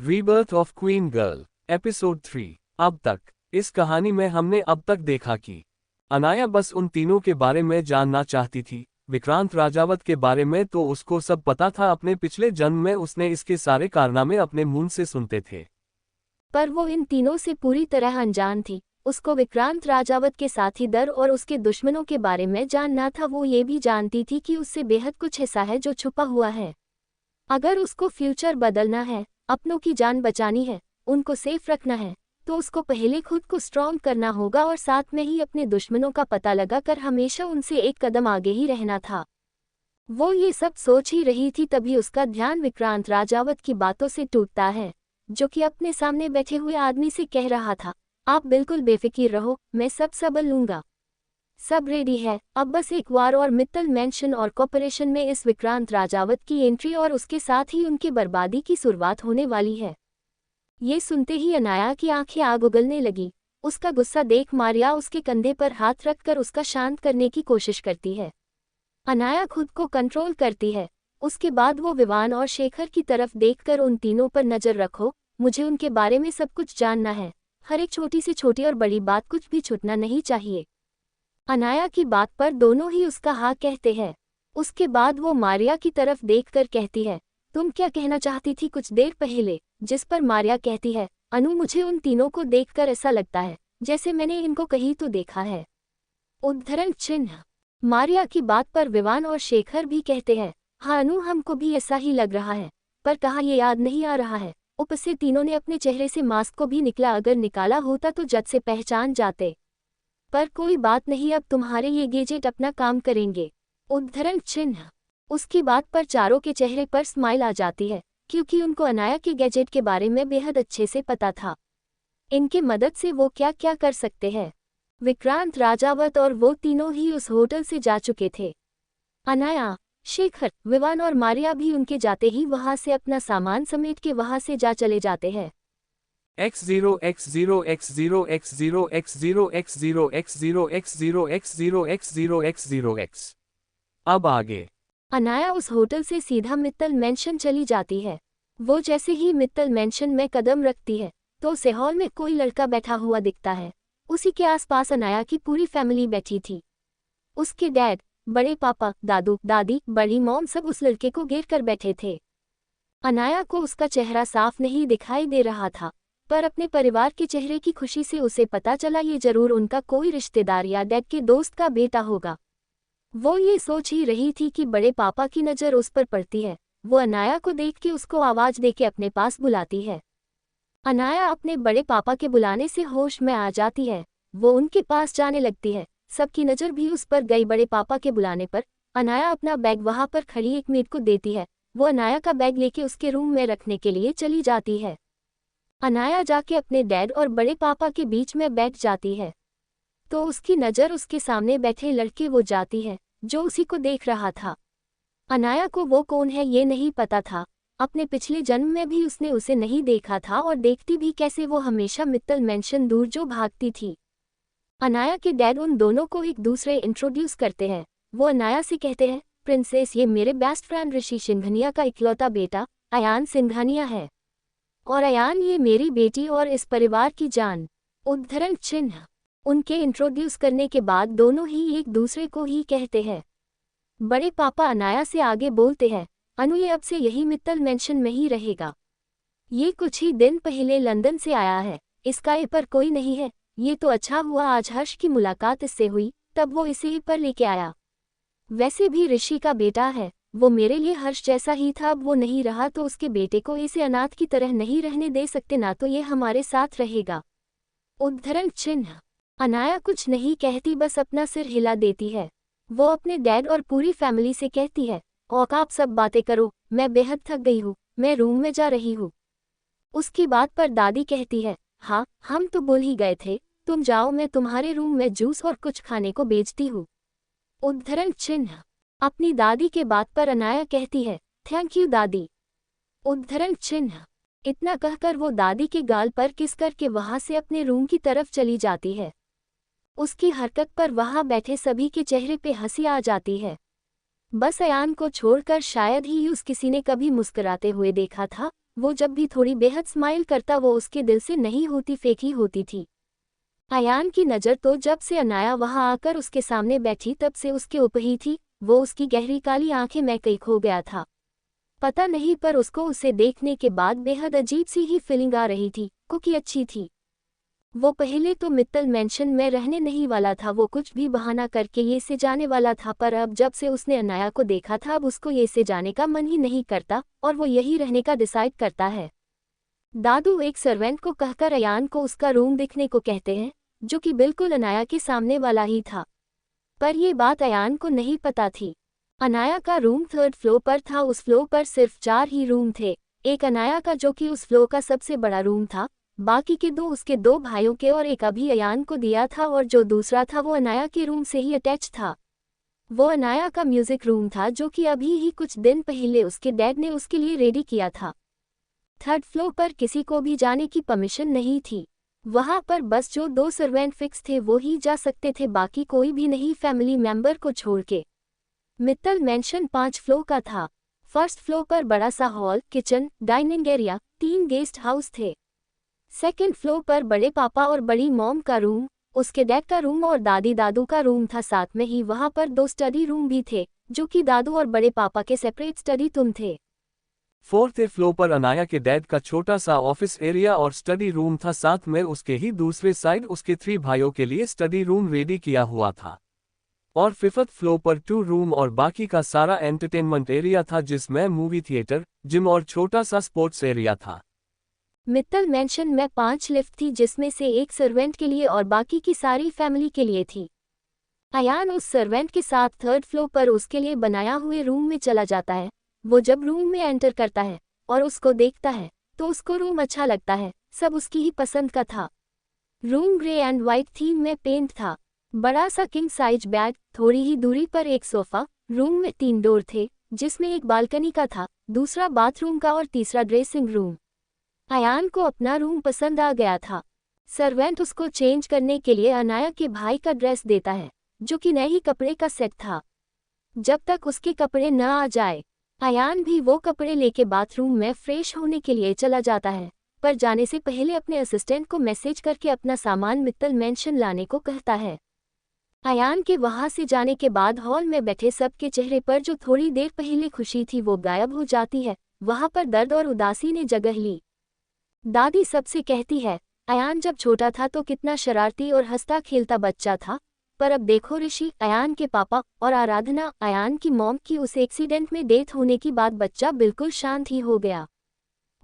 Rebirth of queen girl episode 3। अब तक इस कहानी में हमने अब तक देखा कि अनाया बस उन तीनों के बारे में जानना चाहती थी। विक्रांत राजावत के बारे में तो उसको सब पता था, अपने पिछले जन्म में उसने इसके सारे कारनामे अपने मुंह से सुनते थे। पर वो इन तीनों से पूरी तरह अनजान थी। उसको विक्रांत राजावत के साथीदार और उसके दुश्मनों के बारे में जानना था। वो ये भी जानती थी कि उससे बेहद कुछ ऐसा है जो छुपा हुआ है। अगर उसको फ्यूचर बदलना है, अपनों की जान बचानी है, उनको सेफ रखना है, तो उसको पहले खुद को स्ट्रॉन्ग करना होगा और साथ में ही अपने दुश्मनों का पता लगाकर हमेशा उनसे एक कदम आगे ही रहना था। वो ये सब सोच ही रही थी, तभी उसका ध्यान विक्रांत राजावत की बातों से टूटता है, जो कि अपने सामने बैठे हुए आदमी से कह रहा था, आप बिल्कुल बेफिक्र रहो, मैं सब संभाल लूंगा। सब रेडी है, अब बस एक बार और मित्तल मैंशन और कॉर्पोरेशन में इस विक्रांत राजावत की एंट्री और उसके साथ ही उनकी बर्बादी की शुरुआत होने वाली है। ये सुनते ही अनाया की आंखें आग उगलने लगी। उसका गुस्सा देख मारिया उसके कंधे पर हाथ रखकर उसका शांत करने की कोशिश करती है। अनाया खुद को कंट्रोल करती है। उसके बाद वो विवान और शेखर की तरफ देखकर, उन तीनों पर नजर रखो, मुझे उनके बारे में सब कुछ जानना है। हर एक छोटी से छोटी और बड़ी बात कुछ भी छूटना नहीं चाहिए। अनाया की बात पर दोनों ही उसका हाँ कहते हैं। उसके बाद वो मारिया की तरफ देखकर कहती है, तुम क्या कहना चाहती थी कुछ देर पहले? जिस पर मारिया कहती है, अनु मुझे उन तीनों को देखकर ऐसा लगता है जैसे मैंने इनको कहीं तो देखा है। उद्धरण चिन्ह। मारिया की बात पर विवान और शेखर भी कहते हैं, हाँ अनु हमको भी ऐसा ही लग रहा है, पर कहाँ ये याद नहीं आ रहा है। ऊपर तीनों ने अपने चेहरे से मास्क को भी निकला, अगर निकाला होता तो जट से पहचान जाते। पर कोई बात नहीं, अब तुम्हारे ये गैजेट अपना काम करेंगे। उद्धरण चिन्ह। उसकी बात पर चारों के चेहरे पर स्माइल आ जाती है, क्योंकि उनको अनाया के गैजेट के बारे में बेहद अच्छे से पता था। इनके मदद से वो क्या क्या कर सकते हैं। विक्रांत राजावत और वो तीनों ही उस होटल से जा चुके थे। अनाया, शेखर, विवान और मारिया भी उनके जाते ही वहां से अपना सामान समेट के वहां से जा चले जाते हैं। X0 X0 X0 X0 X0 X0 X0 X0 X0 X0 X0 X। अब आगे अनाया उस होटल से सीधा मित्तल मैंशन चली जाती है। वो जैसे ही मित्तल मैंशन में कदम रखती है तो उसे हॉल में कोई लड़का बैठा हुआ दिखता है। उसी के आसपास अनाया की पूरी फैमिली बैठी थी। उसके डैड, बड़े पापा, दादू दादी, बड़ी मॉम सब उस लड़के को घेर कर बैठे थे। अनाया को उसका चेहरा साफ नहीं दिखाई दे रहा था, पर अपने परिवार के चेहरे की खुशी से उसे पता चला ये जरूर उनका कोई रिश्तेदार या डैड के दोस्त का बेटा होगा। वो ये सोच ही रही थी कि बड़े पापा की नज़र उस पर पड़ती है। वो अनाया को देख के उसको आवाज़ देके अपने पास बुलाती है। अनाया अपने बड़े पापा के बुलाने से होश में आ जाती है। वो उनके पास जाने लगती है। सबकी नज़र भी उस पर गई। बड़े पापा के बुलाने पर अनाया अपना बैग वहाँ पर खड़ी एक मेड को देती है। वो अनाया का बैग लेके उसके रूम में रखने के लिए चली जाती है। अनाया जाके अपने डैड और बड़े पापा के बीच में बैठ जाती है तो उसकी नज़र उसके सामने बैठे लड़के वो जाती है जो उसी को देख रहा था। अनाया को वो कौन है ये नहीं पता था। अपने पिछले जन्म में भी उसने उसे नहीं देखा था और देखती भी कैसे वो हमेशा मित्तल मैंशन दूर जो भागती थी। अनाया के डैड उन दोनों को एक दूसरे इंट्रोड्यूस करते हैं। वो अनाया से कहते हैं, प्रिंसेस ये मेरे बेस्ट फ्रेंड ऋषि सिंघानिया का इकलौता बेटा अयान सिंघानिया है, और अयान ये मेरी बेटी और इस परिवार की जान। उद्धरण चिन्ह। उनके इंट्रोड्यूस करने के बाद दोनों ही एक दूसरे को ही कहते हैं। बड़े पापा अनाया से आगे बोलते हैं, अनु ये अब से यही मित्तल मैंशन में ही रहेगा। ये कुछ ही दिन पहले लंदन से आया है, इसका ये पर कोई नहीं है। ये तो अच्छा हुआ आज हर्ष की मुलाकात इससे हुई, तब वो इसे पर लेके आया। वैसे भी ऋषि का बेटा है, वो मेरे लिए हर्ष जैसा ही था। अब वो नहीं रहा तो उसके बेटे को इसे अनाथ की तरह नहीं रहने दे सकते, ना तो ये हमारे साथ रहेगा। उद्धरण चिन्ह। अनाया कुछ नहीं कहती, बस अपना सिर हिला देती है। वो अपने डैड और पूरी फैमिली से कहती है, और आप सब बातें करो, मैं बेहद थक गई हूँ, मैं रूम में जा रही हूँ। उसकी बात पर दादी कहती है, हाँ हम तो बोल ही गए थे, तुम जाओ, मैं तुम्हारे रूम में जूस और कुछ खाने को भेजती हूँ। उद्धरण चिन्ह। अपनी दादी के बात पर अनाया कहती है, थैंक यू दादी। उद्धरण चिन्ह। इतना कहकर वो दादी के गाल पर किस करके वहां से अपने रूम की तरफ चली जाती है। उसकी हरकत पर वहां बैठे सभी के चेहरे पे हंसी आ जाती है। बस अयान को छोड़कर शायद ही उस किसी ने कभी मुस्कुराते हुए देखा था। वो जब भी थोड़ी बेहद स्माइल करता वो उसके दिल से नहीं होती, फेक ही होती थी। अयान की नज़र तो जब से अनाया वहां आकर उसके सामने बैठी तब से उसके ऊपर ही थी। वो उसकी गहरी काली आंखें में कहीं खो गया था। पता नहीं, पर उसको उसे देखने के बाद बेहद अजीब सी ही फीलिंग आ रही थी। कुकी अच्छी थी। वो पहले तो मित्तल मेंशन में रहने नहीं वाला था, वो कुछ भी बहाना करके ये से जाने वाला था, पर अब जब से उसने अनाया को देखा था अब उसको ये से जाने का मन ही नहीं करता और वो यही रहने का डिसाइड करता है। दादू एक सर्वेंट को कहकर अयान को उसका रूम दिखने को कहते हैं, जो कि बिल्कुल अनाया के सामने वाला ही था। पर ये बात अयान को नहीं पता थी। अनाया का रूम 3rd फ्लोर पर था। उस फ्लोर पर सिर्फ 4 ही रूम थे। एक अनाया का जो कि उस फ्लोर का सबसे बड़ा रूम था, बाकी के 2 उसके 2 भाइयों के और एक अभी अयान को दिया था, और जो दूसरा था वो अनाया के रूम से ही अटैच था। वो अनाया का म्यूजिक रूम था, जो कि अभी ही कुछ दिन पहले उसके डैड ने उसके लिए रेडी किया था। 3rd फ्लोर पर किसी को भी जाने की परमिशन नहीं थी। वहां पर बस जो 2 सर्वेंट फिक्स थे वो ही जा सकते थे, बाकी कोई भी नहीं, फैमिली मेंबर को छोड़ के। मित्तल मेंशन 5 फ्लोर का था। 1st फ्लोर पर बड़ा सा hall, kitchen, dining area, 3 guest house थे। 2nd फ्लोर पर बड़े पापा और बड़ी मॉम का रूम, उसके डैड का रूम और दादी दादू का रूम था। साथ में ही वहां पर 2 स्टडी रूम भी थे, जो कि दादू और बड़े पापा के सेपरेट स्टडी रूम थे। 4th फ्लोर पर अनाया के डैड का छोटा सा ऑफिस एरिया और स्टडी रूम था, साथ में उसके ही दूसरे साइड उसके 3 भाइयों के लिए स्टडी रूम रेडी किया हुआ था। और 5th फ्लोर पर 2 रूम और बाकी का सारा एंटरटेनमेंट एरिया था, जिसमें मूवी थिएटर, जिम और छोटा सा स्पोर्ट्स एरिया था। मित्तल मेंशन में 5 लिफ्ट थी, जिसमें से एक सर्वेंट के लिए और बाकी की सारी फैमिली के लिए थी। अयान उस सर्वेंट के साथ 3rd फ्लोर पर उसके लिए बनाया हुए रूम में चला जाता है। वो जब रूम में एंटर करता है और उसको देखता है तो उसको रूम अच्छा लगता है, सब उसकी ही पसंद का था। Room grey and white theme में पेंट था। बड़ा सा किंग साइज बेड, थोड़ी ही दूरी पर एक सोफा। रूम में 3 डोर थे, जिसमें एक बालकनी का था, दूसरा बाथरूम का और तीसरा ड्रेसिंग रूम। अयान को अपना रूम पसंद आ गया था। सर्वेंट उसको चेंज करने के लिए अनाया के भाई का ड्रेस देता है, जो कि नए ही कपड़े का सेट था। जब तक उसके कपड़े न आ जाए, अयान भी वो कपड़े लेके बाथरूम में फ्रेश होने के लिए चला जाता है, पर जाने से पहले अपने असिस्टेंट को मैसेज करके अपना सामान मित्तल मेंशन लाने को कहता है। अयान के वहां से जाने के बाद हॉल में बैठे सबके चेहरे पर जो थोड़ी देर पहले खुशी थी वो गायब हो जाती है। वहां पर दर्द और उदासी ने जगह ली। दादी सबसे कहती है, अयान जब छोटा था तो कितना शरारती और हंसता खेलता बच्चा था, पर अब देखो ऋषि, अयान के पापा और आराधना, अयान की मॉम की उस एक्सीडेंट में डेथ होने की बाद बच्चा बिल्कुल शांत ही हो गया।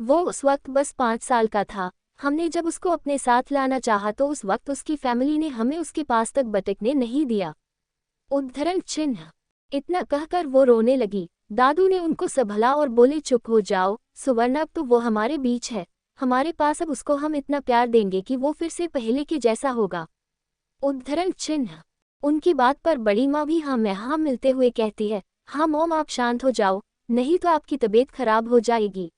वो उस वक्त बस 5 साल का था। हमने जब उसको अपने साथ लाना चाहा तो उस वक्त उसकी फैमिली ने हमें उसके पास तक भटकने नहीं दिया। उद्धरण चिन्ह। इतना कहकर वो रोने लगी। दादू ने उनको संभला और बोले, चुप हो जाओ सुवर्ण, अब तो वो हमारे बीच है, हमारे पास, अब उसको हम इतना प्यार देंगे कि वो फिर से पहले के जैसा होगा। उद्धरण चिन्ह। उनकी बात पर बड़ी माँ भी हाँ में हाँ मिलते हुए कहती है, हाँ मॉम आप शांत हो जाओ, नहीं तो आपकी तबीयत खराब हो जाएगी।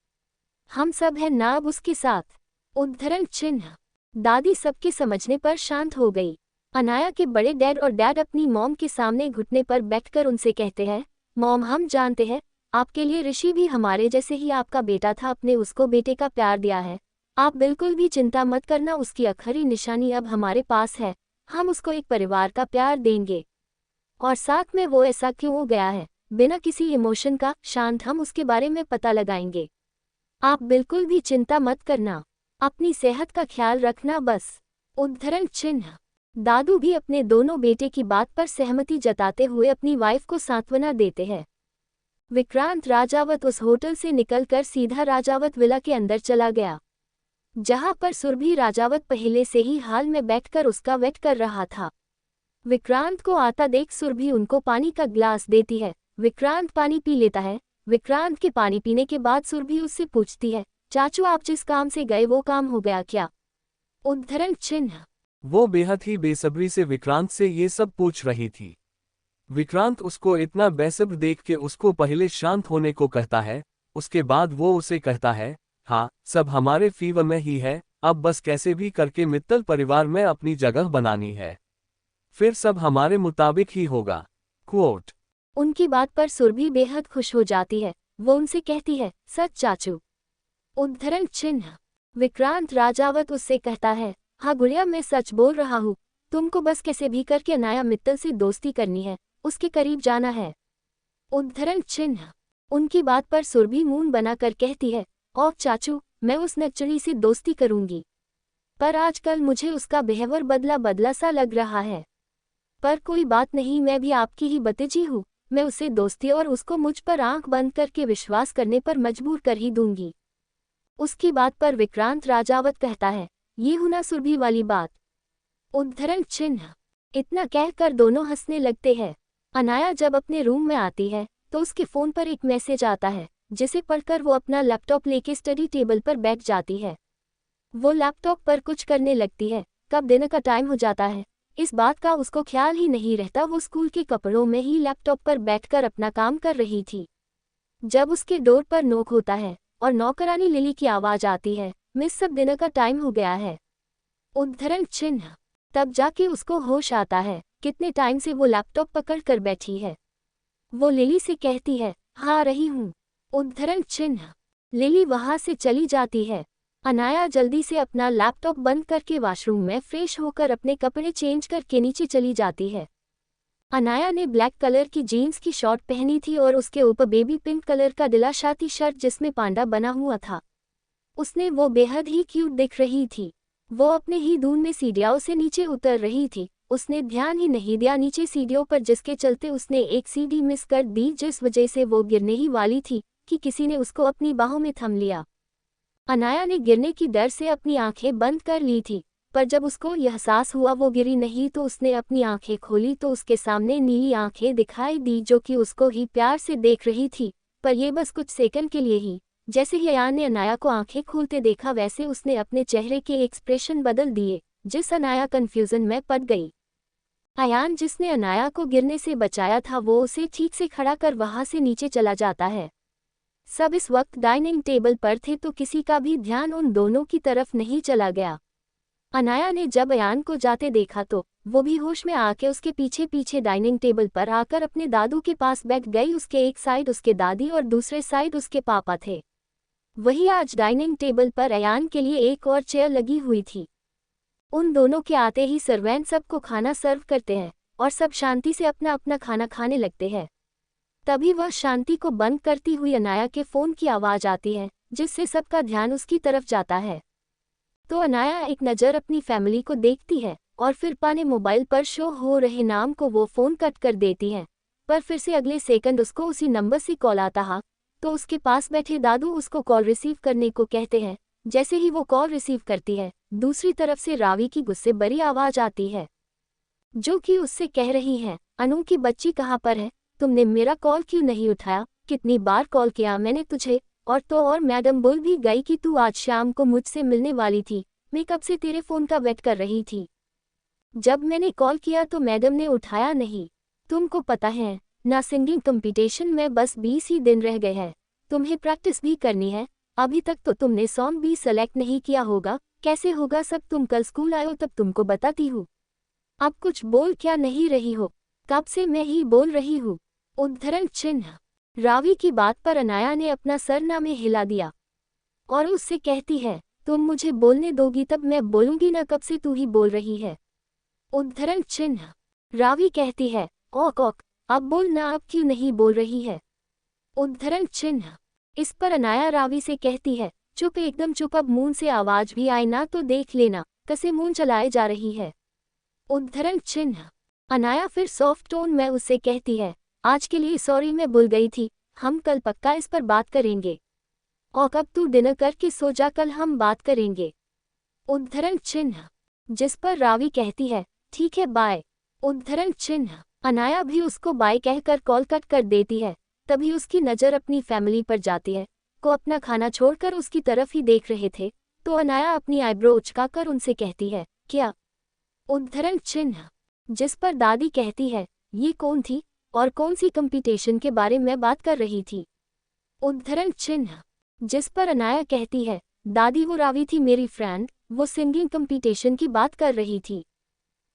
हम सब हैं ना अब उसके साथ। उद्धरण चिन्ह। दादी सबके समझने पर शांत हो गई। अनाया के बड़े डैड और डैड अपनी मॉम के सामने घुटने पर बैठकर उनसे कहते हैं, मॉम हम जानते हैं आपके लिए ऋषि भी हमारे जैसे ही आपका बेटा था, आपने उसको बेटे का प्यार दिया है, आप बिल्कुल भी चिंता मत करना, उसकी आखिरी निशानी अब हमारे पास है, हम उसको एक परिवार का प्यार देंगे। और साथ में वो ऐसा क्यों हो गया है, बिना किसी इमोशन का, शांत, हम उसके बारे में पता लगाएंगे। आप बिल्कुल भी चिंता मत करना, अपनी सेहत का ख्याल रखना बस। उद्धरण चिन्ह। दादू भी अपने दोनों बेटे की बात पर सहमति जताते हुए अपनी वाइफ को सांत्वना देते हैं। विक्रांत राजावत उस होटल से निकलकर सीधा राजावत विला के अंदर चला गया, जहां पर सुरभि राजावत पहले से ही हाल में बैठकर उसका वेट कर रहा था। विक्रांत को आता देख सुरभि उनको पानी का ग्लास देती है। विक्रांत पानी पी लेता है। विक्रांत के पानी पीने के बाद सुरभि उससे पूछती है, चाचू आप जिस काम से गए वो काम हो गया क्या? उद्धरण चिन्ह। वो बेहद ही बेसब्री से विक्रांत से ये सब पूछ रही थी। विक्रांत उसको इतना बेसब्र देख के उसको पहले शांत होने को कहता है, उसके बाद वो उसे कहता है, हाँ सब हमारे फीवर में ही है, अब बस कैसे भी करके मित्तल परिवार में अपनी जगह बनानी है, फिर सब हमारे मुताबिक ही होगा। क्वोट। उनकी बात पर सुरभि बेहद खुश हो जाती है। वो उनसे कहती है, सच चाचू। उद्धरण चिन्ह। विक्रांत राजावत उससे कहता है, हाँ गुड़िया मैं सच बोल रहा हूँ, तुमको बस कैसे भी करके अनाया मित्तल से दोस्ती करनी है, उसके करीब जाना है। उद्धरण चिन्ह। उनकी बात पर सुरभि मुंह बनाकर कहती है, ओह चाचू, मैं उस नक्चड़ी से दोस्ती करूंगी, पर आजकल मुझे उसका बिहेवियर बदला बदला सा लग रहा है। पर कोई बात नहीं, मैं भी आपकी ही भतीजी हूँ, मैं उसे दोस्ती और उसको मुझ पर आंख बंद करके विश्वास करने पर मजबूर कर ही दूंगी। उसकी बात पर विक्रांत राजावत कहता है, ये हुना सुरभि वाली बात। उद्धरण चिन्ह। इतना कहकर दोनों हंसने लगते हैं। अनाया जब अपने रूम में आती है तो उसके फ़ोन पर एक मैसेज आता है, जिसे पढ़कर वो अपना लैपटॉप लेके स्टडी टेबल पर बैठ जाती है। वो लैपटॉप पर कुछ करने लगती है। कब दिन का टाइम हो जाता है, इस बात का उसको ख्याल ही नहीं रहता। वो स्कूल के कपड़ों में ही लैपटॉप पर बैठकर अपना काम कर रही थी। जब उसके डोर पर नॉक होता है और नौकरानी लिली की आवाज़ आती है, मिस सब दिन का टाइम हो गया है। उद्धरण चिन्ह। तब जाके उसको होश आता है, कितने टाइम से वो लैपटॉप पकड़ कर बैठी है। वो लिली से कहती है, हाँ रही हूँ। उद्धरण चिन्ह। लिली वहाँ से चली जाती है। अनाया जल्दी से अपना लैपटॉप बंद करके वॉशरूम में फ्रेश होकर अपने कपड़े चेंज करके नीचे चली जाती है। अनाया ने ब्लैक कलर की जीन्स की शॉर्ट पहनी थी और उसके ऊपर बेबी पिंक कलर का दिलाशाती शर्ट जिसमें पांडा बना हुआ था। उसने वो बेहद ही क्यूट दिख रही थी। वो अपने ही धुन में सीढ़ियों से नीचे उतर रही थी। उसने ध्यान ही नहीं दिया नीचे सीढ़ियों पर, जिसके चलते उसने एक सीढ़ी मिस कर दी, जिस वजह से वो गिरने ही वाली थी कि किसी ने उसको अपनी बाहों में थम लिया। अनाया ने गिरने की डर से अपनी आंखें बंद कर ली थी, पर जब उसको यह एहसास हुआ वो गिरी नहीं तो उसने अपनी आंखें खोली तो उसके सामने नीली आंखें दिखाई दी जो कि उसको ही प्यार से देख रही थी, पर ये बस कुछ सेकंड के लिए ही। जैसे ही अयान ने अनाया को आंखें खोलते देखा वैसे उसने अपने चेहरे के एक्सप्रेशन बदल दिए, जिस अनाया कंफ्यूजन में पड़ गई। अयान जिसने अनाया को गिरने से बचाया था वो उसे ठीक से खड़ा कर वहां से नीचे चला जाता है। सब इस वक्त डाइनिंग टेबल पर थे तो किसी का भी ध्यान उन दोनों की तरफ नहीं चला गया। अनाया ने जब अयान को जाते देखा तो वो भी होश में आके उसके पीछे पीछे डाइनिंग टेबल पर आकर अपने दादू के पास बैठ गई। उसके एक साइड उसके दादी और दूसरे साइड उसके पापा थे। वही आज डाइनिंग टेबल पर अयान के लिए एक और चेयर लगी हुई थी। उन दोनों के आते ही सर्वेंट सबको खाना सर्व करते हैं और सब शांति से अपना अपना खाना खाने लगते हैं। तभी वह शांति को बंद करती हुई अनाया के फ़ोन की आवाज़ आती है, जिससे सबका ध्यान उसकी तरफ जाता है। तो अनाया एक नज़र अपनी फैमिली को देखती है और फिर पाने मोबाइल पर शो हो रहे नाम को वो फ़ोन कट कर देती है, पर फिर से अगले सेकंड उसको उसी नंबर से कॉल आता है। तो उसके पास बैठे दादू उसको कॉल रिसीव करने को कहते हैं। जैसे ही वो कॉल रिसीव करती है, दूसरी तरफ से रावी की गुस्से भरी आवाज़ आती है, जो कि उससे कह रही है, अनु की बच्ची कहाँ पर है, तुमने मेरा कॉल क्यों नहीं उठाया, कितनी बार कॉल किया मैंने तुझे, और मैडम बोल भी गई कि तू आज शाम को मुझसे मिलने वाली थी, मैं कब से तेरे फ़ोन का वेट कर रही थी। जब मैंने कॉल किया तो मैडम ने उठाया नहीं। तुमको पता है ना, सिंगिंग कंपटीशन में बस 20 ही दिन रह गए हैं, तुम्हें प्रैक्टिस भी करनी है। अभी तक तो तुमने सॉन्ग भी सेलेक्ट नहीं किया होगा, कैसे होगा सब, तुम कल स्कूल आयो तब तुमको बताती हूँ। अब कुछ बोल क्या नहीं रही हो, कब से मैं ही बोल रही हूँ। उद्धरण चिन्ह। रावी की बात पर अनाया ने अपना सरनामे हिला दिया और उससे कहती है, तुम मुझे बोलने दोगी तब मैं बोलूंगी ना, कब से तू ही बोल रही है। उद्धरण चिन्ह। रावी कहती है, ओक ओक, अब बोल ना, अब क्यों नहीं बोल रही है। उद्धरण चिन्ह। इस पर अनाया रावी से कहती है, चुप, एकदम चुप, अब मुंह से आवाज भी आए ना तो देख लेना कैसे मुंह चलाए जा रही है। उद्धरण चिन्ह। अनाया फिर सॉफ्ट टोन में उससे कहती है, आज के लिए सॉरी, मैं भूल गई थी, हम कल पक्का इस पर बात करेंगे। और अब तू डिनर करके सो जा, कल हम बात करेंगे। उद्धरण चिन्ह। जिस पर रावी कहती है, ठीक है बाय। उद्धरण चिन्ह। अनाया भी उसको बाय कहकर कॉल कट कर देती है। तभी उसकी नज़र अपनी फैमिली पर जाती है, को अपना खाना छोड़कर उसकी तरफ ही देख रहे थे। तो अनाया अपनी आईब्रो उचकाकर उनसे कहती है, क्या। उद्धरण चिन्ह। जिस पर दादी कहती है, ये कौन थी और कौन सी कंपटीशन के बारे में बात कर रही थी। उद्धरण चिन्ह। जिस पर अनाया कहती है, दादी वो रावी थी मेरी फ्रेंड, वो सिंगिंग कंपटीशन की बात कर रही थी,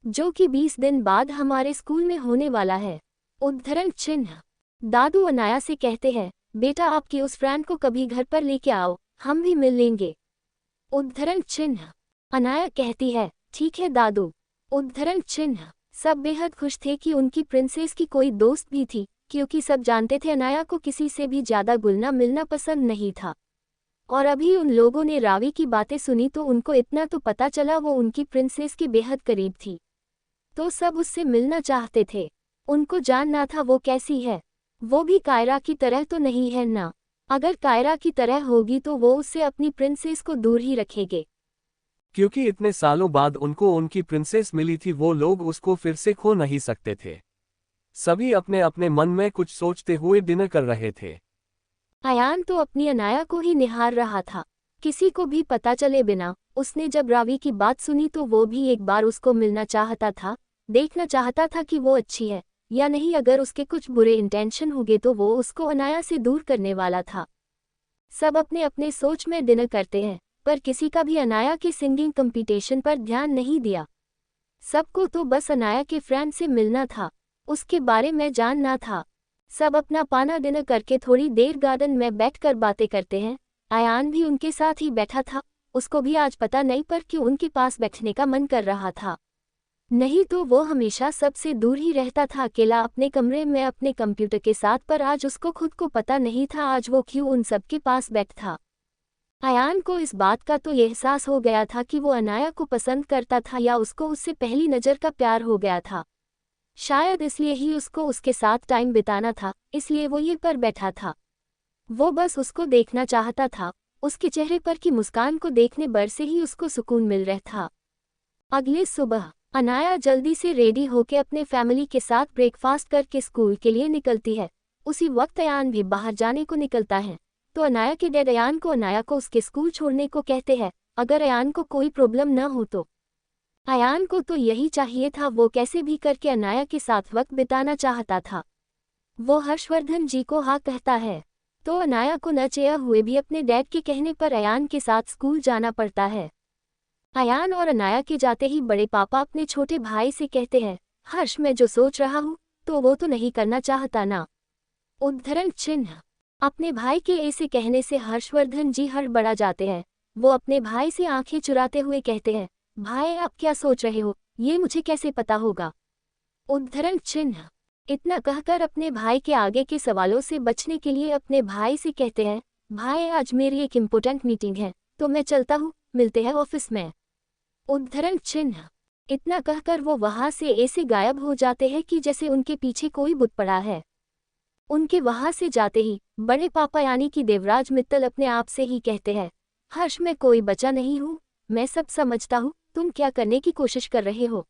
जो कि 20 दिन बाद हमारे स्कूल में होने वाला है। उद्धरण चिन्ह। दादू अनाया से कहते हैं, बेटा आपकी उस फ्रेंड को कभी घर पर लेके आओ, हम भी मिल लेंगे। उद्धरण चिन्ह। अनाया कहती है, ठीक है दादू। उद्धरण चिन्ह। सब बेहद खुश थे कि उनकी प्रिंसेस की कोई दोस्त भी थी, क्योंकि सब जानते थे अनाया को किसी से भी ज्यादा घुलना मिलना पसंद नहीं था। और अभी उन लोगों ने रावी की बातें सुनी तो उनको इतना तो पता चला वो उनकी प्रिंसेस के बेहद करीब थी। तो सब उससे मिलना चाहते थे। उनको जानना था वो कैसी है। वो भी कायरा की तरह तो नहीं है ना। अगर कायरा की तरह होगी तो वो उससे अपनी प्रिंसेस को दूर ही रखेंगे। क्योंकि इतने सालों बाद उनको उनकी प्रिंसेस मिली थी, वो लोग उसको फिर से खो नहीं सकते थे। सभी अपने अपने मन में कुछ सोचते हुए डिनर कर रहे थे। अयान तो अपनी अनाया को ही निहार रहा था, किसी को भी पता चले बिना। उसने जब रावी की बात सुनी तो वो भी एक बार उसको मिलना चाहता था, देखना चाहता था कि वो अच्छी है या नहीं। अगर उसके कुछ बुरे इंटेंशन होंगे तो वो उसको अनाया से दूर करने वाला था। सब अपने अपने सोच में डिनर करते हैं, पर किसी का भी अनाया के सिंगिंग कंपटीशन पर ध्यान नहीं दिया। सबको तो बस अनाया के फ्रेंड से मिलना था, उसके बारे में जानना था। सब अपना पाना डिनर करके थोड़ी देर गार्डन में बैठकर बातें करते हैं। अयान भी उनके साथ ही बैठा था। उसको भी आज पता नहीं पर क्यों उनके पास बैठने का मन कर रहा था। नहीं तो वो हमेशा सबसे दूर ही रहता था, अकेला अपने कमरे में अपने कंप्यूटर के साथ। पर आज उसको खुद को पता नहीं था आज वो क्यों उन सबके पास बैठा। अयान को इस बात का तो एहसास हो गया था कि वो अनाया को पसंद करता था या उसको उससे पहली नज़र का प्यार हो गया था। शायद इसलिए ही उसको उसके साथ टाइम बिताना था, इसलिए वो ये पर बैठा था। वो बस उसको देखना चाहता था। उसके चेहरे पर की मुस्कान को देखने भर से ही उसको सुकून मिल रहा था। अगले सुबह अनाया जल्दी से रेडी होकर अपने फैमिली के साथ ब्रेकफास्ट करके स्कूल के लिए निकलती है। उसी वक्त अयान भी बाहर जाने को निकलता है, तो अनाया के डैड अयान को उसके स्कूल छोड़ने को कहते हैं, अगर अयान को कोई प्रॉब्लम न हो तो। अयान को तो यही चाहिए था, वो कैसे भी करके अनाया के साथ वक्त बिताना चाहता था। वो हर्षवर्धन जी को हाँ कहता है, तो अनाया को न चाहे हुए भी अपने डैड के कहने पर अयान के साथ स्कूल जाना पड़ता है। अयान और अनाया के जाते ही बड़े पापा अपने छोटे भाई से कहते हैं, हर्ष मैं जो सोच रहा हूँ तो वो तो नहीं करना चाहता ना। उद्धरण चिन्ह। अपने भाई के ऐसे कहने से हर्षवर्धन जी हड़बड़ा जाते हैं। वो अपने भाई से आंखें चुराते हुए कहते हैं, भाई आप क्या सोच रहे हो, ये मुझे कैसे पता होगा। उद्धरण चिन्ह। इतना कहकर अपने भाई के आगे के सवालों से बचने के लिए अपने भाई से कहते हैं, भाई आज मेरी एक इम्पोर्टेंट मीटिंग है तो मैं चलता हूँ, मिलते हैं ऑफिस में। उद्धरण चिन्ह। इतना कहकर वो वहां से ऐसे गायब हो जाते हैं कि जैसे उनके पीछे कोई बुत पड़ा है। उनके वहां से जाते ही बड़े पापा यानी कि देवराज मित्तल अपने आप से ही कहते हैं, हर्ष मैं कोई बच्चा नहीं हूँ, मैं सब समझता हूँ, तुम क्या करने की कोशिश कर रहे हो।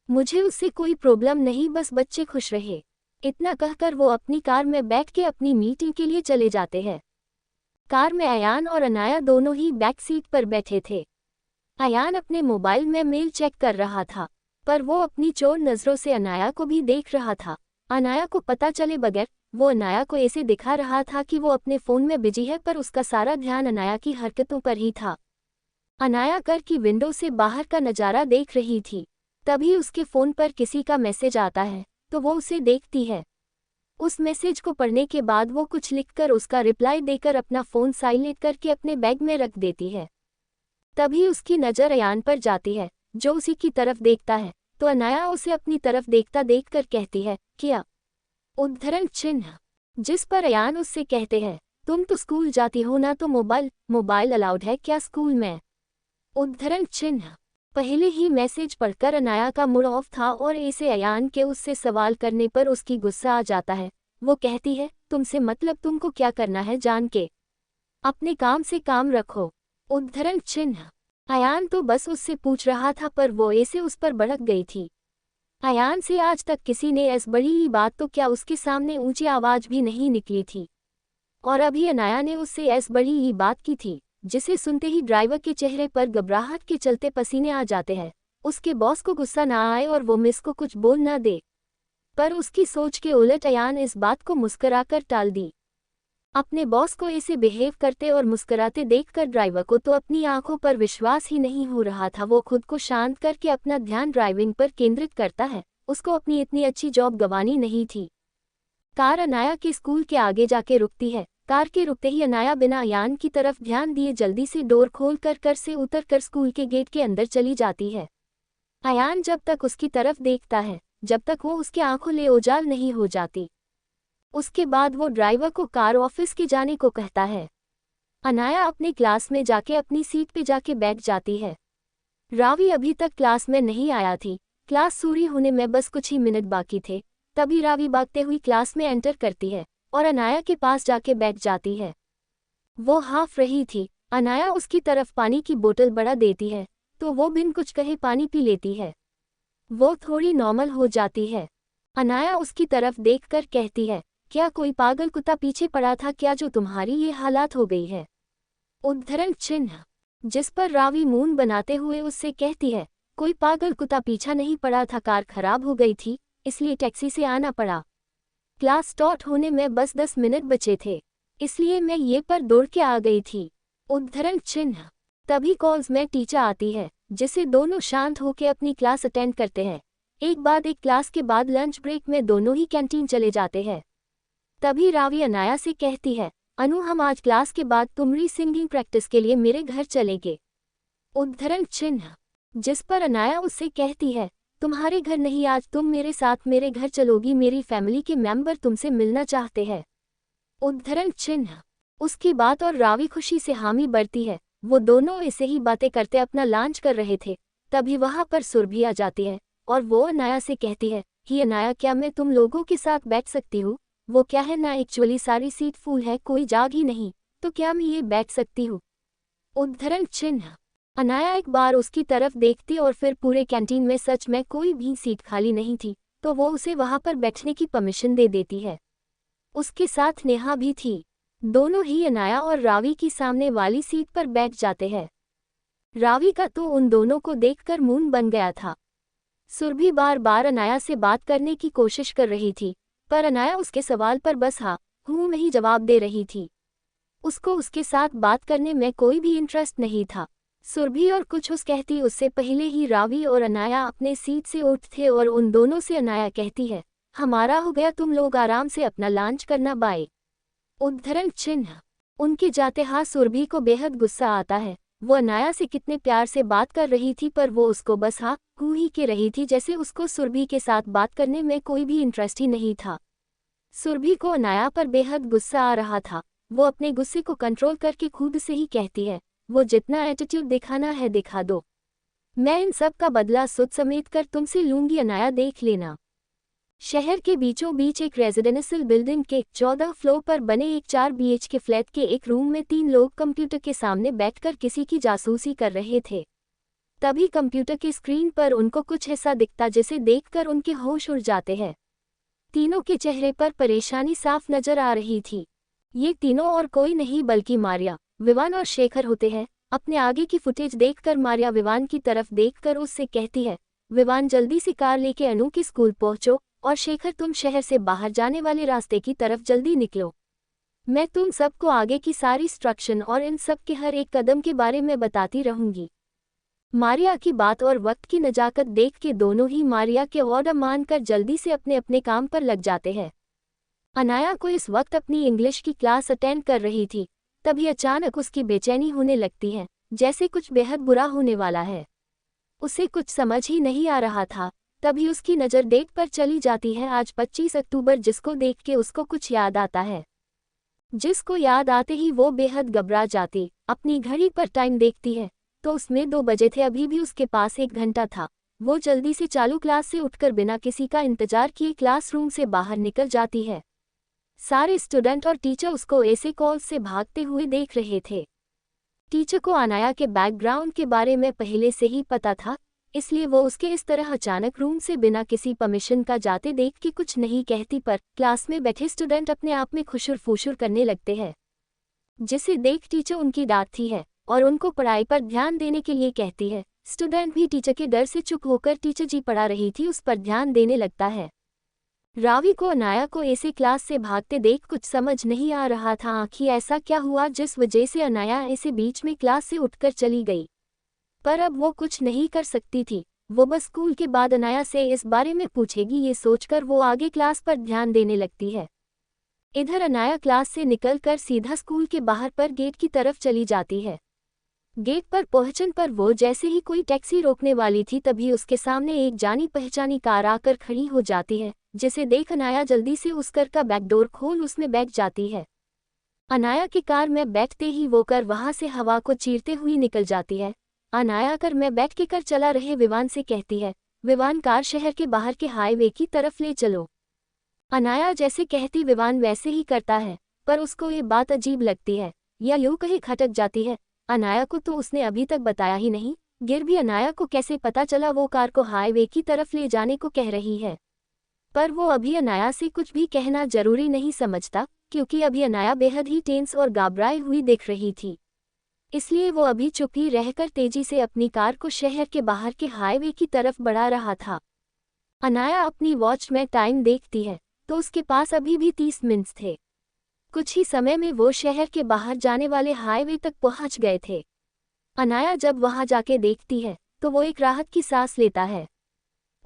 मुझे उससे कोई प्रॉब्लम नहीं, बस बच्चे खुश रहे। इतना कहकर वो अपनी कार में बैठ के अपनी मीटिंग के लिए चले जाते हैं। कार में अयान और अनाया दोनों ही बैक सीट पर बैठे थे। अयान अपने मोबाइल में मेल चेक कर रहा था, पर वो अपनी चोर नज़रों से अनाया को भी देख रहा था। अनाया को पता चले बगैर वो अनाया को ऐसे दिखा रहा था कि वो अपने फ़ोन में बिजी है, पर उसका सारा ध्यान अनाया की हरकतों पर ही था। अनाया घर की विंडो से बाहर का नज़ारा देख रही थी। तभी उसके फ़ोन पर किसी का मैसेज आता है, तो वो उसे देखती है। उस मैसेज को पढ़ने के बाद वो कुछ लिखकर उसका रिप्लाई देकर अपना फ़ोन साइलेंट करके अपने बैग में रख देती है। तभी उसकी नज़र अयान पर जाती है, जो उसी की तरफ देखता है, तो अनाया उसे अपनी तरफ देखता देखकर कहती है, क्या। उद्धरण चिन्ह। जिस पर अयान उससे कहते हैं, तुम तो स्कूल जाती हो ना, तो मोबाइल अलाउड है क्या स्कूल में। उद्धरण चिन्ह। पहले ही मैसेज पढ़कर अनाया का मूड ऑफ था और ऐसे अयान के उससे सवाल करने पर उसकी गुस्सा आ जाता है। वो कहती है, तुमसे मतलब तुमको क्या करना है जान के, अपने काम से काम रखो। उद्धरण चिन्ह। अयान तो बस उससे पूछ रहा था, पर वो ऐसे उस पर भड़क गई थी। अयान से आज तक किसी ने ऐसी बड़ी ही बात तो क्या उसके सामने ऊंची आवाज भी नहीं निकली थी, और अभी अनाया ने उससे ऐसी बड़ी ही बात की थी, जिसे सुनते ही ड्राइवर के चेहरे पर घबराहट के चलते पसीने आ जाते हैं। उसके बॉस को गुस्सा ना आए और वो मिस को कुछ बोल ना दे, पर उसकी सोच के उलट अयान इस बात को मुस्कुराकर टाल दी। अपने बॉस को ऐसे बिहेव करते और मुस्कुराते देखकर ड्राइवर को तो अपनी आंखों पर विश्वास ही नहीं हो रहा था। वो खुद को शांत करके अपना ध्यान ड्राइविंग पर केंद्रित करता है, उसको अपनी इतनी अच्छी जॉब गंवानी नहीं थी। कार अनाया के स्कूल के आगे जाके रुकती है, कार के रुकते ही अनाया बिना अयान की तरफ ध्यान दिए जल्दी से डोर खोल कर कर से उतर कर स्कूल के गेट के अंदर चली जाती है। अयान जब तक उसकी तरफ देखता है जब तक वो उसकी आंखों ले ओझल नहीं हो जाती। उसके बाद वो ड्राइवर को कार ऑफिस के जाने को कहता है। अनाया अपने क्लास में जाके अपनी सीट पे जाके बैठ जाती है। रावी अभी तक क्लास में नहीं आया थी। क्लास शुरू होने में बस कुछ ही मिनट बाकी थे। तभी रावी भागते हुई क्लास में एंटर करती है और अनाया के पास जाके बैठ जाती है। वो हाफ रही थी। अनाया उसकी तरफ पानी की बोतल बढ़ा देती है तो वो बिन कुछ कहे पानी पी लेती है। वो थोड़ी नॉर्मल हो जाती है। अनाया उसकी तरफ देखकर कहती है, क्या कोई पागल कुत्ता पीछे पड़ा था क्या जो तुम्हारी ये हालात हो गई है? उद्धरण चिन्ह। जिस पर रावी मून बनाते हुए उससे कहती है, कोई पागल कुत्ता पीछा नहीं पड़ा था, कार खराब हो गई थी इसलिए टैक्सी से आना पड़ा। क्लास स्टार्ट होने में बस 10 मिनट बचे थे इसलिए मैं ये पर दौड़ के आ गई थी। उद्धरण चिन्ह। तभी कॉल्स में टीचर आती है जिसे दोनों शांत होकर अपनी क्लास अटेंड करते हैं। एक बाद एक क्लास के बाद लंच ब्रेक में दोनों ही कैंटीन चले जाते हैं। तभी रावी अनाया से कहती है, अनु हम आज क्लास के बाद तुम्हारी सिंगिंग प्रैक्टिस के लिए मेरे घर चलेंगे। उद्धरण चिन्ह। जिस पर अनाया उससे कहती है, तुम्हारे घर नहीं आज तुम मेरे साथ मेरे घर चलोगी, मेरी फैमिली के मेंबर तुमसे मिलना चाहते हैं। उद्धरण चिन्ह। उसकी बात और रावी खुशी से हामी भरती है। वो दोनों ऐसे ही बातें करते अपना लंच कर रहे थे। तभी वहां पर सुरभि आ जाती है और वो अनाया से कहती है, ही अनाया क्या मैं तुम लोगों के साथ बैठ सकती हूँ? वो क्या है ना एक्चुअली सारी सीट फुल है, कोई जाग ही नहीं, तो क्या मैं ये बैठ सकती हूँ? उद्धरण चिन्ह। अनाया एक बार उसकी तरफ देखती और फिर पूरे कैंटीन में सच में कोई भी सीट खाली नहीं थी तो वो उसे वहां पर बैठने की परमिशन दे देती है। उसके साथ नेहा भी थी। दोनों ही अनाया और रावी की सामने वाली सीट पर बैठ जाते हैं। रावी का तो उन दोनों को देखकर मुंह बन गया था। सुरभि बार बार अनाया से बात करने की कोशिश कर रही थी पर अनाया उसके सवाल पर बस हाँ हूँ में ही जवाब दे रही थी। उसको उसके साथ बात करने में कोई भी इंटरेस्ट नहीं था। सुरभि और कुछ उस कहती उससे पहले ही रावी और अनाया अपने सीट से उठते और उन दोनों से अनाया कहती है, हमारा हो गया, तुम लोग आराम से अपना लंच करना, बाय। उद्धरण चिन्ह। उनके जाते हाथ सुरभि को बेहद गुस्सा आता है। वो अनाया से कितने प्यार से बात कर रही थी पर वो उसको बस हाँ हूँ ही के रही थी, जैसे उसको सुरभि के साथ बात करने में कोई भी इंटरेस्ट ही नहीं था। सुरभि को अनाया पर बेहद गुस्सा आ रहा था। वो अपने गुस्से को कंट्रोल करके खुद से ही कहती है, वो जितना एटीट्यूड दिखाना है दिखा दो, मैं इन सब का बदला सुध समेत कर तुमसे लूंगी, अनाया देख लेना। शहर के बीचों बीच एक रेजिडेंशियल बिल्डिंग के 14 फ्लोर पर बने एक 4 BHK फ्लैट के एक रूम में 3 लोग कंप्यूटर के सामने बैठकर किसी की जासूसी कर रहे थे। तभी कंप्यूटर की स्क्रीन पर उनको कुछ ऐसा दिखता जिसे देखकर उनके होश उड़ जाते हैं। तीनों के चेहरे पर परेशानी साफ नजर आ रही थी। ये तीनों और कोई नहीं बल्कि मारिया, विवान और शेखर होते हैं। अपने आगे की फुटेज देखकर मारिया विवान की तरफ देखकर उससे कहती है, विवान जल्दी से कार लेके अनु के स्कूल पहुंचो और शेखर तुम शहर से बाहर जाने वाले रास्ते की तरफ जल्दी निकलो। मैं तुम सबको आगे की सारी इंस्ट्रक्शन और इन सब के हर एक कदम के बारे में बताती रहूंगी। मारिया की बात और वक्त की नजाकत देख के दोनों ही मारिया के ऑर्डर मानकर जल्दी से अपने अपने काम पर लग जाते हैं। अनाया को इस वक्त अपनी इंग्लिश की क्लास अटेंड कर रही थी। तभी अचानक उसकी बेचैनी होने लगती है, जैसे कुछ बेहद बुरा होने वाला है। उसे कुछ समझ ही नहीं आ रहा था। तभी उसकी नज़र डेट पर चली जाती है, आज 25 अक्टूबर, जिसको देख के उसको कुछ याद आता है। जिसको याद आते ही वो बेहद घबरा जाती। अपनी घड़ी पर टाइम देखती है तो उसमें 2 बजे थे। अभी भी उसके पास 1 घंटा था। वो जल्दी से चालू क्लास से उठकर बिना किसी का इंतजार किए क्लासरूम से बाहर निकल जाती है। सारे स्टूडेंट और टीचर उसको ऐसे कॉल से भागते हुए देख रहे थे। टीचर को अनाया के बैकग्राउंड के बारे में पहले से ही पता था, इसलिए वो उसके इस तरह अचानक रूम से बिना किसी परमिशन का जाते देख के कुछ नहीं कहती, पर क्लास में बैठे स्टूडेंट अपने आप में खुशुर फुशुर करने लगते हैं। जिसे देख टीचर उनकी डांटती है और उनको पढ़ाई पर ध्यान देने के लिए कहती है। स्टूडेंट भी टीचर के डर से चुप होकर टीचर जी पढ़ा रही थी उस पर ध्यान देने लगता है। रावी को अनाया को ऐसे क्लास से भागते देख कुछ समझ नहीं आ रहा था। आखिर ऐसा क्या हुआ जिस वजह से अनाया ऐसे बीच में क्लास से उठकर चली गई? पर अब वो कुछ नहीं कर सकती थी। वो बस स्कूल के बाद अनाया से इस बारे में पूछेगी, ये सोचकर वो आगे क्लास पर ध्यान देने लगती है। इधर अनाया क्लास से निकलकर सीधा स्कूल के बाहर पर गेट की तरफ चली जाती है। गेट पर पहुंचने पर वो जैसे ही कोई टैक्सी रोकने वाली थी तभी उसके सामने एक जानी पहचानी कार आकर खड़ी हो जाती है, जिसे देख अनाया जल्दी से उस कार का बैकडोर खोल उसमें बैठ जाती है। अनाया की कार में बैठते ही वो कार वहां से हवा को चीरते हुई निकल जाती है। अनाया कार में बैठ के कर चला रहे विवान से कहती है, विवान कार शहर के बाहर के हाईवे की तरफ ले चलो। अनाया जैसे कहती विवान वैसे ही करता है, पर उसको ये बात अजीब लगती है, या यूं कहीं खटक जाती है। अनाया को तो उसने अभी तक बताया ही नहीं, गिर भी अनाया को कैसे पता चला वो कार को हाईवे की तरफ ले जाने को कह रही है। पर वो अभी अनाया से कुछ भी कहना जरूरी नहीं समझता, क्योंकि अभी अनाया बेहद ही टेंस और घबराई हुई दिख रही थी। इसलिए वो अभी चुप ही रहकर तेजी से अपनी कार को शहर के बाहर के हाईवे की तरफ बढ़ा रहा था। अनाया अपनी वॉच में टाइम देखती है तो उसके पास अभी भी 30 मिनट थे। कुछ ही समय में वो शहर के बाहर जाने वाले हाईवे तक पहुंच गए थे। अनाया जब वहां जाके देखती है तो वो एक राहत की सांस लेता है।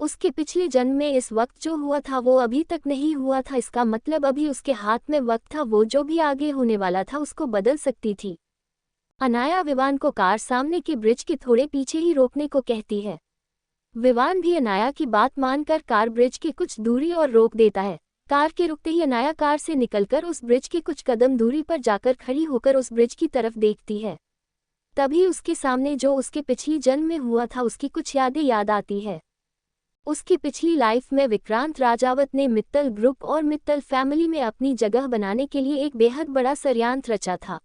उसके पिछले जन्म में इस वक्त जो हुआ था वो अभी तक नहीं हुआ था, इसका मतलब अभी उसके हाथ में वक्त था, वो जो भी आगे होने वाला था उसको बदल सकती थी। अनाया विवान को कार सामने के ब्रिज के थोड़े पीछे ही रोकने को कहती है। विवान भी अनाया की बात मानकर कार ब्रिज के कुछ दूरी और रोक देता है। कार के रुकते ही अनाया कार से निकलकर उस ब्रिज के कुछ कदम दूरी पर जाकर खड़ी होकर उस ब्रिज की तरफ देखती है। तभी उसके सामने जो उसके पिछली जन्म में हुआ था उसकी कुछ यादें याद आती है। उसकी पिछली लाइफ में विक्रांत राजावत ने मित्तल ग्रुप और मित्तल फैमिली में अपनी जगह बनाने के लिए एक बेहद बड़ा षड्यंत्र रचा था।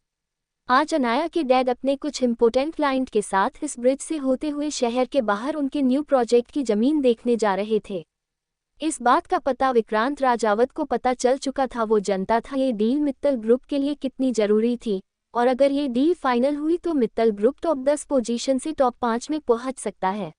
आज अनाया के डैड अपने कुछ इम्पोर्टेंट क्लाइंट के साथ इस ब्रिज से होते हुए शहर के बाहर उनके न्यू प्रोजेक्ट की जमीन देखने जा रहे थे। इस बात का पता विक्रांत राजावत को पता चल चुका था। वो जानता था ये डील मित्तल ग्रुप के लिए कितनी जरूरी थी, और अगर ये डील फाइनल हुई तो मित्तल ग्रुप टॉप 10 पोजीशन से टॉप 5 में पहुंच सकता है।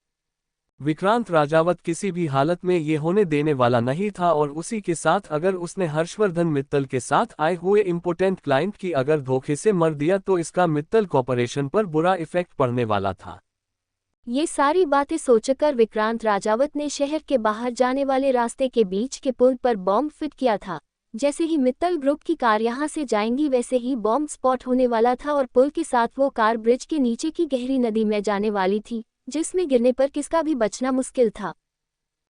विक्रांत राजावत किसी भी हालत में ये होने देने वाला नहीं था, और उसी के साथ अगर उसने हर्षवर्धन मित्तल के साथ आए हुए इम्पोर्टेंट क्लाइंट की अगर धोखे से मर दिया तो इसका मित्तल कॉर्पोरेशन पर बुरा इफेक्ट पड़ने वाला था। ये सारी बातें सोचकर विक्रांत राजावत ने शहर के बाहर जाने वाले रास्ते के बीच के पुल पर बॉम्ब फिट किया था। जैसे ही मित्तल ग्रुप की कार यहां से जाएंगी वैसे ही बॉम्ब स्पॉट होने वाला था, और पुल के साथ वो कार ब्रिज के नीचे की गहरी नदी में जाने वाली थी, जिसमें गिरने पर किसका भी बचना मुश्किल था।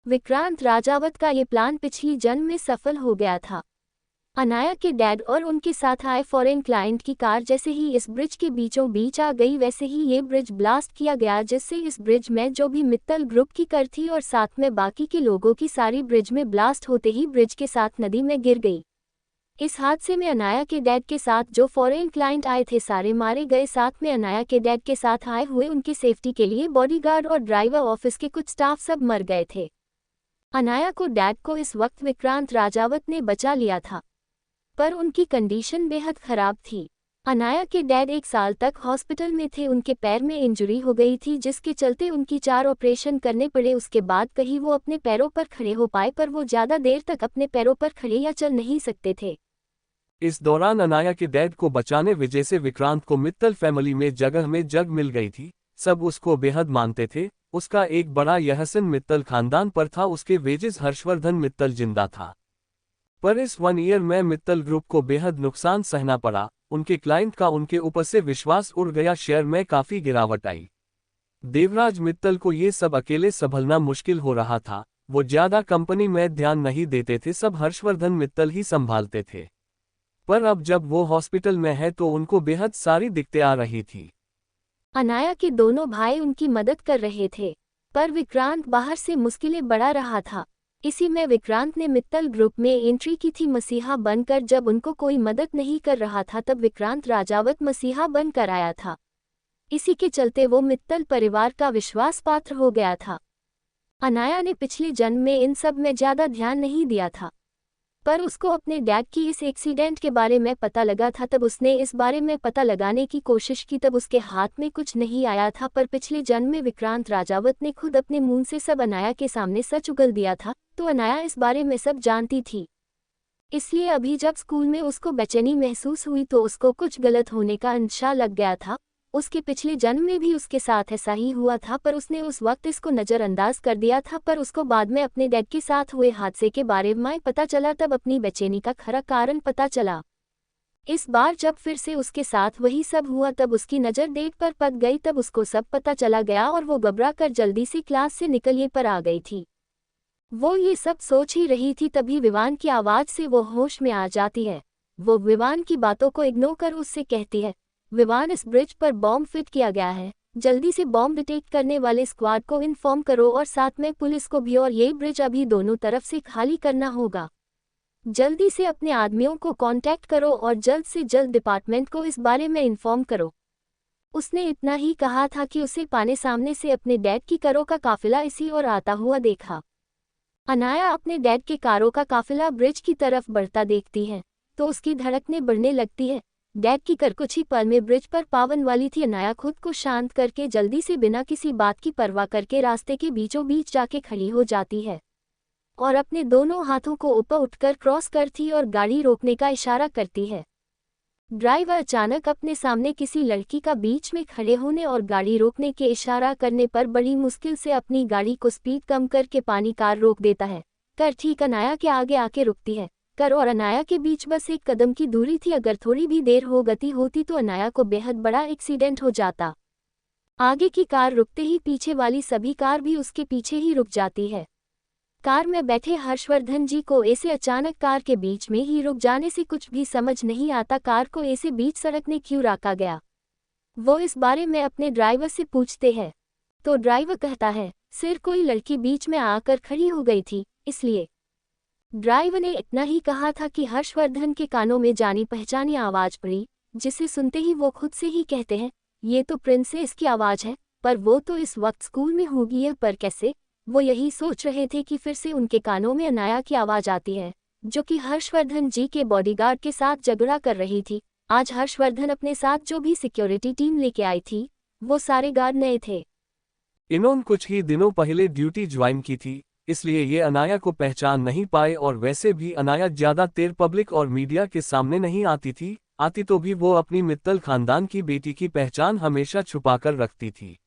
विक्रांत राजावत का ये प्लान पिछली जन्म में सफल हो गया था। अनाया के डैड और उनके साथ आए फॉरेन क्लाइंट की कार जैसे ही इस ब्रिज के बीचों बीच आ गई वैसे ही ये ब्रिज ब्लास्ट किया गया, जिससे इस ब्रिज में जो भी मित्तल ग्रुप की कार थी और साथ में बाकी के लोगों की सारी ब्रिज में ब्लास्ट होते ही ब्रिज के साथ नदी में गिर गई। इस हादसे में अनाया के डैड के साथ जो फॉरेन क्लाइंट आए थे सारे मारे गए। साथ में अनाया के डैड के साथ आए हुए उनकी सेफ्टी के लिए बॉडीगार्ड और ड्राइवर ऑफिस के कुछ स्टाफ सब मर गए थे। अनाया को डैड को इस वक्त विक्रांत राजावत ने बचा लिया था, पर उनकी कंडीशन बेहद खराब थी। अनाया के डैड 1 साल तक हॉस्पिटल में थे। उनके पैर में इंजरी हो गई थी, जिसके चलते उनकी 4 ऑपरेशन करने पड़े। उसके बाद कहीं वो अपने पैरों पर खड़े हो पाए, पर वो ज़्यादा देर तक अपने पैरों पर खड़े या चल नहीं सकते थे। इस दौरान अनाया के डैड को बचाने वजह से विक्रांत को मित्तल फैमिली में जगह मिल गई थी। सब उसको बेहद मानते थे। उसका एक बड़ा यहसन मित्तल खानदान पर था। उसके वेजेस हर्षवर्धन मित्तल जिंदा था, पर इस 1 ईयर में मित्तल ग्रुप को बेहद नुकसान सहना पड़ा। उनके क्लाइंट का उनके ऊपर से विश्वास उड़ गया, शेयर में काफी गिरावट आई। देवराज मित्तल को ये सब अकेले संभलना मुश्किल हो रहा था। वो ज्यादा कंपनी में ध्यान नहीं देते थे, सब हर्षवर्धन मित्तल ही संभालते थे। पर अब जब वो हॉस्पिटल में है तो उनको बेहद सारी दिक्कतें आ रही थी। अनाया के दोनों भाई उनकी मदद कर रहे थे, पर विक्रांत बाहर से मुश्किलें बढ़ा रहा था। इसी में विक्रांत ने मित्तल ग्रुप में एंट्री की थी मसीहा बनकर। जब उनको कोई मदद नहीं कर रहा था तब विक्रांत राजावत मसीहा बनकर आया था। इसी के चलते वो मित्तल परिवार का विश्वास पात्र हो गया था। अनाया ने पिछले जन्म में इन सब में ज्यादा ध्यान नहीं दिया था, पर उसको अपने डैड की इस एक्सीडेंट के बारे में पता लगा था। तब उसने इस बारे में पता लगाने की कोशिश की, तब उसके हाथ में कुछ नहीं आया था। पर पिछले जन्म में विक्रांत राजावत ने खुद अपने मुंह से सब अनाया के सामने सच उगल दिया था, तो अनाया इस बारे में सब जानती थी। इसलिए अभी जब स्कूल में उसको बेचैनी महसूस हुई तो उसको कुछ गलत होने का अंदेशा लग गया था, उसके पिछले जन्म में भी उसके साथ ऐसा ही हुआ था, पर उसने उस वक्त इसको नज़रअंदाज कर दिया था। पर उसको बाद में अपने डैड के साथ हुए हादसे के बारे में पता चला, तब अपनी बेचैनी का खरा कारण पता चला। इस बार जब फिर से उसके साथ वही सब हुआ, तब उसकी नज़र डेट पर पड़ गई। तब उसको सब पता चला गया और वो घबरा कर जल्दी से क्लास से निकलने पर आ गई थी। वो ये सब सोच ही रही थी, तभी विवान की आवाज़ से वो होश में आ जाती है। वो विवान की बातों को इग्नोर कर उससे कहती है, विवान, इस ब्रिज पर बॉम्ब फिट किया गया है, जल्दी से बॉम्ब डिटेक्ट करने वाले स्क्वाड को इन्फॉर्म करो और साथ में पुलिस को भी, और ये ब्रिज अभी दोनों तरफ से खाली करना होगा। जल्दी से अपने आदमियों को कांटेक्ट करो और जल्द से जल्द डिपार्टमेंट को इस बारे में इन्फॉर्म करो। उसने इतना ही कहा था कि उसे पाने सामने से अपने डैड की कारों का काफिला इसी ओर आता हुआ देखा। अनाया अपने डैड के कारों का काफिला ब्रिज की तरफ बढ़ता देखती है तो उसकी धड़कनें बढ़ने लगती है। डैड की कार कुछ ही पल में ब्रिज पर पावन वाली थी। अनाया खुद को शांत करके जल्दी से बिना किसी बात की परवाह करके रास्ते के बीचों बीच जाके खड़ी हो जाती है और अपने दोनों हाथों को ऊपर उठकर क्रॉस करती और गाड़ी रोकने का इशारा करती है। ड्राइवर अचानक अपने सामने किसी लड़की का बीच में खड़े होने और गाड़ी रोकने के इशारा करने पर बड़ी मुश्किल से अपनी गाड़ी को स्पीड कम करके पानी कार रोक देता है। कार ठीक अनाया के आगे आके रुकती है। कार और अनाया के बीच बस एक कदम की दूरी थी। अगर थोड़ी भी देर हो गति होती तो अनाया को बेहद बड़ा एक्सीडेंट हो जाता। आगे की कार रुकते ही पीछे वाली सभी कार भी उसके पीछे ही रुक जाती है। कार में बैठे हर्षवर्धन जी को ऐसे अचानक कार के बीच में ही रुक जाने से कुछ भी समझ नहीं आता। कार को ऐसे बीच सड़क ने क्यों रोका गया, वो इस बारे में अपने ड्राइवर से पूछते हैं तो ड्राइवर कहता है, सिर कोई लड़की बीच में आकर खड़ी हो गई थी इसलिए। ड्राइवर ने इतना ही कहा था कि हर्षवर्धन के कानों में जानी पहचानी आवाज पड़ी, जिसे सुनते ही वो खुद से ही कहते हैं, ये तो प्रिंसेस की आवाज है, पर वो तो इस वक्त स्कूल में होगी है, पर कैसे। वो यही सोच रहे थे कि फिर से उनके कानों में अनाया की आवाज आती है, जो कि हर्षवर्धन जी के बॉडीगार्ड के साथ झगड़ा कर रही थी। आज हर्षवर्धन अपने साथ जो भी सिक्योरिटी टीम लेके आई थी, वो सारे गार्ड नए थे। इन्होंने कुछ ही दिनों पहले ड्यूटी ज्वाइन की थी, इसलिए ये अनाया को पहचान नहीं पाए। और वैसे भी अनाया ज्यादा देर पब्लिक और मीडिया के सामने नहीं आती थी, आती तो भी वो अपनी मित्तल खानदान की बेटी की पहचान हमेशा छुपाकर रखती थी।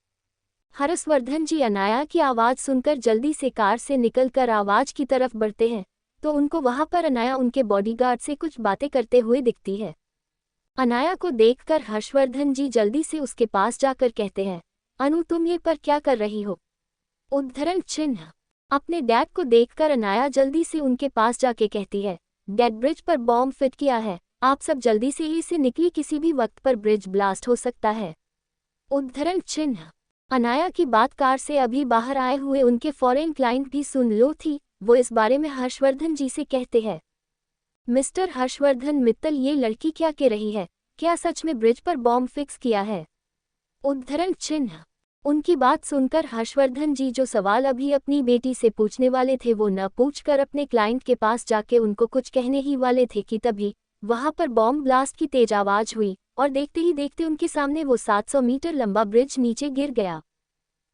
हर्षवर्धन जी अनाया की आवाज़ सुनकर जल्दी से कार से निकलकर आवाज़ की तरफ बढ़ते हैं तो उनको वहां पर अनाया उनके बॉडीगार्ड से कुछ बातें करते हुए दिखती है। अनाया को देखकर हर्षवर्धन जी जल्दी से उसके पास जाकर कहते हैं, अनु, तुम ये पर क्या कर रही हो। उद्धरण चिन्ह। अपने डैड को देखकर अनाया जल्दी से उनके पास जाके कहती है, डैड, ब्रिज पर बॉम्ब फिट किया है, आप सब जल्दी से ही से निकली, किसी भी वक्त पर ब्रिज ब्लास्ट हो सकता है। उद्धरण चिन्ह। अनाया की बात कार से अभी बाहर आए हुए उनके फॉरेन क्लाइंट भी सुन लो थी। वो इस बारे में हर्षवर्धन जी से कहते हैं, मिस्टर हर्षवर्धन मित्तल, ये लड़की क्या कह रही है, क्या सच में ब्रिज पर बॉम्ब फिक्स किया है। उद्धरण चिन्ह। उनकी बात सुनकर हर्षवर्धन जी जो सवाल अभी अपनी बेटी से पूछने वाले थे वो न पूछकर अपने क्लाइंट के पास जाके उनको कुछ कहने ही वाले थे कि तभी वहां पर बॉम्ब ब्लास्ट की तेज आवाज हुई और देखते ही देखते उनके सामने वो 700 मीटर लंबा ब्रिज नीचे गिर गया।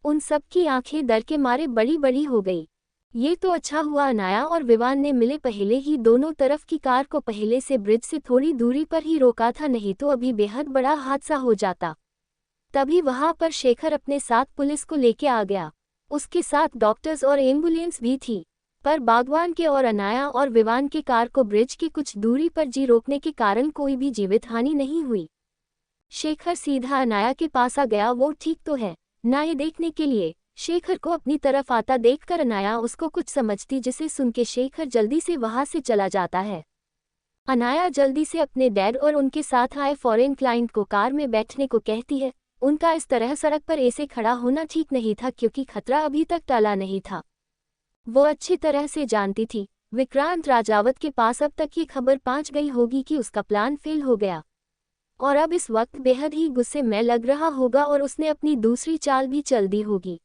उन सब की आंखें डर के मारे बड़ी बड़ी हो गई। ये तो अच्छा हुआ अनाया और विवान ने मिले पहले ही दोनों तरफ की कार को पहले से ब्रिज से थोड़ी दूरी पर ही रोका था, नहीं तो अभी बेहद बड़ा हादसा हो जाता। तभी वहां पर शेखर अपने साथ पुलिस को लेके आ गया। उसके साथ डॉक्टर्स और एम्बुलेंस भी थी, पर बागवान के और अनाया और विवान के कार को ब्रिज की कुछ दूरी पर जी रोकने के कारण कोई भी जीवित हानि नहीं हुई। शेखर सीधा अनाया के पास आ गया, वो ठीक तो है ना, ये देखने के लिए। शेखर को अपनी तरफ आता देखकर अनाया उसको कुछ समझती, जिसे सुन के शेखर जल्दी से वहां से चला जाता है। अनाया जल्दी से अपने डैड और उनके साथ आए फॉरेन क्लाइंट को कार में बैठने को कहती है। उनका इस तरह सड़क पर ऐसे खड़ा होना ठीक नहीं था, क्योंकि खतरा अभी तक टला नहीं था। वो अच्छी तरह से जानती थी विक्रांत राजावत के पास अब तक ये खबर पहुंच गई होगी कि उसका प्लान फेल हो गया और अब इस वक्त बेहद ही गुस्से में लग रहा होगा और उसने अपनी दूसरी चाल भी चल दी होगी।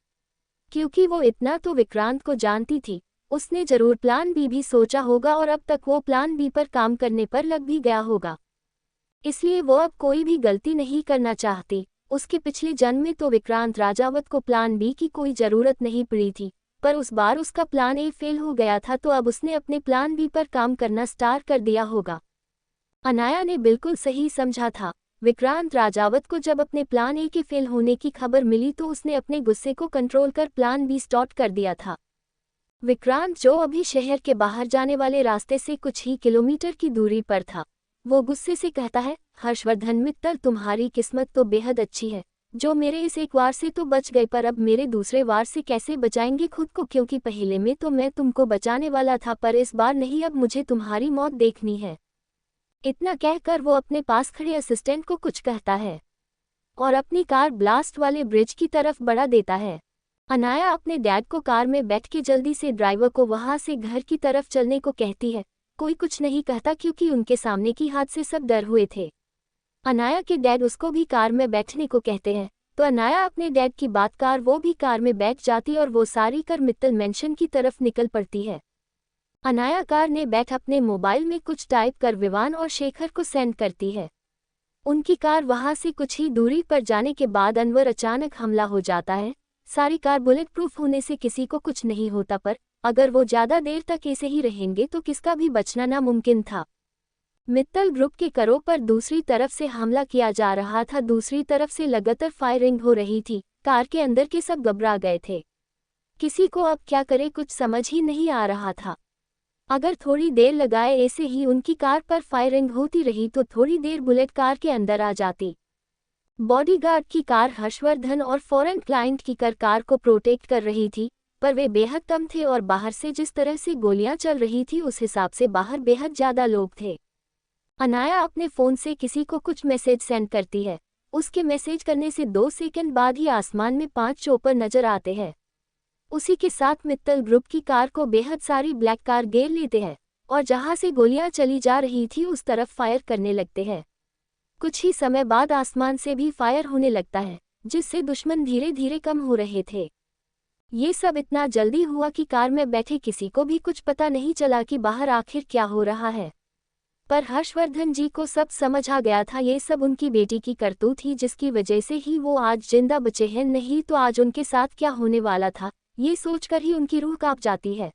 क्योंकि वो इतना तो विक्रांत को जानती थी, उसने जरूर प्लान बी भी सोचा होगा और अब तक वो प्लान बी पर काम करने पर लग भी गया होगा। इसलिए वो अब कोई भी गलती नहीं करना चाहती। उसके पिछले जन्म में तो विक्रांत राजावत को प्लान बी की कोई जरूरत नहीं पड़ी थी, पर उस बार उसका प्लान ए फेल हो गया था, तो अब उसने अपने प्लान बी पर काम करना स्टार्ट कर दिया होगा। अनाया ने बिल्कुल सही समझा था। विक्रांत राजावत को जब अपने प्लान ए के फेल होने की खबर मिली तो उसने अपने गुस्से को कंट्रोल कर प्लान बी स्टार्ट कर दिया था। विक्रांत जो अभी शहर के बाहर जाने वाले रास्ते से कुछ ही किलोमीटर की दूरी पर था, वो गुस्से से कहता है, हर्षवर्धन मित्तल तुम्हारी किस्मत तो बेहद अच्छी है, जो मेरे इस एक वार से तो बच गए, पर अब मेरे दूसरे वार से कैसे बचाएंगे खुद को, क्योंकि पहले में तो मैं तुमको बचाने वाला था पर इस बार नहीं, अब मुझे तुम्हारी मौत देखनी है। इतना कहकर वो अपने पास खड़े असिस्टेंट को कुछ कहता है और अपनी कार ब्लास्ट वाले ब्रिज की तरफ बढ़ा देता है। अनाया अपने डैड को कार में बैठ के जल्दी से ड्राइवर को वहां से घर की तरफ चलने को कहती है। कोई कुछ नहीं कहता क्योंकि उनके सामने की हादसे सब डर हुए थे। अनाया के डैड उसको भी कार में बैठने को कहते हैं, तो अनाया अपने डैड की बात कार वो भी कार में बैठ जाती और वो सारी कर मित्तल मेंशन की तरफ निकल पड़ती है। अनाया कार ने बैठ अपने मोबाइल में कुछ टाइप कर विवान और शेखर को सेंड करती है। उनकी कार वहां से कुछ ही दूरी पर जाने के बाद अनवर अचानक हमला हो जाता है। सारी कार बुलेट प्रूफ होने से किसी को कुछ नहीं होता, पर अगर वो ज्यादा देर तक ऐसे ही रहेंगे तो किसका भी बचना नामुमकिन था। मित्तल ग्रुप के करों पर दूसरी तरफ से हमला किया जा रहा था, दूसरी तरफ से लगातार फायरिंग हो रही थी। कार के अंदर के सब घबरा गए थे, किसी को अब क्या करे कुछ समझ ही नहीं आ रहा था। अगर थोड़ी देर लगाए ऐसे ही उनकी कार पर फायरिंग होती रही तो थोड़ी देर बुलेट कार के अंदर आ जाती। बॉडीगार्ड की कार हर्षवर्धन और फॉरेन क्लाइंट की कार को प्रोटेक्ट कर रही थी, पर वे बेहद कम थे और बाहर से जिस तरह से गोलियां चल रही थी उस हिसाब से बाहर बेहद ज्यादा लोग थे। अनाया अपने फोन से किसी को कुछ मैसेज सेंड करती है। उसके मैसेज करने से 2 सेकंड बाद ही आसमान में 5 चोपर नजर आते हैं। उसी के साथ मित्तल ग्रुप की कार को बेहद सारी ब्लैक कार घेर लेते हैं और जहां से गोलियां चली जा रही थी उस तरफ फायर करने लगते हैं। कुछ ही समय बाद आसमान से भी फायर होने लगता है, जिससे दुश्मन धीरे धीरे कम हो रहे थे। ये सब इतना जल्दी हुआ कि कार में बैठे किसी को भी कुछ पता नहीं चला कि बाहर आखिर क्या हो रहा है। पर हर्षवर्धन जी को सब समझ आ गया था, ये सब उनकी बेटी की करतूत थी जिसकी वजह से ही वो आज जिंदा बचे हैं, नहीं तो आज उनके साथ क्या होने वाला था ये सोचकर ही उनकी रूह कांप जाती है।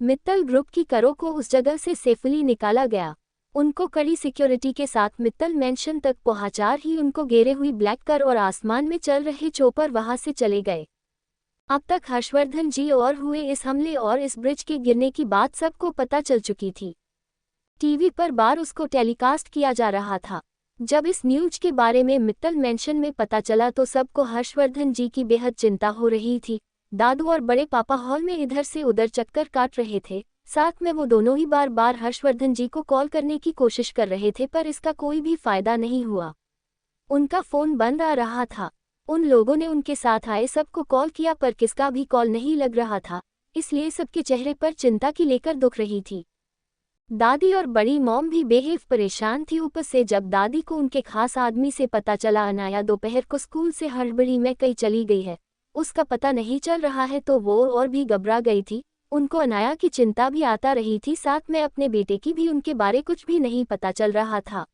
मित्तल ग्रुप की करों को उस जगह से सेफली निकाला गया। उनको कड़ी सिक्योरिटी के साथ मित्तल मेंशन तक पहुंचाकर ही उनको घेरे हुई ब्लैक कार और आसमान में चल रहे चोपर वहां से चले गए। अब तक हर्षवर्धन जी और हुए इस हमले और इस ब्रिज के गिरने की बात सबको पता चल चुकी थी। टीवी पर बार उसको टेलीकास्ट किया जा रहा था। जब इस न्यूज के बारे में मित्तल मेंशन में पता चला तो सबको हर्षवर्धन जी की बेहद चिंता हो रही थी। दादू और बड़े पापा हॉल में इधर से उधर चक्कर काट रहे थे, साथ में वो दोनों ही बार बार हर्षवर्धन जी को कॉल करने की कोशिश कर रहे थे, पर इसका कोई भी फायदा नहीं हुआ। उनका फोन बंद आ रहा था। उन लोगों ने उनके साथ आए सबको कॉल किया पर किसका भी कॉल नहीं लग रहा था, इसलिए सबके चेहरे पर चिंता की लेकर दुख रही थी। दादी और बड़ी मॉम भी बेहद परेशान थी। ऊपर से जब दादी को उनके खास आदमी से पता चला अनाया दोपहर को स्कूल से हड़बड़ी में कहीं चली गई है, उसका पता नहीं चल रहा है, तो वो और भी घबरा गई थी। उनको अनाया की चिंता भी आता रही थी, साथ में अपने बेटे की भी उनके बारे कुछ भी नहीं पता चल रहा था।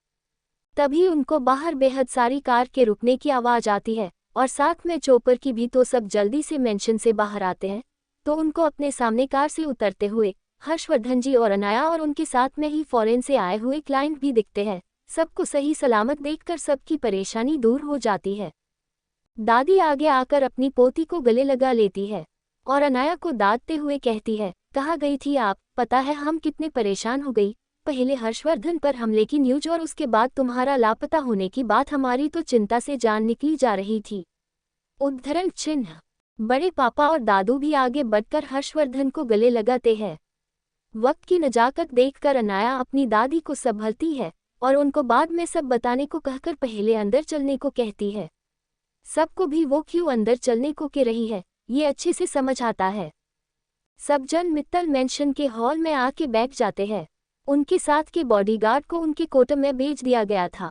तभी उनको बाहर बेहद सारी कार के रुकने की आवाज आती है और साथ में चोपर की भी, तो सब जल्दी से मेंशन से बाहर आते हैं। तो उनको अपने सामने कार से उतरते हुए हर्षवर्धन जी और अनाया और उनके साथ में ही फॉरेन से आए हुए क्लाइंट भी दिखते हैं। सबको सही सलामत देखकर सबकी परेशानी दूर हो जाती है। दादी आगे आकर अपनी पोती को गले लगा लेती है और अनाया को डांटते हुए कहती है, कहाँ गई थी आप, पता है हम कितने परेशान हो गई। पहले हर्षवर्धन पर हमले की न्यूज और उसके बाद तुम्हारा लापता होने की बात, हमारी तो चिंता से जान निकली जा रही थी। उद्धरण चिन्ह। बड़े पापा और दादू भी आगे बढ़कर हर्षवर्धन को गले लगाते हैं। वक्त की नजाकत देखकर अनाया अपनी दादी को संभलती है और उनको बाद में सब बताने को कहकर पहले अंदर चलने को कहती है। सबको भी वो क्यों अंदर चलने को कह रही है ये अच्छे से समझ आता है। सब जन मित्तल मेंशन के हॉल में आके बैठ जाते हैं। उनके साथ के बॉडीगार्ड को उनके कोटर में भेज दिया गया था।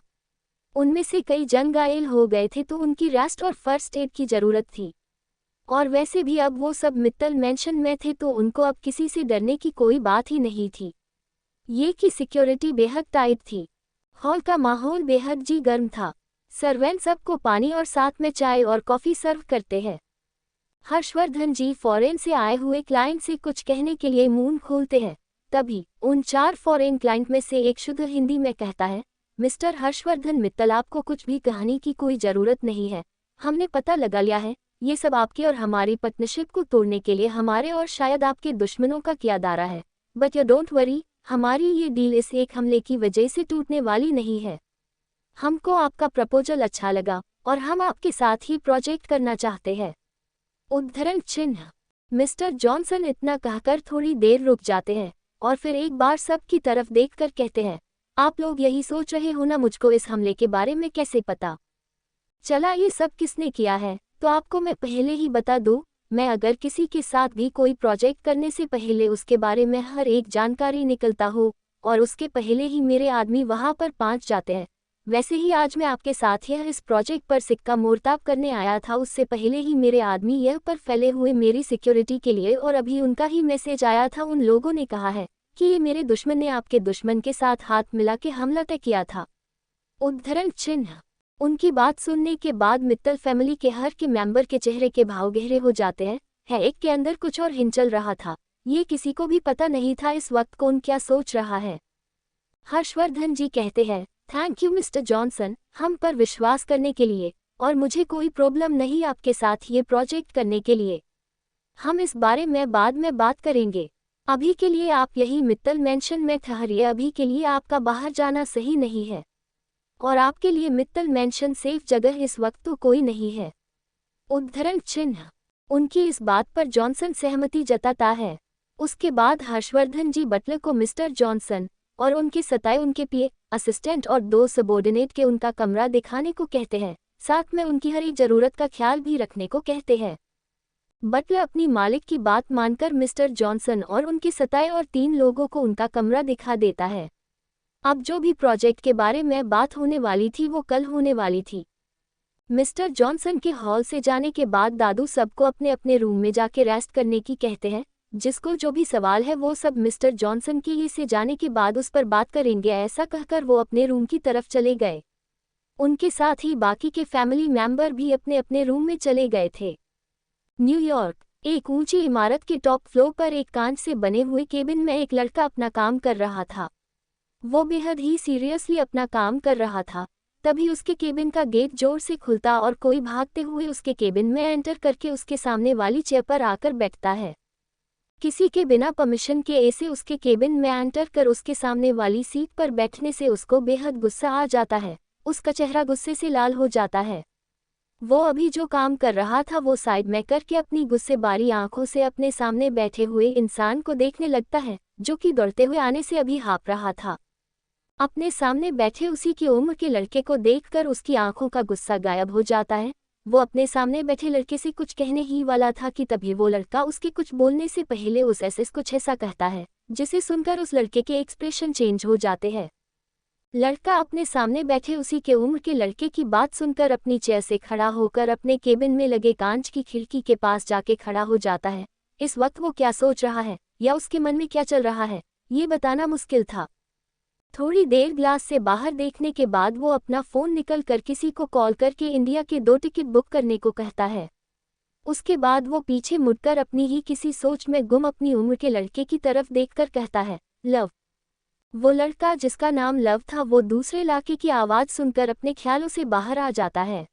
उनमें से कई जन घायल हो गए थे, तो उनकी रेस्ट और फर्स्ट एड की जरूरत थी। और वैसे भी अब वो सब मित्तल मेंशन में थे, तो उनको अब किसी से डरने की कोई बात ही नहीं थी। ये की सिक्योरिटी बेहद टाइट थी। हॉल का माहौल बेहद जी गर्म था। सर्वेंट सबको पानी और साथ में चाय और कॉफी सर्व करते हैं। हर्षवर्धन जी फॉरेन से आए हुए क्लाइंट से कुछ कहने के लिए मुंह खोलते हैं। तभी उन 4 फॉरेन क्लाइंट में से एक शुद्ध हिंदी में कहता है, मिस्टर हर्षवर्धन मित्तल, आपको कुछ भी कहानी की कोई ज़रूरत नहीं है। हमने पता लगा लिया है, ये सब आपके और हमारी पार्टनरशिप को तोड़ने के लिए हमारे और शायद आपके दुश्मनों का किया दारा है। बट यू डोंट वरी, हमारी ये डील इस एक हमले की वजह से टूटने वाली नहीं है। हमको आपका प्रपोजल अच्छा लगा और हम आपके साथ ही प्रोजेक्ट करना चाहते हैं। उद्धरण चिन्ह। मिस्टर जॉनसन इतना कहकर थोड़ी देर रुक जाते हैं और फिर एक बार सब की तरफ देखकर कहते हैं, आप लोग यही सोच रहे हो ना मुझको इस हमले के बारे में कैसे पता चला, ये सब किसने किया है? तो आपको मैं पहले ही बता दूं, मैं अगर किसी के साथ भी कोई प्रोजेक्ट करने से पहले उसके बारे में हर एक जानकारी निकलता हो और उसके पहले ही मेरे आदमी वहां पर पहुंच जाते हैं। वैसे ही आज मैं आपके साथ यह इस प्रोजेक्ट पर सिक्का मोर्ताब करने आया था, उससे पहले ही मेरे आदमी यह पर फैले हुए मेरी सिक्योरिटी के लिए, और अभी उनका ही मैसेज आया था। उन लोगों ने कहा है कि ये मेरे दुश्मन ने आपके दुश्मन के साथ हाथ मिला के हमला तय किया था। उद्धरण चिन्ह। उनकी बात सुनने के बाद मित्तल फैमिली के हर के मेंबर के चेहरे के भाव गहरे हो जाते हैं। एक के अंदर कुछ और हिलचल रहा था, ये किसी को भी पता नहीं था इस वक्त कौन क्या सोच रहा है। हर्षवर्धन जी कहते हैं, थैंक यू मिस्टर जॉनसन, हम पर विश्वास करने के लिए, और मुझे कोई प्रॉब्लम नहीं आपके साथ ये प्रोजेक्ट करने के लिए। हम इस बारे में बाद में बात करेंगे। अभी के लिए आप यही मित्तल मैंशन में ठहरिए, अभी के लिए आपका बाहर जाना सही नहीं है और आपके लिए मित्तल मैंशन सेफ जगह इस वक्त तो कोई नहीं है। उद्धरण चिन्ह। उनकी इस बात पर जॉनसन सहमति जताता है। उसके बाद हर्षवर्धन जी बटलर को मिस्टर जॉनसन और उनके सताए उनके पीए, असिस्टेंट और 2 सबॉर्डिनेट के उनका कमरा दिखाने को कहते हैं, साथ में उनकी हर एक जरूरत का ख्याल भी रखने को कहते हैं। बटलर अपनी मालिक की बात मानकर मिस्टर जॉनसन और उनके सताए और 3 लोगों को उनका कमरा दिखा देता है। अब जो भी प्रोजेक्ट के बारे में बात होने वाली थी वो कल होने वाली थी। मिस्टर जॉनसन के हॉल से जाने के बाद दादू सबको अपने अपने रूम में जाके रेस्ट करने की कहते हैं। जिसको जो भी सवाल है वो सब मिस्टर जॉनसन के ये से जाने के बाद उस पर बात करेंगे, ऐसा कहकर वो अपने रूम की तरफ चले गए। उनके साथ ही बाकी के फैमिली मेंबर भी अपने अपने रूम में चले गए थे। न्यूयॉर्क। एक ऊंची इमारत के टॉप फ्लोर पर एक कांच से बने हुए केबिन में एक लड़का अपना काम कर रहा था। वो बेहद ही सीरियसली अपना काम कर रहा था। तभी उसके केबिन का गेट जोर से खुलता और कोई भागते हुए उसके केबिन में एंटर करके उसके सामने वाली चेयर पर आकर बैठता है। किसी के बिना परमिशन के ऐसे उसके केबिन में एंटर कर उसके सामने वाली सीट पर बैठने से उसको बेहद गुस्सा आ जाता है। उसका चेहरा गुस्से से लाल हो जाता है। वो अभी जो काम कर रहा था वो साइड में करके अपनी गुस्से बारी आंखों से अपने सामने बैठे हुए इंसान को देखने लगता है, जो कि दौड़ते हुए आने से अभी हाँफ रहा था। अपने सामने बैठे उसी की उम्र के लड़के को देखकर उसकी आंखों का गुस्सा गायब हो जाता है। वो अपने सामने बैठे लड़के से कुछ कहने ही वाला था कि तभी वो लड़का उसके कुछ बोलने से पहले उस ऐसे कुछ ऐसा कहता है, जिसे सुनकर उस लड़के के एक्सप्रेशन चेंज हो जाते हैं। लड़का अपने सामने बैठे उसी के उम्र के लड़के की बात सुनकर अपनी चेयर से खड़ा होकर अपने केबिन में लगे कांच की खिड़की के पास जाके खड़ा हो जाता है। इस वक्त वो क्या सोच रहा है या उसके मन में क्या चल रहा है, ये बताना मुश्किल था। थोड़ी देर ग्लास से बाहर देखने के बाद वो अपना फ़ोन निकल कर किसी को कॉल करके इंडिया के 2 टिकट बुक करने को कहता है। उसके बाद वो पीछे मुड़कर अपनी ही किसी सोच में गुम अपनी उम्र के लड़के की तरफ देखकर कहता है, लव। वो लड़का जिसका नाम लव था वो दूसरे इलाके की आवाज़ सुनकर अपने ख्यालों से बाहर आ जाता है।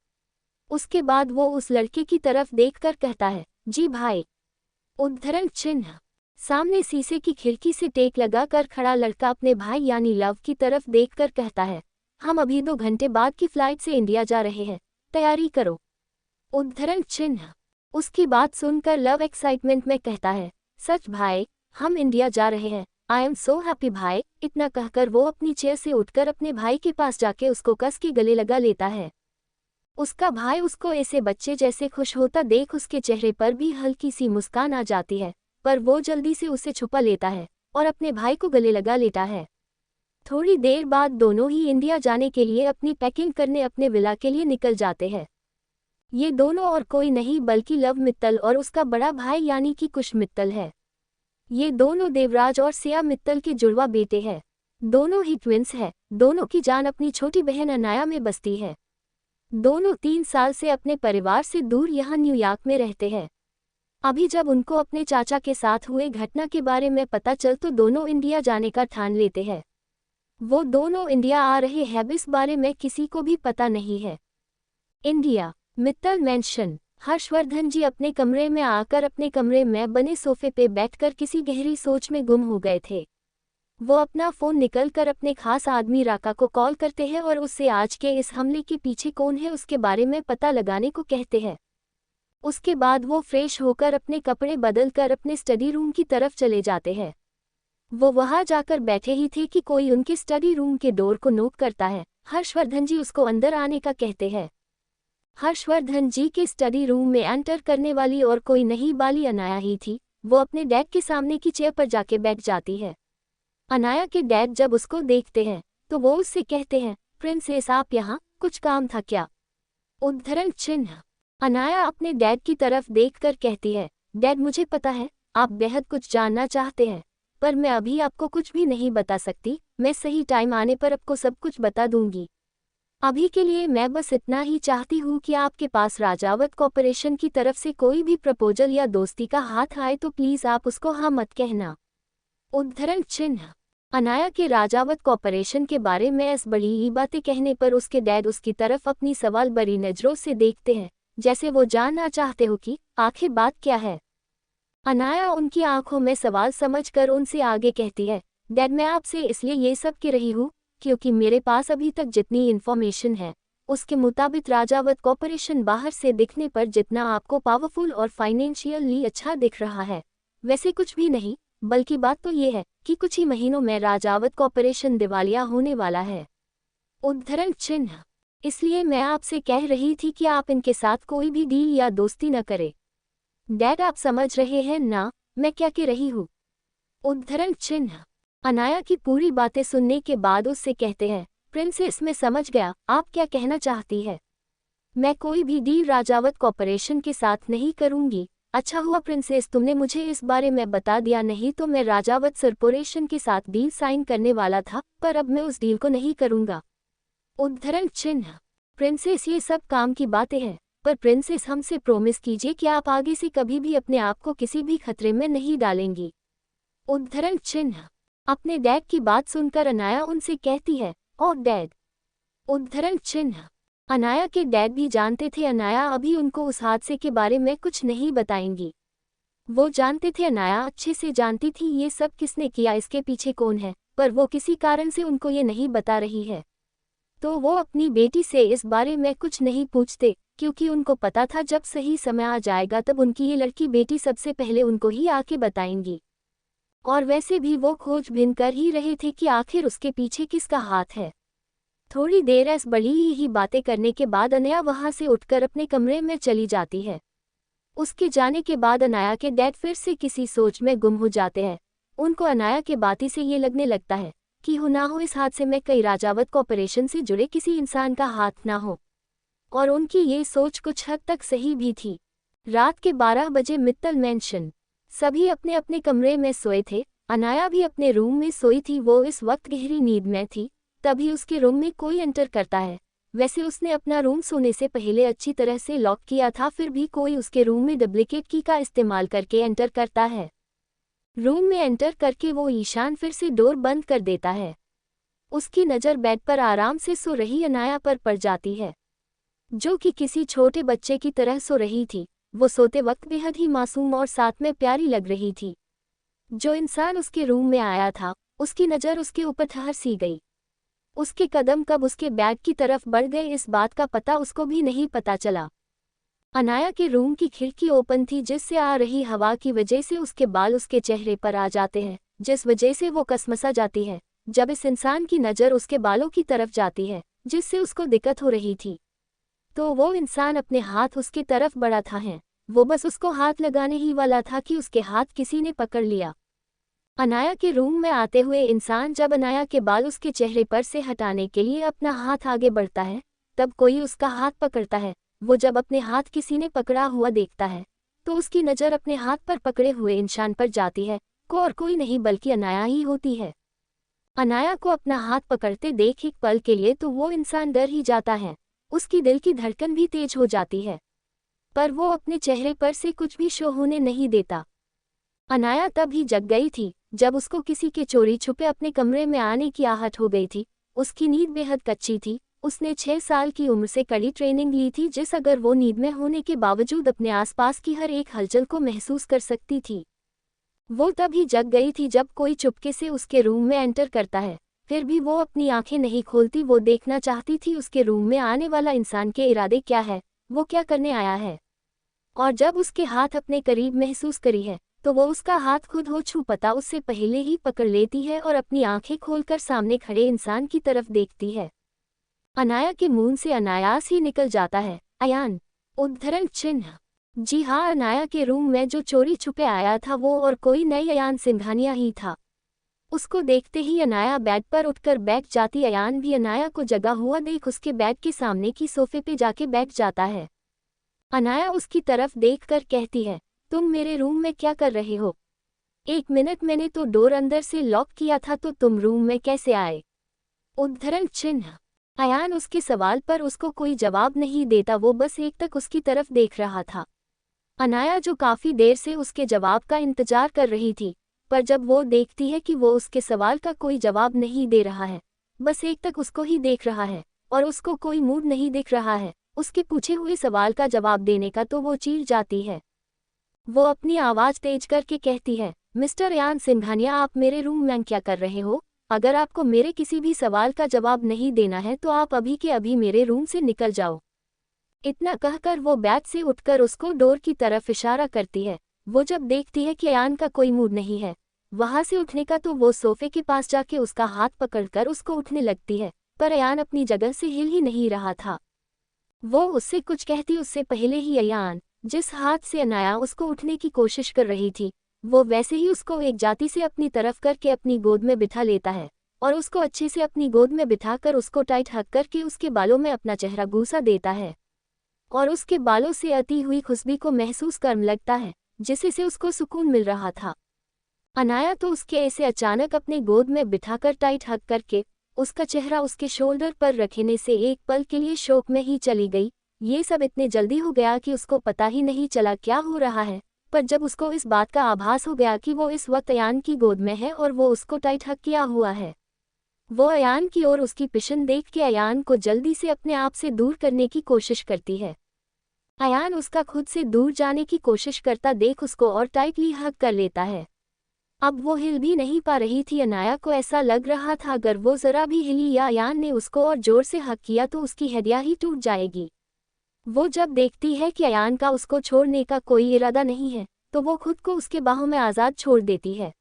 उसके बाद वो उस लड़के की तरफ देखकर कहता है, जी भाई। उद्धरण चिन्ह। सामने शीशे की खिड़की से टेक लगाकर खड़ा लड़का अपने भाई यानी लव की तरफ देखकर कहता है, हम अभी 2 घंटे बाद की फ्लाइट से इंडिया जा रहे हैं, तैयारी करो। उद्धरण चिन्ह। उसकी बात सुनकर लव एक्साइटमेंट में कहता है, सच भाई, हम इंडिया जा रहे हैं, आई एम सो हैप्पी भाई। इतना कहकर वो अपनी चेयर से उठकर अपने भाई के पास जाके उसको कस के गले लगा लेता है। उसका भाई उसको ऐसे बच्चे जैसे खुश होता देख उसके चेहरे पर भी हल्की सी मुस्कान आ जाती है, पर वो जल्दी से उसे छुपा लेता है और अपने भाई को गले लगा लेता है। थोड़ी देर बाद दोनों ही इंडिया जाने के लिए अपनी पैकिंग करने अपने विला के लिए निकल जाते हैं। ये दोनों और कोई नहीं बल्कि लव मित्तल और उसका बड़ा भाई यानी कि कुश मित्तल है। ये दोनों देवराज और सिया मित्तल के जुड़वा बेटे हैं। दोनों ही ट्विंस हैं। दोनों की जान अपनी छोटी बहन अनाया में बसती है। दोनों 3 साल से अपने परिवार से दूर यहाँ न्यूयॉर्क में रहते हैं। अभी जब उनको अपने चाचा के साथ हुए घटना के बारे में पता चल तो दोनों इंडिया जाने का ठान लेते हैं। वो दोनों इंडिया आ रहे हैं, इस बारे में किसी को भी पता नहीं है। India, Mittal mansion. हर्षवर्धन जी अपने कमरे में आकर अपने कमरे में बने सोफे पे बैठकर किसी गहरी सोच में गुम हो गए थे। वो अपना फ़ोन निकलकर अपने खास आदमी राका को कॉल करते हैं और उससे आज के इस हमले के पीछे कौन है उसके बारे में पता लगाने को कहते हैं। उसके बाद वो फ्रेश होकर अपने कपड़े बदलकर अपने स्टडी रूम की तरफ चले जाते हैं। वो वहां जाकर बैठे ही थे कि कोई उनके स्टडी रूम के डोर को नॉक करता है। हर्षवर्धन जी उसको अंदर आने का कहते हैं। हर्षवर्धन जी के स्टडी रूम में एंटर करने वाली और कोई नहीं बाली अनाया ही थी। वो अपने डैड के सामने की चेयर पर जाके बैठ जाती है। अनाया के डैड जब उसको देखते हैं तो वो उससे कहते हैं, प्रिंसेस आप यहाँ, कुछ काम था क्या? उद्धरण चिन्ह। अनाया अपने डैड की तरफ देखकर कहती है, डैड मुझे पता है आप बेहद कुछ जानना चाहते हैं, पर मैं अभी आपको कुछ भी नहीं बता सकती। मैं सही टाइम आने पर आपको सब कुछ बता दूंगी। अभी के लिए मैं बस इतना ही चाहती हूँ कि आपके पास राजावत कॉर्पोरेशन की तरफ से कोई भी प्रपोजल या दोस्ती का हाथ आए तो प्लीज़ आप उसको हाँ मत कहना। उद्धरण चिन्ह। अनाया के राजावत कॉर्पोरेशन के बारे में इस बड़ी ही बातें कहने पर उसके डैड उसकी तरफ अपनी सवाल भरी नजरों से देखते हैं, जैसे वो जानना चाहते हो कि आखिर बात क्या है। अनाया उनकी आंखों में सवाल समझकर उनसे आगे कहती है, डैड मैं आपसे इसलिए ये सब कह रही हूँ क्योंकि मेरे पास अभी तक जितनी इन्फॉर्मेशन है उसके मुताबिक राजावत कॉर्पोरेशन बाहर से दिखने पर जितना आपको पावरफुल और फाइनेंशियली अच्छा दिख रहा है वैसे कुछ भी नहीं, बल्कि बात तो ये है कि कुछ ही महीनों में राजावत कॉर्पोरेशन दिवालिया होने वाला है। उद्धरण चिन्ह। इसलिए मैं आपसे कह रही थी कि आप इनके साथ कोई भी डील या दोस्ती न करें। डैड आप समझ रहे हैं ना मैं क्या कह रही हूँ? उद्धरण चिन्ह। अनाया की पूरी बातें सुनने के बाद उससे कहते हैं, प्रिंसेस मैं समझ गया आप क्या कहना चाहती है। मैं कोई भी डील राजावत कॉर्पोरेशन के साथ नहीं करूंगी। अच्छा हुआ प्रिंसेस तुमने मुझे इस बारे में बता दिया, नहीं तो मैं राजावत कॉर्पोरेशन के साथ डील साइन करने वाला था, पर अब मैं उस डील को नहीं करूंगा। उद्धरण चिन्ह। प्रिंसेस ये सब काम की बातें हैं, पर प्रिंसेस हमसे प्रॉमिस कीजिए कि आप आगे से कभी भी अपने आप को किसी भी खतरे में नहीं डालेंगी। उद्धरण चिन्ह। अपने डैड की बात सुनकर अनाया उनसे कहती है, ओ डैड। उद्धरण चिन्ह। अनाया के डैड भी जानते थे अनाया अभी उनको उस हादसे के बारे में कुछ नहीं बताएंगी। वो जानते थे, अनाया अच्छे से जानती थी ये सब किसने किया, इसके पीछे कौन है, पर वो किसी कारण से उनको ये नहीं बता रही है। तो वो अपनी बेटी से इस बारे में कुछ नहीं पूछते, क्योंकि उनको पता था जब सही समय आ जाएगा तब उनकी ये लड़की बेटी सबसे पहले उनको ही आके बताएंगी। और वैसे भी वो खोजबीन कर ही रहे थे कि आखिर उसके पीछे किसका हाथ है। थोड़ी देर ऐस बड़ी ही बातें करने के बाद अनाया वहां से उठकर अपने कमरे में चली जाती है। उसके जाने के बाद अनाया के डैड फिर से किसी सोच में गुम हो जाते हैं। उनको अनाया के बातें से ये लगने लगता है कि हो ना हो इस हादसे में कई राजावत कॉर्पोरेशन से जुड़े किसी इंसान का हाथ ना हो। और उनकी ये सोच कुछ हद तक सही भी थी। रात के 12 बजे मित्तल मैंशन। सभी अपने अपने कमरे में सोए थे। अनाया भी अपने रूम में सोई थी। वो इस वक्त गहरी नींद में थी। तभी उसके रूम में कोई एंटर करता है। वैसे उसने अपना रूम सोने से पहले अच्छी तरह से लॉक किया था, फिर भी कोई उसके रूम में डुप्लीकेट की का इस्तेमाल करके एंटर करता है। रूम में एंटर करके वो ईशान फिर से डोर बंद कर देता है। उसकी नज़र बेड पर आराम से सो रही अनाया पर पड़ जाती है, जो कि किसी छोटे बच्चे की तरह सो रही थी। वो सोते वक्त बेहद ही मासूम और साथ में प्यारी लग रही थी। जो इंसान उसके रूम में आया था उसकी नज़र उसके ऊपर ठहर सी गई। उसके कदम कब उसके बैग की तरफ बढ़ गए इस बात का पता उसको भी नहीं पता चला। अनाया के रूम की खिड़की ओपन थी, जिससे आ रही हवा की वजह से उसके बाल उसके चेहरे पर आ जाते हैं, जिस वजह से वो कसमसा जाती है जब इस इंसान की नज़र उसके बालों की तरफ जाती है, जिससे उसको दिक्कत हो रही थी। तो वो इंसान अपने हाथ उसकी तरफ बढ़ा था है। वो बस उसको हाथ लगाने ही वाला था कि उसके हाथ किसी ने पकड़ लिया। अनाया के रूम में आते हुए इंसान जब अनाया के बाल उसके चेहरे पर से हटाने के लिए अपना हाथ आगे बढ़ता है, तब कोई उसका हाथ पकड़ता है। वो जब अपने हाथ किसी ने पकड़ा हुआ देखता है तो उसकी नज़र अपने हाथ पर पकड़े हुए इंसान पर जाती है, को और कोई नहीं बल्कि अनाया ही होती है। अनाया को अपना हाथ पकड़ते देख एक पल के लिए तो वो इंसान डर ही जाता है। उसकी दिल की धड़कन भी तेज हो जाती है, पर वो अपने चेहरे पर से कुछ भी शो होने नहीं देता। अनाया तब ही जग गई थी जब उसको किसी के चोरी छुपे अपने कमरे में आने की आहट हो गई थी। उसकी नींद बेहद कच्ची थी। उसने 6 साल की उम्र से कड़ी ट्रेनिंग ली थी, जिस अगर वो नींद में होने के बावजूद अपने आसपास की हर एक हलचल को महसूस कर सकती थी। वो तभी जग गई थी जब कोई चुपके से उसके रूम में एंटर करता है। फिर भी वो अपनी आंखें नहीं खोलती। वो देखना चाहती थी उसके रूम में आने वाला इंसान के इरादे क्या है, वो क्या करने आया है। और जब उसके हाथ अपने करीब महसूस करी है तो वो उसका हाथ खुद हो छू पता उससे पहले ही पकड़ लेती है और अपनी आंखें खोलकर सामने खड़े इंसान की तरफ देखती है। अनाया के मुंह से अनायास ही निकल जाता है, अयान। उद्धरण चिन्ह। जी हाँ, अनाया के रूम में जो चोरी छुपे आया था वो और कोई नई अयान सिंघानिया ही था। उसको देखते ही अनाया बेड पर उठकर बैठ जाती। अयान भी अनाया को जगा हुआ देख उसके बेड के सामने की सोफे पे जाके बैठ जाता है। अनाया उसकी तरफ देखकर कहती है, तुम मेरे रूम में क्या कर रहे हो? 1 मिनट, मैंने तो डोर अंदर से लॉक किया था, तो तुम रूम में कैसे आए? उद्धरण चिन्ह। अयान उसके सवाल पर उसको कोई जवाब नहीं देता, वो बस एकटक उसकी तरफ देख रहा था। अनाया जो काफी देर से उसके जवाब का इंतजार कर रही थी, पर जब वो देखती है कि वो उसके सवाल का कोई जवाब नहीं दे रहा है, बस एकटक उसको ही देख रहा है और उसको कोई मूड नहीं दिख रहा है उसके पूछे हुए सवाल का जवाब देने का, तो वो चीर जाती है। वो अपनी आवाज तेज करके कहती है, मिस्टर अयान सिंघानिया, आप मेरे रूम में क्या कर रहे हो? अगर आपको मेरे किसी भी सवाल का जवाब नहीं देना है तो आप अभी के अभी मेरे रूम से निकल जाओ। इतना कहकर वो बेड से उठकर उसको डोर की तरफ इशारा करती है। वो जब देखती है कि अयान का कोई मूड नहीं है वहां से उठने का, तो वो सोफे के पास जाके उसका हाथ पकड़कर उसको उठने लगती है, पर अयान अपनी जगह से हिल ही नहीं रहा था। वो उससे कुछ कहती उससे पहले ही अयान जिस हाथ से अनाया उसको उठने की कोशिश कर रही थी, वो वैसे ही उसको एक जाती से अपनी तरफ करके अपनी गोद में बिठा लेता है और उसको अच्छे से अपनी गोद में बिठाकर उसको टाइट हक करके उसके बालों में अपना चेहरा घुसा देता है और उसके बालों से आती हुई खुशबू को महसूस करने लगता है, जिससे उसको सुकून मिल रहा था। अनाया तो उसके ऐसे अचानक अपने गोद में बिठाकर टाइट हक करके उसका चेहरा उसके शोल्डर पर रखने से एक पल के लिए शौक में ही चली गई। ये सब इतने जल्दी हो गया कि उसको पता ही नहीं चला क्या हो रहा है, पर जब उसको इस बात का आभास हो गया कि वो इस वक्त अयान की गोद में है और वो उसको टाइट हक किया हुआ है, वो अयान की ओर उसकी पिशन देख के अयान को जल्दी से अपने आप से दूर करने की कोशिश करती है। अयान उसका खुद से दूर जाने की कोशिश करता देख उसको और टाइटली हक कर लेता है। अब वो हिल भी नहीं पा रही थी। अनाया को ऐसा लग रहा था अगर वो जरा भी हिली या अयान ने उसको और जोर से हक किया तो उसकी हड्डियां ही टूट जाएगी। वो जब देखती है कि अयान का उसको छोड़ने का कोई इरादा नहीं है, तो वो खुद को उसके बाहों में आज़ाद छोड़ देती है।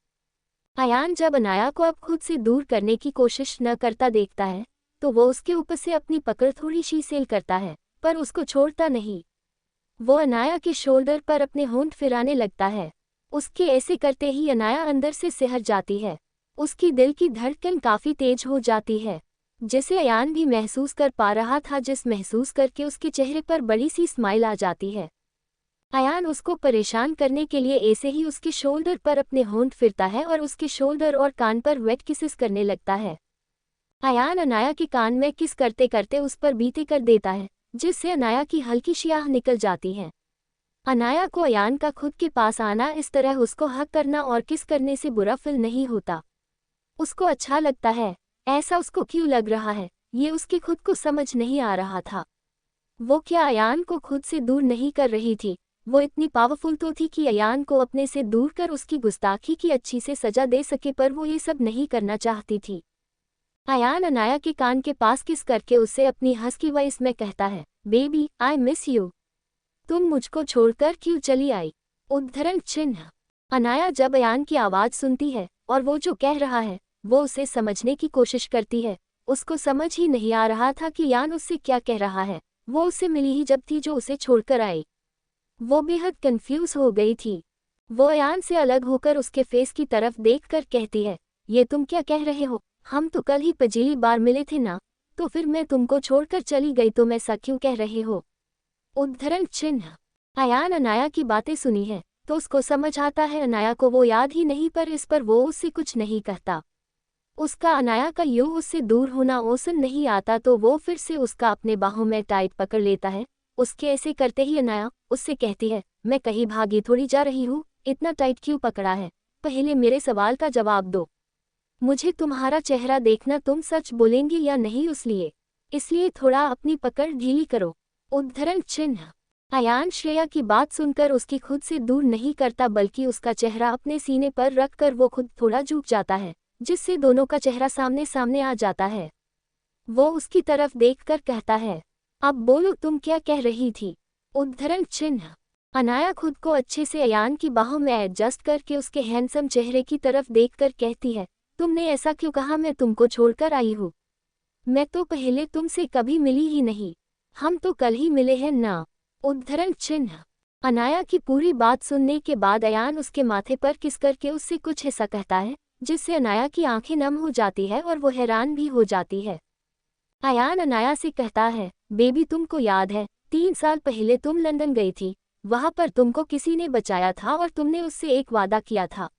अयान जब अनाया को अब खुद से दूर करने की कोशिश न करता देखता है, तो वो उसके ऊपर से अपनी पकड़ थोड़ी सी सेल करता है, पर उसको छोड़ता नहीं। वो अनाया के शोल्डर पर अपने होंठ फिराने लगता है। उसके ऐसे करते ही अनाया अंदर से सिहर जाती है। उसकी दिल की धड़कन काफ़ी तेज हो जाती है, जिसे अयान भी महसूस कर पा रहा था, जिस महसूस करके उसके चेहरे पर बड़ी सी स्माइल आ जाती है। अयान उसको परेशान करने के लिए ऐसे ही उसके शोल्डर पर अपने होंठ फिरता है और उसके शोल्डर और कान पर वेट किसेस करने लगता है। अयान अनाया के कान में किस करते करते उस पर बीते कर देता है, जिससे अनाया की हल्की सी आह निकल जाती है। अनाया को अयान का खुद के पास आना, इस तरह उसको हक करना और किस करने से बुरा फील नहीं होता। उसको अच्छा लगता है। ऐसा उसको क्यों लग रहा है, ये उसकी खुद को समझ नहीं आ रहा था। वो क्या अयान को खुद से दूर नहीं कर रही थी? वो इतनी पावरफुल तो थी कि अयान को अपने से दूर कर उसकी गुस्ताखी की अच्छी से सजा दे सके, पर वो ये सब नहीं करना चाहती थी। अयान अनाया के कान के पास किस करके उससे अपनी हंसकी वॉइस में कहता है, बेबी आई मिस यू। तुम मुझको छोड़कर क्यों चली आई? उद्धरण चिन्ह। अनाया जब अयान की आवाज़ सुनती है और वो जो कह रहा है वो उसे समझने की कोशिश करती है। उसको समझ ही नहीं आ रहा था कि अयान उससे क्या कह रहा है। वो उससे मिली ही जब थी जो उसे छोड़कर आई। वो बेहद कंफ्यूज हो गई थी। वो अयान से अलग होकर उसके फेस की तरफ देखकर कहती है, ये तुम क्या कह रहे हो? हम तो कल ही पहली बार मिले थे ना, तो फिर मैं तुमको छोड़कर चली गई तो मैं ऐसा क्यों कह रहे हो? उद्धरण चिन्ह। अयान अनाया की बातें सुनी है तो उसको समझ आता है अनाया को वो याद ही नहीं, पर इस पर वो उससे कुछ नहीं कहता। उसका अनाया का यूं उससे दूर होना ओसन नहीं आता, तो वो फिर से उसका अपने बाहों में टाइट पकड़ लेता है। उसके ऐसे करते ही अनाया उससे कहती है, मैं कहीं भागी थोड़ी जा रही हूँ, इतना टाइट क्यों पकड़ा है? पहले मेरे सवाल का जवाब दो। मुझे तुम्हारा चेहरा देखना, तुम सच बोलेंगी या नहीं, इसलिए थोड़ा अपनी पकड़ ढीली करो। उद्धरण चिन्ह। अयान श्रेया की बात सुनकर उसकी खुद से दूर नहीं करता, बल्कि उसका चेहरा अपने सीने पर रखकर वो खुद थोड़ा झुक जाता है, जिससे दोनों का चेहरा सामने सामने आ जाता है। वो उसकी तरफ देखकर कहता है, अब बोलो, तुम क्या कह रही थी? उद्धरण चिन्ह। अनाया खुद को अच्छे से अयान की बाहों में एडजस्ट करके उसके हैंडसम चेहरे की तरफ देखकर कहती है, तुमने ऐसा क्यों कहा? मैं तुमको छोड़कर आई हूँ। मैं तो पहले तुमसे कभी मिली ही नहीं, हम तो कल ही मिले हैं ना। उद्धरण चिन्ह। अनाया की पूरी बात सुनने के बाद अयान उसके माथे पर किस करके उससे कुछ ऐसा कहता है जिससे अनाया की आंखें नम हो जाती है और वो हैरान भी हो जाती है। अयान अनाया से कहता है, बेबी तुमको याद है 3 साल पहले तुम लंदन गई थी, वहां पर तुमको किसी ने बचाया था और तुमने उससे एक वादा किया था,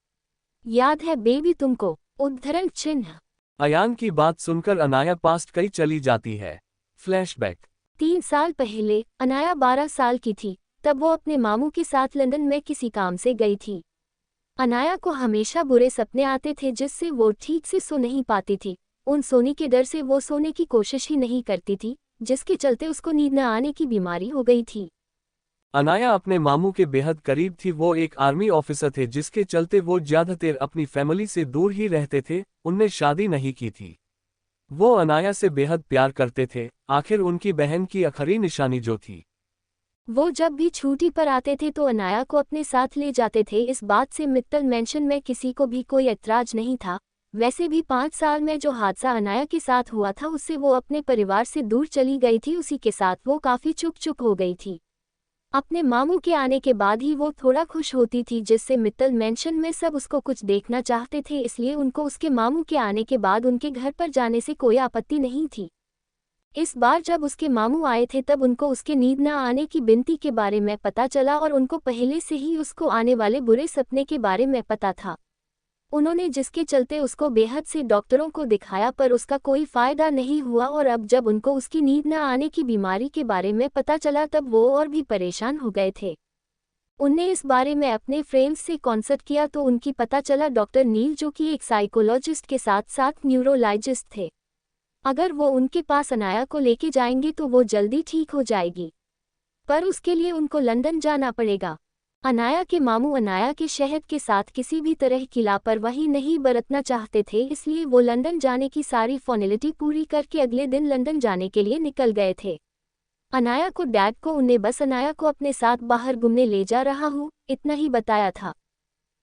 याद है बेबी तुमको? उद्धरण चिन्ह। अयान की बात सुनकर अनाया पास्ट कई चली जाती है। फ्लैशबैक। 3 साल पहले अनाया 12 साल की थी, तब वो अपने मामू के साथ लंदन में किसी काम से गई थी। अनाया को हमेशा बुरे सपने आते थे जिससे वो ठीक से सो नहीं पाती थी। उन सोने के डर से वो सोने की कोशिश ही नहीं करती थी, जिसके चलते उसको नींद न आने की बीमारी हो गई थी। अनाया अपने मामू के बेहद करीब थी। वो एक आर्मी ऑफिसर थे, जिसके चलते वो ज्यादातर अपनी फैमिली से दूर ही रहते थे। उनने शादी नहीं की थी। वो अनाया से बेहद प्यार करते थे, आखिर उनकी बहन की आखिरी निशानी जो थी। वो जब भी छुट्टी पर आते थे तो अनाया को अपने साथ ले जाते थे। इस बात से मित्तल मेंशन में किसी को भी कोई ऐतराज नहीं था। वैसे भी 5 साल में जो हादसा अनाया के साथ हुआ था, उससे वो अपने परिवार से दूर चली गई थी। उसी के साथ वो काफ़ी चुप हो गई थी। अपने मामू के आने के बाद ही वो थोड़ा खुश होती थी, जिससे मित्तल मेंशन में सब उसको कुछ देखना चाहते थे, इसलिए उनको उसके मामू के आने के बाद उनके घर पर जाने से कोई आपत्ति नहीं थी। इस बार जब उसके मामू आए थे तब उनको उसके नींद न आने की बिनती के बारे में पता चला और उनको पहले से ही उसको आने वाले बुरे सपने के बारे में पता था। उन्होंने जिसके चलते उसको बेहद से डॉक्टरों को दिखाया, पर उसका कोई फ़ायदा नहीं हुआ और अब जब उनको उसकी नींद न आने की बीमारी के बारे में पता चला तब वो और भी परेशान हो गए थे। उनने इस बारे में अपने फ्रेंड्स से कंसल्ट किया तो उनकी पता चला डॉक्टर नील, जो कि एक साइकोलॉजिस्ट के साथ साथ न्यूरोलॉजिस्ट थे। अगर वो उनके पास अनाया को लेके जाएंगे तो वो जल्दी ठीक हो जाएगी, पर उसके लिए उनको लंदन जाना पड़ेगा। अनाया के मामू अनाया के शहद के साथ किसी भी तरह की लापरवाही नहीं बरतना चाहते थे, इसलिए वो लंदन जाने की सारी फॉर्मेलिटी पूरी करके अगले दिन लंदन जाने के लिए निकल गए थे। अनाया को डैड को उन्हें बस अनाया को अपने साथ बाहर घूमने ले जा रहा हूँ, इतना ही बताया था।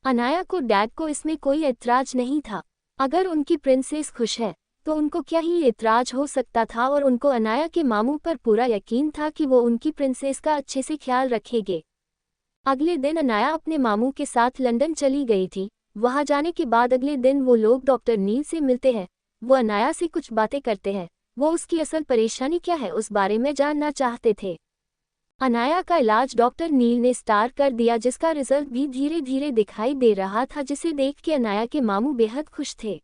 अनाया को डैड को इसमें कोई ऐतराज नहीं था। अगर उनकी प्रिंसेस खुश है तो उनको क्या ही ऐतराज हो सकता था, और उनको अनाया के मामू पर पूरा यकीन था कि वो उनकी प्रिंसेस का अच्छे से ख्याल रखेंगे। अगले दिन अनाया अपने मामू के साथ लंदन चली गई थी। वहां जाने के बाद अगले दिन वो लोग डॉक्टर नील से मिलते हैं। वो अनाया से कुछ बातें करते हैं। वो उसकी असल परेशानी क्या है उस बारे में जानना चाहते थे। अनाया का इलाज डॉक्टर नील ने स्टार्ट कर दिया, जिसका रिजल्ट भी धीरे धीरे दिखाई दे रहा था, जिसे देख के अनाया के मामू बेहद खुश थे।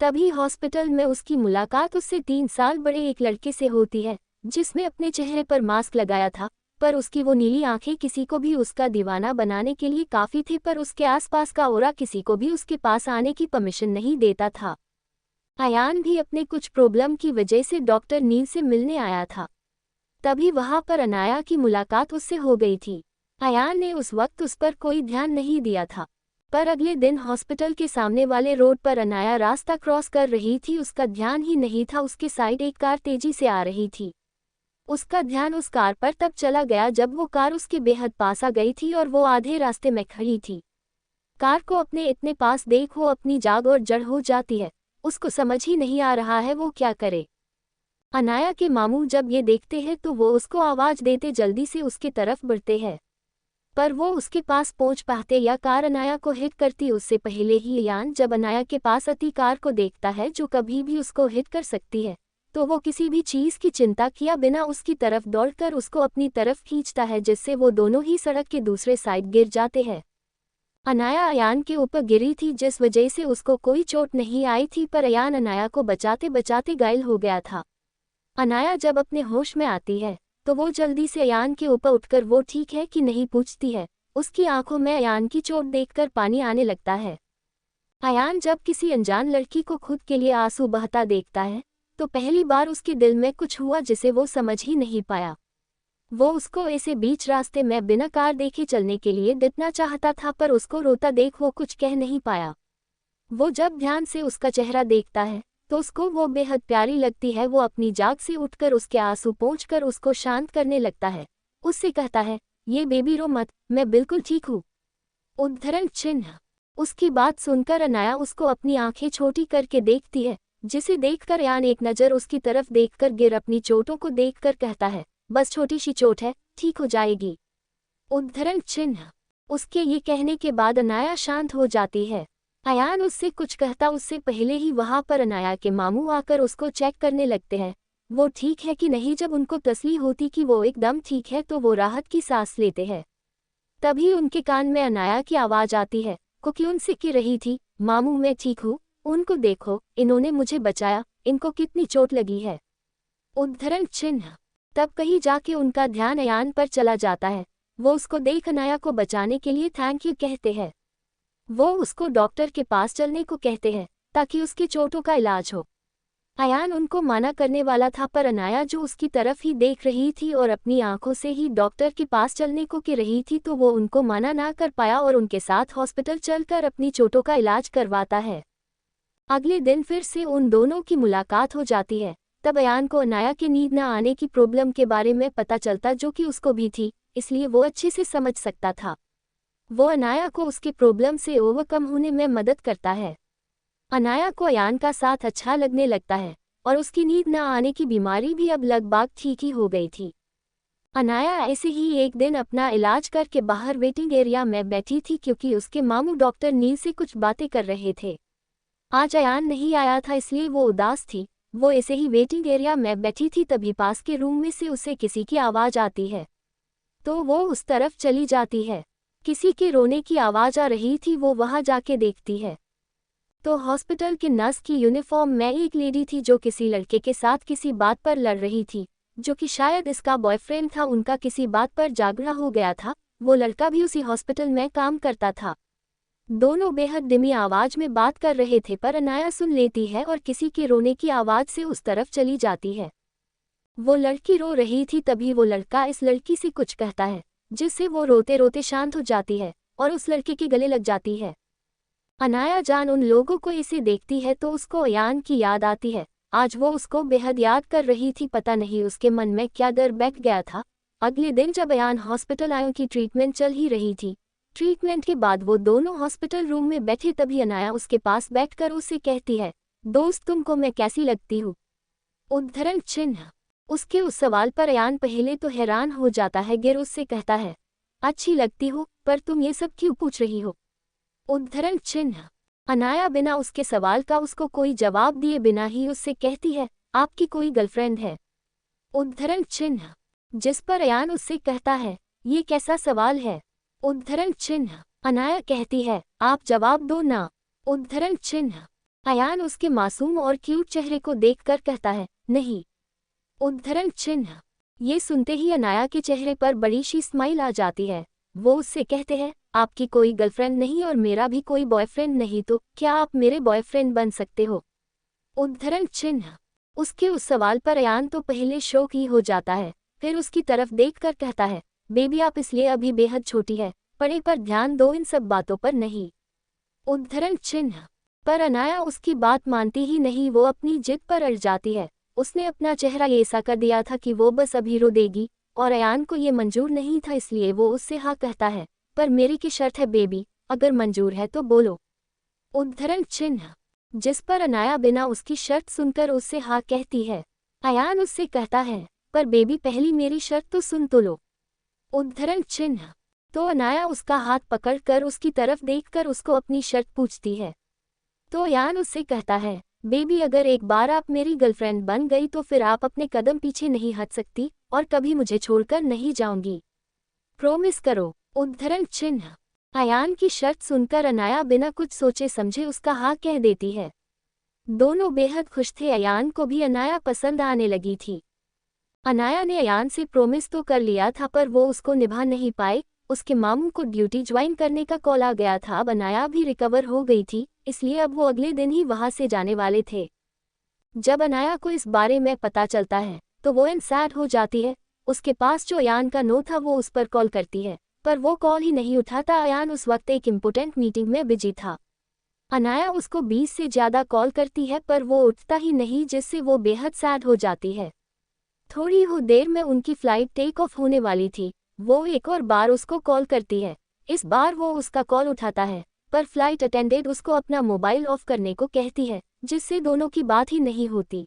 तभी हॉस्पिटल में उसकी मुलाकात उससे 3 साल बड़े एक लड़के से होती है, जिसने अपने चेहरे पर मास्क लगाया था, पर उसकी वो नीली आंखें किसी को भी उसका दीवाना बनाने के लिए काफ़ी थी, पर उसके आसपास का ऑरा किसी को भी उसके पास आने की परमिशन नहीं देता था। अयान भी अपने कुछ प्रॉब्लम की वजह से डॉक्टर नील से मिलने आया था। तभी वहां पर अनाया की मुलाकात उससे हो गई थी। अयान ने उस वक्त उस पर कोई ध्यान नहीं दिया था, पर अगले दिन हॉस्पिटल के सामने वाले रोड पर अनाया रास्ता क्रॉस कर रही थी। उसका ध्यान ही नहीं था उसके साइड एक कार तेजी से आ रही थी। उसका ध्यान उस कार पर तब चला गया जब वो कार उसके बेहद पास आ गई थी और वो आधे रास्ते में खड़ी थी। कार को अपने इतने पास देख वो अपनी जाग और जड़ हो जाती है। उसको समझ ही नहीं आ रहा है वो क्या करे। अनाया के मामू जब ये देखते हैं तो वो उसको आवाज़ देते जल्दी से उसके तरफ बढ़ते हैं, पर वो उसके पास पहुंच पाते या कार अनाया को हिट करती उससे पहले ही। अयान जब अनाया के पास आती कार को देखता है जो कभी भी उसको हिट कर सकती है, तो वो किसी भी चीज़ की चिंता किया बिना उसकी तरफ दौड़कर उसको अपनी तरफ खींचता है, जिससे वो दोनों ही सड़क के दूसरे साइड गिर जाते हैं। अनाया अयान के ऊपर गिरी थी, जिस वजह से उसको कोई चोट नहीं आई थी, पर अयान अनाया को बचाते बचाते घायल हो गया था। अनाया जब अपने होश में आती है तो वो जल्दी से अयान के ऊपर उठकर वो ठीक है कि नहीं पूछती है। उसकी आंखों में अयान की चोट देखकर पानी आने लगता है। अयान जब किसी अनजान लड़की को खुद के लिए आंसू बहता देखता है तो पहली बार उसके दिल में कुछ हुआ जिसे वो समझ ही नहीं पाया। वो उसको ऐसे बीच रास्ते में बिना कार देखे चलने के लिए देना चाहता था, पर उसको रोता देख वो कुछ कह नहीं पाया। वो जब ध्यान से उसका चेहरा देखता है तो उसको वो बेहद प्यारी लगती है। वो अपनी जाग से उठकर उसके आंसू पोंछकर उसको शांत करने लगता है। उससे कहता है, ये बेबी रो मत, मैं बिल्कुल ठीक हूँ। उद्धरण चिन्ह। उसकी बात सुनकर अनाया उसको अपनी आंखें छोटी करके देखती है, जिसे देखकर अयान एक नज़र उसकी तरफ देखकर गिर अपनी चोटों को देखकर कहता है, बस छोटी सी चोट है, ठीक हो जाएगी। उद्धरण चिन्ह। उसके ये कहने के बाद अनाया शांत हो जाती है। अयान उससे कुछ कहता उससे पहले ही वहां पर अनाया के मामू आकर उसको चेक करने लगते हैं, वो ठीक है कि नहीं। जब उनको तसल्ली होती कि वो एकदम ठीक है तो वो राहत की सांस लेते हैं। तभी उनके कान में अनाया की आवाज़ आती है, क्योंकि उनसे कह रही थी, मामू मैं ठीक हूँ, उनको देखो, इन्होंने मुझे बचाया, इनको कितनी चोट लगी है। उद्धरण चिन्ह। तब कहीं जाके उनका ध्यान अयान पर चला जाता है। वो उसको देख अनाया को बचाने के लिए थैंक यू कहते हैं। वो उसको डॉक्टर के पास चलने को कहते हैं ताकि उसकी चोटों का इलाज हो। अयान उनको मना करने वाला था, पर अनाया जो उसकी तरफ ही देख रही थी और अपनी आंखों से ही डॉक्टर के पास चलने को कह रही थी, तो वो उनको मना ना कर पाया और उनके साथ हॉस्पिटल चलकर अपनी चोटों का इलाज करवाता है। अगले दिन फिर से उन दोनों की मुलाकात हो जाती है। तब अयान को अनाया के नींद न आने की प्रॉब्लम के बारे में पता चलता, जो कि उसको भी थी, इसलिए वो अच्छे से समझ सकता था। वो अनाया को उसके प्रॉब्लम से ओवरकम होने में मदद करता है। अनाया को अयान का साथ अच्छा लगने लगता है और उसकी नींद न आने की बीमारी भी अब लगभग ठीक ही हो गई थी। अनाया ऐसे ही एक दिन अपना इलाज करके बाहर वेटिंग एरिया में बैठी थी, क्योंकि उसके मामू डॉक्टर नील से कुछ बातें कर रहे थे। आज अयान नहीं आया था, इसलिए वो उदास थी। वो ऐसे ही वेटिंग एरिया में बैठी थी, तभी पास के रूम में से उसे किसी की आवाज़ आती है, तो वो उस तरफ चली जाती है। किसी के रोने की आवाज़ आ रही थी। वो वहां जाके देखती है तो हॉस्पिटल के नर्स की यूनिफॉर्म में एक लेडी थी, जो किसी लड़के के साथ किसी बात पर लड़ रही थी, जो कि शायद इसका बॉयफ्रेंड था। उनका किसी बात पर झगड़ा हो गया था। वो लड़का भी उसी हॉस्पिटल में काम करता था। दोनों बेहद धीमी आवाज में बात कर रहे थे, पर अनाया सुन लेती है और किसी के रोने की आवाज़ से उस तरफ चली जाती है। वो लड़की रो रही थी, तभी वो लड़का इस लड़की से कुछ कहता है, जिससे वो रोते रोते शांत हो जाती है और उस लड़के के गले लग जाती है। अनाया जान उन लोगों को इसे देखती है तो उसको अयान की याद आती है। आज वो उसको बेहद याद कर रही थी, पता नहीं उसके मन में क्या डर बैठ गया था। अगले दिन जब अयान हॉस्पिटल आया की ट्रीटमेंट चल ही रही थी, ट्रीटमेंट के बाद वो दोनों हॉस्पिटल रूम में बैठे, तभी अनाया उसके पास बैठकर उससे कहती है, दोस्त तुमको मैं कैसी लगती हूँ। उद्धरण चिन्ह। उसके उस सवाल पर अयान पहले तो हैरान हो जाता है, गिर उससे कहता है, अच्छी लगती हो, पर तुम ये सब क्यों पूछ रही हो। उद्धरण चिन्ह। अनाया बिना उसके सवाल का उसको कोई जवाब दिए बिना ही उससे कहती है, आपकी कोई गर्लफ्रेंड है। उद्धरण चिन्ह। जिस पर अयान उससे कहता है, ये कैसा सवाल है। उद्धरण चिन्ह। अनाया कहती है, आप जवाब दो ना। उद्धरण चिन्ह। अयान उसके मासूम और क्यूट चेहरे को देखकर कहता है, नहीं। उद्धरण चिन्ह। ये सुनते ही अनाया के चेहरे पर बड़ी सी स्माइल आ जाती है। वो उससे कहते हैं, आपकी कोई गर्लफ्रेंड नहीं और मेरा भी कोई बॉयफ्रेंड नहीं, तो क्या आप मेरे बॉयफ्रेंड बन सकते हो। उद्धरण चिन्ह। उसके उस सवाल पर अयान तो पहले शौक ही हो जाता है, फिर उसकी तरफ देखकर कहता है, बेबी आप इसलिए अभी बेहद छोटी है, पढ़ाई पर ध्यान दो, इन सब बातों पर नहीं। उद्धरण चिन्ह। पर अनाया उसकी बात मानती ही नहीं, वो अपनी जिद पर अड़ जाती है। उसने अपना चेहरा ऐसा कर दिया था कि वो बस अभी रो देगी, और अयान को ये मंजूर नहीं था, इसलिए वो उससे हाँ कहता है, पर मेरी की शर्त है बेबी, अगर मंजूर है तो बोलो। उद्धरण चिन्ह। जिस पर अनाया बिना उसकी शर्त सुनकर उससे हाँ कहती है। अयान उससे कहता है, पर बेबी पहली मेरी शर्त तो सुन तो लो। उद्धरण चिन्ह। तो अनाया उसका हाथ पकड़कर उसकी तरफ देखकर उसको अपनी शर्त पूछती है। तो अयान उससे कहता है, बेबी अगर एक बार आप मेरी गर्लफ्रेंड बन गई तो फिर आप अपने कदम पीछे नहीं हट सकती और कभी मुझे छोड़कर नहीं जाऊंगी, प्रॉमिस करो। उद्धरण चिन्ह। अयान की शर्त सुनकर अनाया बिना कुछ सोचे समझे उसका हाँ कह देती है। दोनों बेहद खुश थे। अयान को भी अनाया पसंद आने लगी थी। अनाया ने अयान से प्रॉमिस तो कर लिया था, पर वो उसको निभा नहीं पाए। उसके मामू को ड्यूटी ज्वाइन करने का कॉल आ गया था। अब अनाया भी रिकवर हो गई थी, इसलिए अब वो अगले दिन ही वहां से जाने वाले थे। जब अनाया को इस बारे में पता चलता है तो वो सैड हो जाती है। उसके पास जो अयान का नोट था वो उस पर कॉल करती है, पर वो कॉल ही नहीं उठाता। अयान उस वक्त एक इम्पोर्टेंट मीटिंग में बिजी था। अनाया उसको 20 से ज़्यादा कॉल करती है पर वो उठता ही नहीं, जिससे वो बेहद सैड हो जाती है। थोड़ी ही देर में उनकी फ्लाइट टेक ऑफ होने वाली थी। वो एक और बार उसको कॉल करती है। इस बार वो उसका कॉल उठाता है, पर फ्लाइट अटेंडेंट उसको अपना मोबाइल ऑफ करने को कहती है, जिससे दोनों की बात ही नहीं होती।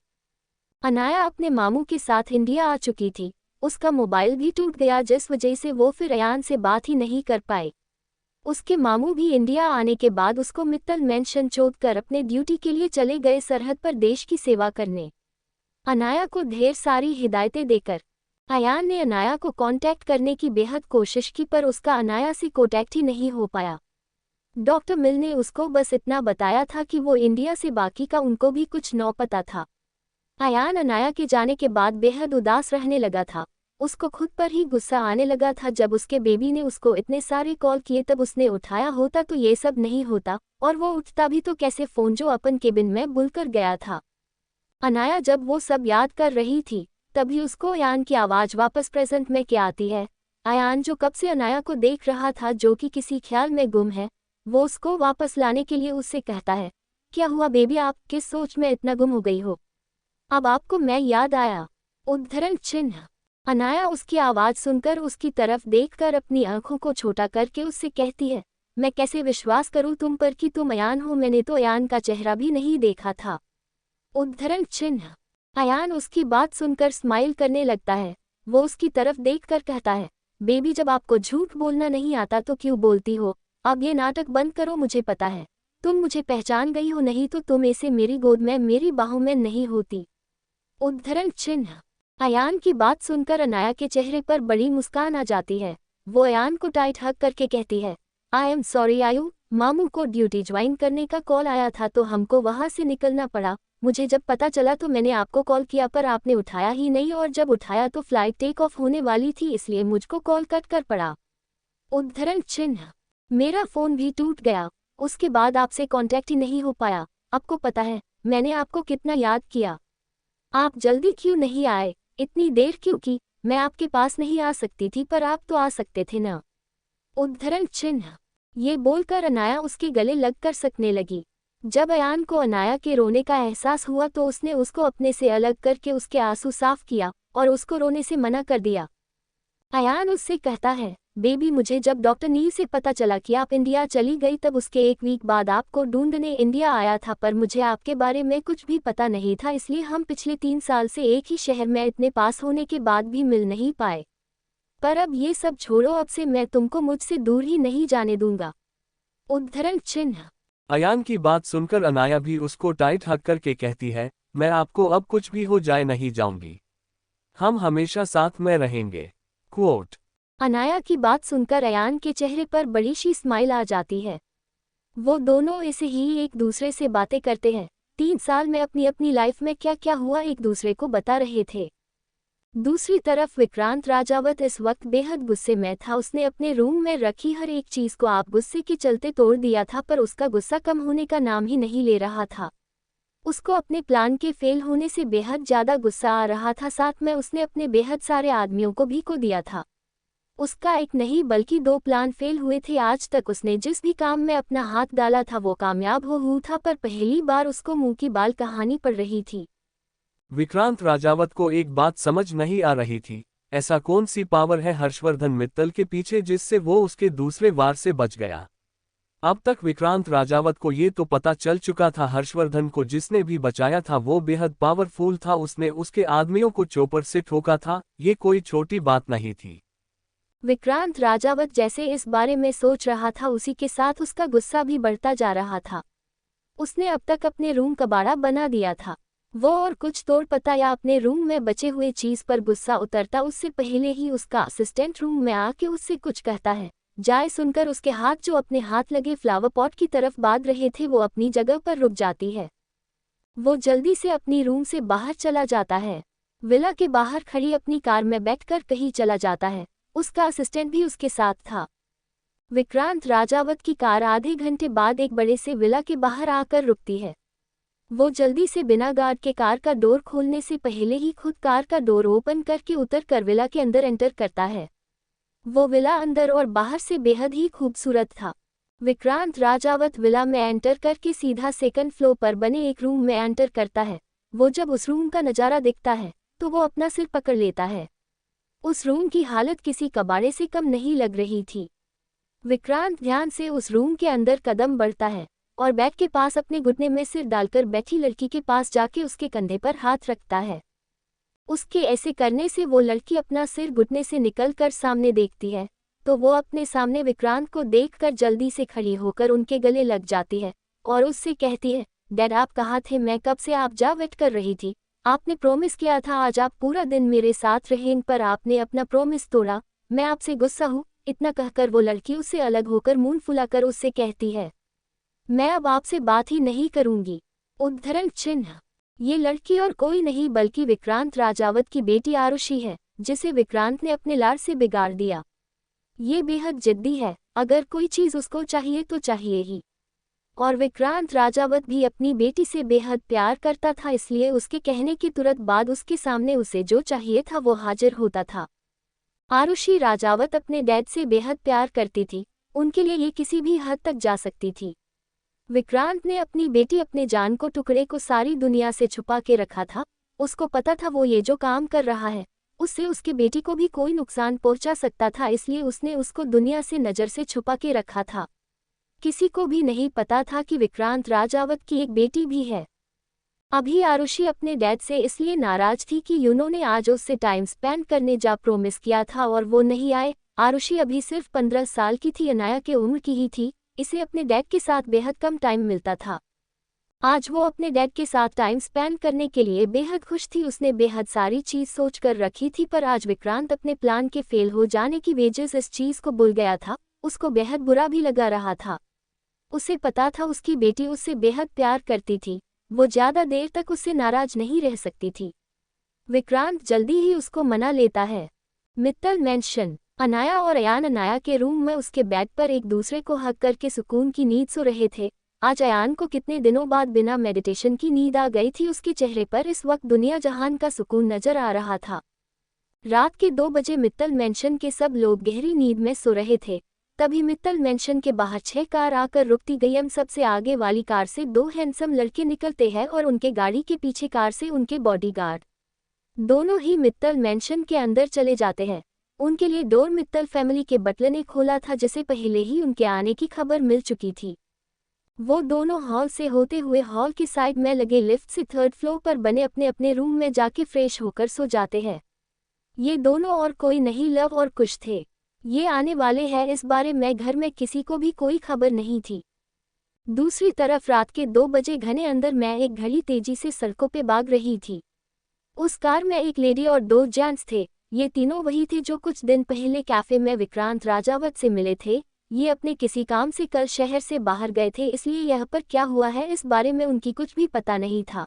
अनाया अपने मामू के साथ इंडिया आ चुकी थी। उसका मोबाइल भी टूट गया, जिस वजह से वो फिर अयान से बात ही नहीं कर पाए। उसके मामू भी इंडिया आने के बाद उसको मित्तल मेंशन छोड़कर अपने ड्यूटी के लिए चले गए सरहद पर देश की सेवा करने। अनाया को ढेर सारी हिदायतें देकर अयान ने अनाया को कांटेक्ट करने की बेहद कोशिश की, पर उसका अनाया से कांटेक्ट ही नहीं हो पाया। डॉक्टर मिल ने उसको बस इतना बताया था कि वो इंडिया से, बाकी का उनको भी कुछ न पता था। अयान अनाया के जाने के बाद बेहद उदास रहने लगा था। उसको खुद पर ही गुस्सा आने लगा था। जब उसके बेबी ने उसको इतने सारे कॉल किए तब उसने उठाया होता तो ये सब नहीं होता, और वो उठता भी तो कैसे फ़ोन जो अपन केबिन में भूलकर गया था। अनाया जब वो सब याद कर रही थी तभी उसको अयान की आवाज़ वापस प्रेजेंट में क्या आती है। अयान जो कब से अनाया को देख रहा था, जो कि किसी ख्याल में गुम है, वो उसको वापस लाने के लिए उससे कहता है, क्या हुआ बेबी, आप किस सोच में इतना गुम हो गई हो? अब आपको मैं याद आया? उद्धरण चिन्ह। अनाया उसकी आवाज़ सुनकर उसकी तरफ देखकर अपनी आंखों को छोटा करके उससे कहती है, मैं कैसे विश्वास करूं तुम पर कि तुम अयान हो? मैंने तो अयान का चेहरा भी नहीं देखा था। उद्धरण चिन्ह। अयान उसकी बात सुनकर स्माइल करने लगता है। वो उसकी तरफ देखकर कहता है, बेबी जब आपको झूठ बोलना नहीं आता तो क्यों बोलती हो? अब ये नाटक बंद करो। मुझे पता है तुम मुझे पहचान गई हो, नहीं तो तुम ऐसे मेरी गोद में, मेरी बाहों में नहीं होती। उद्धरण चिन्ह। अयान की बात सुनकर अनाया के चेहरे पर बड़ी मुस्कान आ जाती है। वो अयान को टाइट हग करके कहती है, आई एम सॉरी आयु, मामू को ड्यूटी ज्वाइन करने का कॉल आया था तो हमको वहाँ से निकलना पड़ा। मुझे जब पता चला तो मैंने आपको कॉल किया, पर आपने उठाया ही नहीं, और जब उठाया तो फ्लाइट टेक ऑफ होने वाली थी, इसलिए मुझको कॉल कट कर पड़ा। उद्धरण चिन्ह। मेरा फ़ोन भी टूट गया, उसके बाद आपसे कांटेक्ट ही नहीं हो पाया। आपको पता है मैंने आपको कितना याद किया? आप जल्दी क्यों नहीं आए? इतनी देर क्यों की? मैं आपके पास नहीं आ सकती थी, पर आप तो आ सकते थे ना। उद्धरण चिन्ह। ये बोलकर अनाया उसके गले लगकर सकने लगी। जब अयान को अनाया के रोने का एहसास हुआ तो उसने उसको अपने से अलग करके उसके आंसू साफ किया और उसको रोने से मना कर दिया। अयान उससे कहता है, बेबी मुझे जब डॉक्टर नील से पता चला कि आप इंडिया चली गई तब उसके एक वीक बाद आपको ढूंढने इंडिया आया था, पर मुझे आपके बारे में कुछ भी पता नहीं था, इसलिए हम पिछले 3 साल से एक ही शहर में इतने पास होने के बाद भी मिल नहीं पाए। पर अब ये सब छोड़ो, अब से मैं तुमको मुझसे दूर ही नहीं जाने दूंगा। उद्धरण चिन्ह। अयान की बात सुनकर अनाया भी उसको टाइट हक करके कहती है, मैं आपको अब कुछ भी हो जाए नहीं जाऊंगी, हम हमेशा साथ में रहेंगे। क्वोट। अनाया की बात सुनकर अयान के चेहरे पर बड़ी सी स्माइल आ जाती है। वो दोनों ऐसे ही एक दूसरे से बातें करते हैं। 3 साल में अपनी अपनी लाइफ में क्या क्या हुआ एक दूसरे को बता रहे थे। दूसरी तरफ विक्रांत राजावत इस वक्त बेहद गुस्से में था। उसने अपने रूम में रखी हर एक चीज को आप गुस्से के चलते तोड़ दिया था, पर उसका गुस्सा कम होने का नाम ही नहीं ले रहा था। उसको अपने प्लान के फेल होने से बेहद ज्यादा गुस्सा आ रहा था। साथ में उसने अपने बेहद सारे आदमियों को भी खो दिया था। उसका एक नहीं बल्कि 2 प्लान फेल हुए थे। आज तक उसने जिस भी काम में अपना हाथ डाला था वो कामयाब हुआ था, पर पहली बार उसको मुंह की बाल कहानी पड़ रही थी। विक्रांत राजावत को एक बात समझ नहीं आ रही थी, ऐसा कौन सी पावर है हर्षवर्धन मित्तल के पीछे जिससे वो उसके दूसरे वार से बच गया। अब तक विक्रांत राजावत को ये तो पता चल चुका था हर्षवर्धन को जिसने भी बचाया था वो बेहद पावरफुल था, उसने उसके आदमियों को चोपर से ठोका था, ये कोई छोटी बात नहीं थी। विक्रांत राजावत जैसे इस बारे में सोच रहा था उसी के साथ उसका गुस्सा भी बढ़ता जा रहा था। उसने अब तक अपने रूम कबाड़ा बना दिया था। वो और कुछ तोड़ पता या अपने रूम में बचे हुए चीज पर गुस्सा उतरता उससे पहले ही उसका असिस्टेंट रूम में आके उससे कुछ कहता है। जाए सुनकर उसके हाथ जो अपने हाथ लगे फ्लावर पॉट की तरफ बांध रहे थे वो अपनी जगह पर रुक जाती है। वो जल्दी से अपनी रूम से बाहर चला जाता है। विला के बाहर खड़ी अपनी कार में बैठकर कहीं चला जाता है। उसका असिस्टेंट भी उसके साथ था। विक्रांत राजावत की कार आधे घंटे बाद एक बड़े से विला के बाहर आकर रुकती है। वो जल्दी से बिना गार्ड के कार का डोर खोलने से पहले ही खुद कार का डोर ओपन करके उतर कर विला के अंदर एंटर करता है। वो विला अंदर और बाहर से बेहद ही खूबसूरत था। विक्रांत राजावत विला में एंटर करके सीधा सेकंड फ्लोर पर बने एक रूम में एंटर करता है। वो जब उस रूम का नज़ारा देखता है तो वो अपना सिर पकड़ लेता है। उस रूम की हालत किसी कबाड़े से कम नहीं लग रही थी। विक्रांत ध्यान से उस रूम के अंदर कदम बढ़ता है और बेड के पास अपने घुटने में सिर डालकर बैठी लड़की के पास जाके उसके कंधे पर हाथ रखता है। उसके ऐसे करने से वो लड़की अपना सिर घुटने से निकलकर सामने देखती है तो वो अपने सामने विक्रांत को देखकर जल्दी से खड़ी होकर उनके गले लग जाती है और उससे कहती है, डैड आप कहाँ थे? मैं कब से आप जा वेट कर रही थी। आपने प्रॉमिस किया था आज आप पूरा दिन मेरे साथ रहेंगे पर आपने अपना प्रॉमिस तोड़ा। मैं आपसे गुस्सा हूँ। इतना कहकर वो लड़की उससे अलग होकर मुंह फुलाकर उससे कहती है, मैं अब आपसे बात ही नहीं करूंगी। उद्धरण चिन्ह। ये लड़की और कोई नहीं बल्कि विक्रांत राजावत की बेटी आरुषि है, जिसे विक्रांत ने अपने लाड़ से बिगाड़ दिया। ये बेहद जिद्दी है, अगर कोई चीज़ उसको चाहिए तो चाहिए ही। और विक्रांत राजावत भी अपनी बेटी से बेहद प्यार करता था, इसलिए उसके कहने के तुरंत बाद उसके सामने उसे जो चाहिए था वो हाजिर होता था। आरुषि राजावत अपने डैड से बेहद प्यार करती थी, उनके लिए ये किसी भी हद तक जा सकती थी। विक्रांत ने अपनी बेटी अपने जान को टुकड़े को सारी दुनिया से छुपा के रखा था। उसको पता था वो ये जो काम कर रहा है उससे उसकी बेटी को भी कोई नुकसान पहुंचा सकता था, इसलिए उसने उसको दुनिया से नज़र से छुपा के रखा था। किसी को भी नहीं पता था कि विक्रांत राजावत की एक बेटी भी है। अभी आरुषि अपने डैड से इसलिए नाराज थी कि उन्होंने आज उससे टाइम स्पेंड करने जा प्रॉमिस किया था और वो नहीं आए। आरुषि अभी सिर्फ 15 साल की थी, अनाया के उम्र की ही थी, इसे अपने डैड के साथ बेहद कम टाइम मिलता था। आज वो अपने डैड के साथ टाइम स्पेंड करने के लिए बेहद खुश थी। उसने बेहद सारी चीज़ सोच कर रखी थी पर आज विक्रांत अपने प्लान के फेल हो जाने की वजह से इस चीज़ को भूल गया था। उसको बेहद बुरा भी लगा रहा था। उसे पता था उसकी बेटी उससे बेहद प्यार करती थी, वो ज़्यादा देर तक उससे नाराज नहीं रह सकती थी। विक्रांत जल्दी ही उसको मना लेता है। मित्तल मैंशन। अनाया और अयान अनाया के रूम में उसके बेड पर एक दूसरे को हक करके सुकून की नींद सो रहे थे। आज अयान को कितने दिनों बाद बिना मेडिटेशन की नींद आ गई थी। उसके चेहरे पर इस वक्त दुनिया जहान का सुकून नजर आ रहा था। रात के 2 बजे मित्तल मैंशन के सब लोग गहरी नींद में सो रहे थे। तभी मित्तल मैंशन के बाहर 6 कार आकर रुकती गई। सबसे आगे वाली कार से 2 हैंडसम लड़के निकलते हैं और उनके गाड़ी के पीछे कार से उनके बॉडीगार्ड। दोनों ही मित्तल मैंशन के अंदर चले जाते हैं। उनके लिए डोर मित्तल फैमिली के बटलर ने खोला था, जिसे पहले ही उनके आने की खबर मिल चुकी थी। वो दोनों हॉल से होते हुए हॉल की साइड में लगे लिफ्ट से 3rd फ्लोर पर बने अपने अपने रूम में जाके फ्रेश होकर सो जाते हैं। ये दोनों और कोई नहीं, लव और कुश थे। ये आने वाले हैं, इस बारे में घर में किसी को भी कोई खबर नहीं थी। दूसरी तरफ रात के 2 बजे घने अंदर में एक घड़ी तेजी से सड़कों पे भाग रही थी। उस कार में एक लेडी और 2 जेंट्स थे। ये तीनों वही थे जो कुछ दिन पहले कैफे में विक्रांत राजावत से मिले थे। ये अपने किसी काम से कल शहर से बाहर गए थे, इसलिए यह पर क्या हुआ है इस बारे में उनकी कुछ भी पता नहीं था।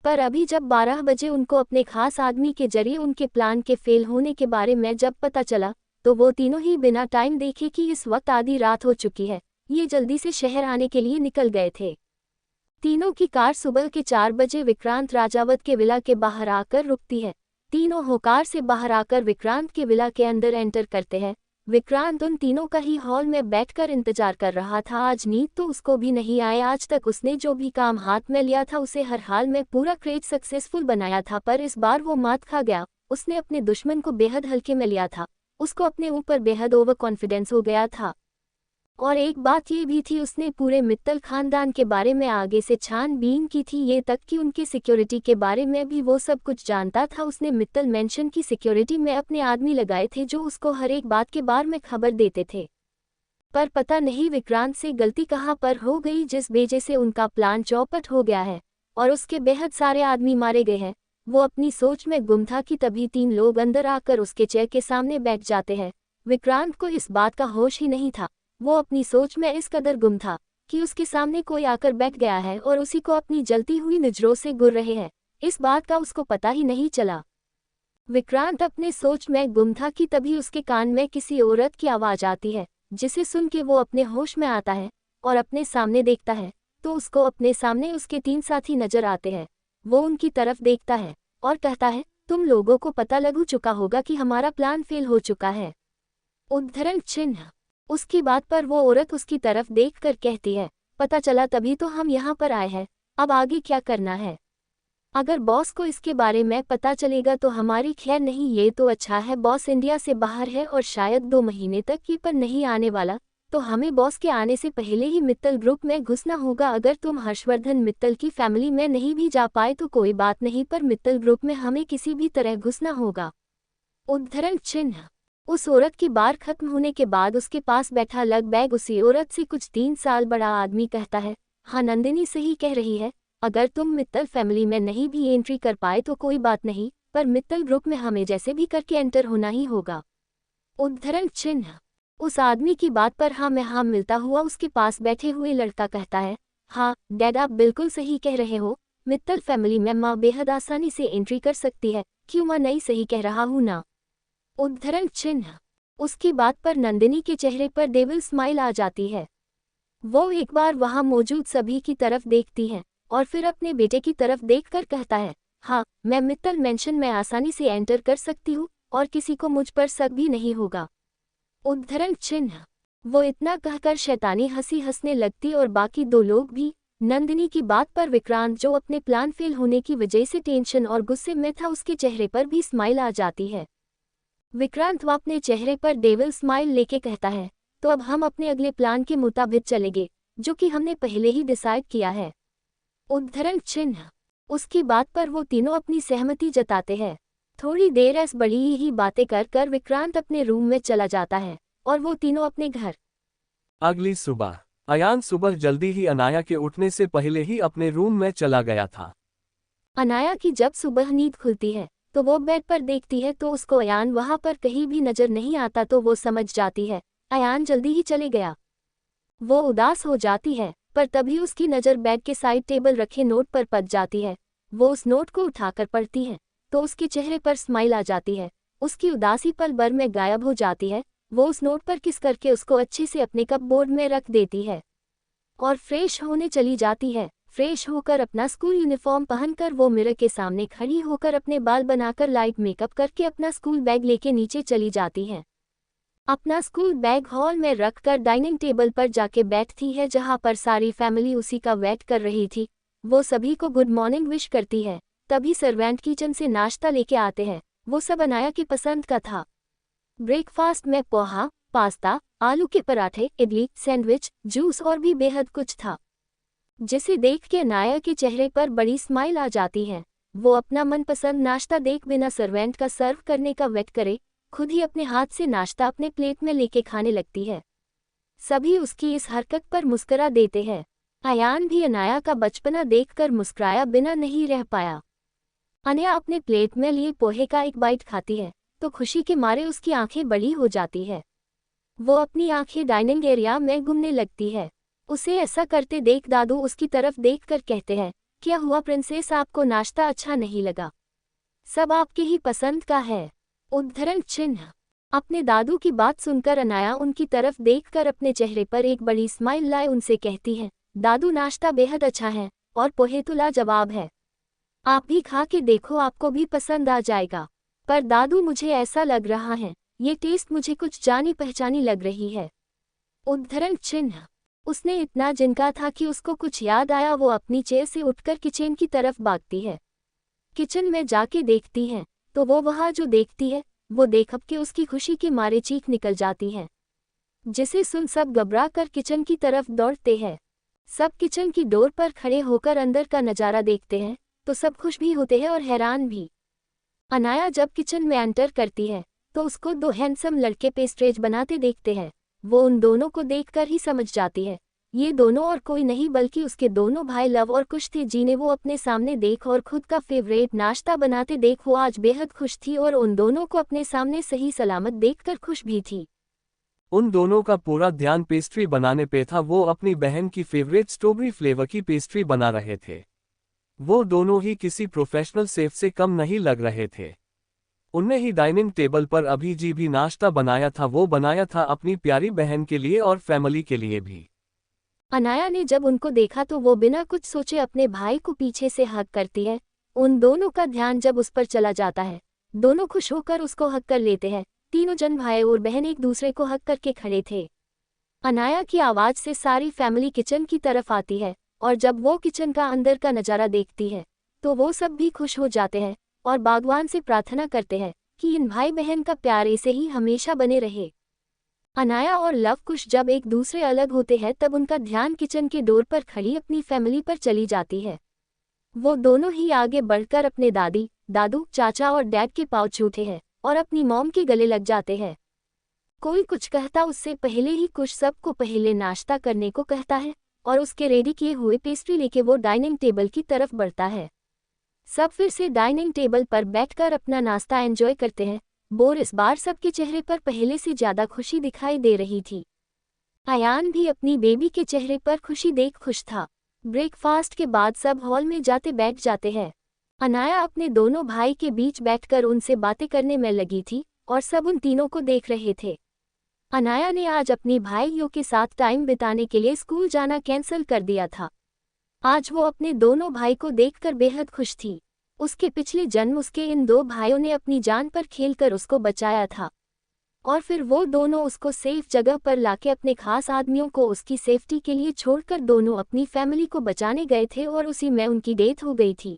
पर अभी जब 12 बजे उनको अपने खास आदमी के जरिए उनके प्लान के फेल होने के बारे में जब पता चला तो वो तीनों ही बिना टाइम देखे कि इस वक्त आधी रात हो चुकी है, ये जल्दी से शहर आने के लिए निकल गए थे। तीनों की कार सुबह के 4 बजे विक्रांत राजावत के विला के बाहर आकर रुकती है। तीनों होकार से बाहर आकर विक्रांत के विला के अंदर एंटर करते हैं। विक्रांत उन तीनों का ही हॉल में बैठकर इंतजार कर रहा था। आज नींद तो उसको भी नहीं आए। आज तक उसने जो भी काम हाथ में लिया था उसे हर हाल में पूरा क्रेज सक्सेसफुल बनाया था, पर इस बार वो मात खा गया। उसने अपने दुश्मन को बेहद हल्के में लिया था। उसको अपने ऊपर बेहद ओवर कॉन्फिडेंस हो गया था। और एक बात ये भी थी, उसने पूरे मित्तल खानदान के बारे में आगे से छानबीन की थी, ये तक कि उनकी सिक्योरिटी के बारे में भी वो सब कुछ जानता था। उसने मित्तल मैंशन की सिक्योरिटी में अपने आदमी लगाए थे जो उसको हर एक बात के बारे में खबर देते थे। पर पता नहीं विक्रांत से गलती कहाँ पर हो गई, जिस वजह से उनका प्लान चौपट हो गया है और उसके बेहद सारे आदमी मारे गए हैं। वो अपनी सोच में गुम था कि तभी 3 लोग अंदर आकर उसके चेयर के सामने बैठ जाते हैं। विक्रांत को इस बात का होश ही नहीं था। वो अपनी सोच में इस कदर गुम था कि उसके सामने कोई आकर बैठ गया है और उसी को अपनी जलती हुई नजरों से घूर रहे हैं। इस बात का उसको पता ही नहीं चला। विक्रांत अपने सोच में गुम था कि तभी उसके कान में किसी औरत की आवाज़ आती है। जिसे सुन के वो अपने होश में आता है और अपने सामने देखता है तो उसको अपने सामने उसके 3 साथी नजर आते हैं। वो उनकी तरफ देखता है और कहता है, तुम लोगों को पता लग चुका होगा कि हमारा प्लान फेल हो चुका है। उद्धरण चिन्ह। उसकी बात पर वो औरत उसकी तरफ देखकर कहती है, पता चला तभी तो हम यहाँ पर आए हैं, अब आगे क्या करना है? अगर बॉस को इसके बारे में पता चलेगा तो हमारी खैर नहीं। ये तो अच्छा है बॉस इंडिया से बाहर है और शायद 2 महीने तक की पर नहीं आने वाला, तो हमें बॉस के आने से पहले ही मित्तल ग्रुप में घुसना होगा। अगर तुम हर्षवर्धन मित्तल की फैमिली में नहीं भी जा पाए तो कोई बात नहीं, पर मित्तल ग्रुप में हमें किसी भी तरह घुसना होगा। उद्धरण चिन्ह। उस औरत की बात खत्म होने के बाद उसके पास बैठा लगभग उसी औरत से कुछ 3 साल बड़ा आदमी कहता है, हाँ नंदिनी सही कह रही है, अगर तुम मित्तल फैमिली में नहीं भी एंट्री कर पाए तो कोई बात नहीं, पर मित्तल ग्रुप में हमें जैसे भी करके एंटर होना ही होगा। उद्धरण चिन्ह। उस आदमी की बात पर हाँ में हाँ मिलता हुआ उसके पास बैठे हुए लड़का कहता है, हाँ डैड आप बिल्कुल सही कह रहे हो, मित्तल फैमिली में माँ बेहद आसानी से एंट्री कर सकती है, क्यों मैं नहीं सही कह रहा हूँ ना? उद्धरण चिन्ह। उसकी बात पर नंदिनी के चेहरे पर डेविल स्माइल आ जाती है। वो एक बार वहां मौजूद सभी की तरफ देखती है और फिर अपने बेटे की तरफ देखकर कहता है, हाँ मैं मित्तल मेंशन में आसानी से एंटर कर सकती हूँ और किसी को मुझ पर शक भी नहीं होगा। उद्धरण चिन्ह। वो इतना कहकर शैतानी हंसी हंसने लगती और बाकी 2 लोग भी। नंदिनी की बात पर विक्रांत जो अपने प्लान फेल होने की वजह से टेंशन और गुस्से में था उसके चेहरे पर भी स्माइल आ जाती है। विक्रांत वो अपने चेहरे पर डेविल स्माइल लेके कहता है, तो अब हम अपने अगले प्लान के मुताबिक चलेंगे, जो कि हमने पहले ही डिसाइड किया है। उद्धरण चिन्ह। उसकी बात पर वो तीनों अपनी सहमति जताते हैं। थोड़ी देर ऐसे बड़ी ही बातें कर विक्रांत अपने रूम में चला जाता है और वो तीनों अपने घर। अगली सुबह अयान सुबह जल्दी ही अनाया के उठने से पहले ही अपने रूम में चला गया था। अनाया की जब सुबह नींद खुलती है तो वो बेड पर देखती है तो उसको अयान वहां पर कहीं भी नजर नहीं आता, तो वो समझ जाती है अयान जल्दी ही चले गया। वो उदास हो जाती है, पर तभी उसकी नज़र बेड के साइड टेबल रखे नोट पर पड़ जाती है। वो उस नोट को उठाकर पढ़ती है तो उसके चेहरे पर स्माइल आ जाती है। उसकी उदासी पल भर में गायब हो जाती है। वो उस नोट पर किस करके उसको अच्छे से अपने कपबोर्ड में रख देती है और फ्रेश होने चली जाती है। फ्रेश होकर अपना स्कूल यूनिफॉर्म पहनकर वो मिरर के सामने खड़ी होकर अपने बाल बनाकर लाइट मेकअप करके अपना स्कूल बैग लेके नीचे चली जाती है। अपना स्कूल बैग हॉल में रखकर डाइनिंग टेबल पर जाके बैठती है जहां पर सारी फैमिली उसी का वेट कर रही थी। वो सभी को गुड मॉर्निंग विश करती है। तभी सर्वेंट किचन से नाश्ता लेके आते हैं। वो सब अनाया की पसंद का था। ब्रेकफास्ट में पोहा, पास्ता, आलू के पराठे, इडली, सैंडविच, जूस और भी बेहद कुछ था, जिसे देख के अनाया के चेहरे पर बड़ी स्माइल आ जाती है। वो अपना मनपसंद नाश्ता देख बिना सर्वेंट का सर्व करने का वेट करे खुद ही अपने हाथ से नाश्ता अपने प्लेट में लेके खाने लगती है। सभी उसकी इस हरकत पर मुस्कुरा देते हैं। अयान भी अनाया का बचपना देखकर मुस्कुराया बिना नहीं रह पाया। अनाया अपने प्लेट में लिए पोहे का एक बाइट खाती है तो खुशी के मारे उसकी आंखें बड़ी हो जाती है। वो अपनी आंखें डाइनिंग एरिया में घूमने लगती है। उसे ऐसा करते देख दादू उसकी तरफ देखकर कहते हैं, क्या हुआ प्रिंसेस, आपको नाश्ता अच्छा नहीं लगा? सब आपके ही पसंद का है। उद्धरण चिन्ह। अपने दादू की बात सुनकर अनाया उनकी तरफ देखकर अपने चेहरे पर एक बड़ी स्माइल लाए उनसे कहती है, दादू नाश्ता बेहद अच्छा है और पोहे तो लाजवाब है, आप भी खा के देखो, आपको भी पसंद आ जाएगा। पर दादू मुझे ऐसा लग रहा है, ये टेस्ट मुझे कुछ जानी पहचानी लग रही है। उद्धरण चिन्ह। उसने इतना जिनका था कि उसको कुछ याद आया। वो अपनी चेयर से उठकर किचन की तरफ भागती है। किचन में जाके देखती है तो वो वहाँ जो देखती है वो देख के उसकी खुशी के मारे चीख निकल जाती है, जिसे सुन सब घबरा कर किचन की तरफ दौड़ते हैं। सब किचन की डोर पर खड़े होकर अंदर का नज़ारा देखते हैं तो सब खुश भी होते हैं और हैरान भी। अनाया जब किचन में एंटर करती है तो उसको 2 हैंडसम लड़के पेस्ट्रीज बनाते देखते हैं। वो उन दोनों को देखकर ही समझ जाती है ये दोनों और कोई नहीं बल्कि उसके दोनों भाई लव और कुश थे, जिन्हें वो अपने सामने देख और खुद का फेवरेट नाश्ता बनाते देख वो आज बेहद खुश थी और उन दोनों को अपने सामने सही सलामत देखकर खुश भी थी। उन दोनों का पूरा ध्यान पेस्ट्री बनाने पे था। वो अपनी बहन की फेवरेट स्ट्रॉबेरी फ्लेवर की पेस्ट्री बना रहे थे। वो दोनों ही किसी प्रोफेशनल शेफ से कम नहीं लग रहे थे। उनने ही डाइनिंग टेबल पर अभी जी भी नाश्ता बनाया था, वो बनाया था अपनी प्यारी बहन के लिए और फैमिली के लिए भी। अनाया ने जब उनको देखा तो वो बिना कुछ सोचे अपने भाई को पीछे से हग करती है। उन दोनों का ध्यान जब उस पर चला जाता है, दोनों खुश होकर उसको हग कर लेते हैं। तीनों जन भाई और बहन एक दूसरे को हग करके खड़े थे। अनाया की आवाज से सारी फैमिली किचन की तरफ आती है और जब वो किचन का अंदर का नज़ारा देखती है तो वो सब भी खुश हो जाते हैं और भगवान से प्रार्थना करते हैं कि इन भाई बहन का प्यार ऐसे ही हमेशा बने रहे। अनाया और लव कुश जब एक दूसरे अलग होते हैं तब उनका ध्यान किचन के डोर पर खड़ी अपनी फैमिली पर चली जाती है। वो दोनों ही आगे बढ़कर अपने दादी, दादू, चाचा और डैड के पाँव छूते हैं और अपनी मॉम के गले लग जाते हैं। कोई कुछ कहता उससे पहले ही कुश सबको पहले नाश्ता करने को कहता है और उसके रेडी किए हुए पेस्ट्री लेके वो डाइनिंग टेबल की तरफ बढ़ता है। सब फिर से डाइनिंग टेबल पर बैठकर अपना नाश्ता एंजॉय करते हैं। बोर इस बार सबके चेहरे पर पहले से ज्यादा खुशी दिखाई दे रही थी। अयान भी अपनी बेबी के चेहरे पर खुशी देख खुश था। ब्रेकफास्ट के बाद सब हॉल में जाते बैठ जाते हैं। अनाया अपने दोनों भाई के बीच बैठकर उनसे बातें करने में लगी थी और सब उन तीनों को देख रहे थे। अनाया ने आज अपनी भाइयों के साथ टाइम बिताने के लिए स्कूल जाना कैंसिल कर दिया था। आज वो अपने दोनों भाई को देखकर बेहद खुश थी। उसके पिछले जन्म उसके इन दो भाइयों ने अपनी जान पर खेलकर उसको बचाया था और फिर वो दोनों उसको सेफ जगह पर लाके अपने खास आदमियों को उसकी सेफ्टी के लिए छोड़कर दोनों अपनी फैमिली को बचाने गए थे और उसी में उनकी डेथ हो गई थी।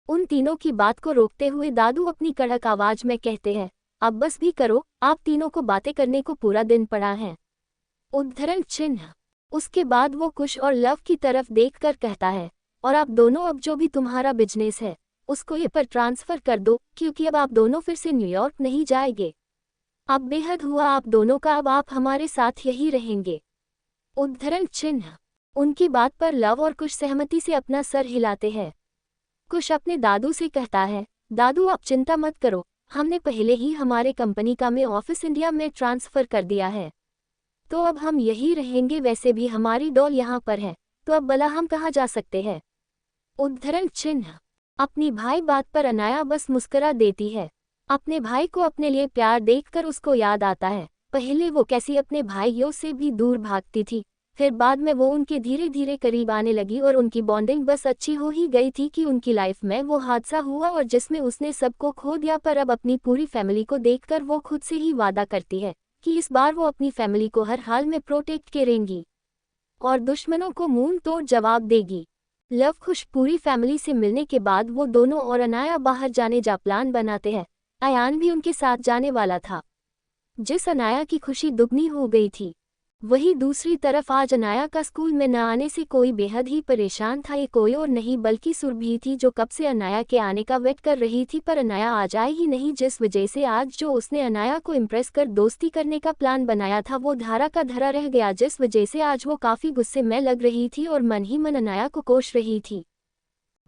उन तीनों की बात को रोकते हुए दादू अपनी कड़क आवाज में कहते हैं, अब बस भी करो, आप तीनों को बातें करने को पूरा दिन पड़ा है। उद्धरण चिन्ह। उसके बाद वो कुश और लव की तरफ देखकर कहता है, और आप दोनों अब जो भी तुम्हारा बिजनेस है उसको ये पर ट्रांसफर कर दो क्योंकि अब आप दोनों फिर से न्यूयॉर्क नहीं जाएंगे। अब बेहद हुआ आप दोनों का, अब आप हमारे साथ यही रहेंगे। उद्धरण चिन्ह। उनकी बात पर लव और कुश सहमति से अपना सर हिलाते हैं। कुश अपने दादू से कहता है, दादू आप चिंता मत करो, हमने पहले ही हमारे कंपनी का में ऑफिस इंडिया में ट्रांसफ़र कर दिया है, तो अब हम यही रहेंगे। वैसे भी हमारी डॉल यहाँ पर है, तो अब भला हम कहाँ जा सकते हैं। उद्धरण चिन्ह। अपनी भाई बात पर अनाया बस मुस्कुरा देती है। अपने भाई को अपने लिए प्यार देखकर उसको याद आता है पहले वो कैसी अपने भाइयों से भी दूर भागती थी, फिर बाद में वो उनके धीरे धीरे करीब आने लगी और उनकी बॉन्डिंग बस अच्छी हो ही गई थी कि उनकी लाइफ में वो हादसा हुआ और जिसमें उसने सबको खो दिया। पर अब अपनी पूरी फैमिली को देखकर वो खुद से ही वादा करती है कि इस बार वो अपनी फैमिली को हर हाल में प्रोटेक्ट करेंगी और दुश्मनों को मुंह तोड़ जवाब देगी। लव खुश पूरी फैमिली से मिलने के बाद वो दोनों और अनाया बाहर जाने जा प्लान बनाते हैं। अयान भी उनके साथ जाने वाला था। जिस अनाया की खुशी दुगनी हो गई थी, वही दूसरी तरफ आज अनाया का स्कूल में न आने से कोई बेहद ही परेशान था। ये कोई और नहीं बल्कि सुरभि थी जो कब से अनाया के आने का वेट कर रही थी, पर अनाया आज आई ही नहीं, जिस वजह से आज जो उसने अनाया को इम्प्रेस कर दोस्ती करने का प्लान बनाया था वो धारा का धरा रह गया, जिस वजह से आज वो काफ़ी गुस्से में लग रही थी और मन ही मन अनाया को कोस रही थी।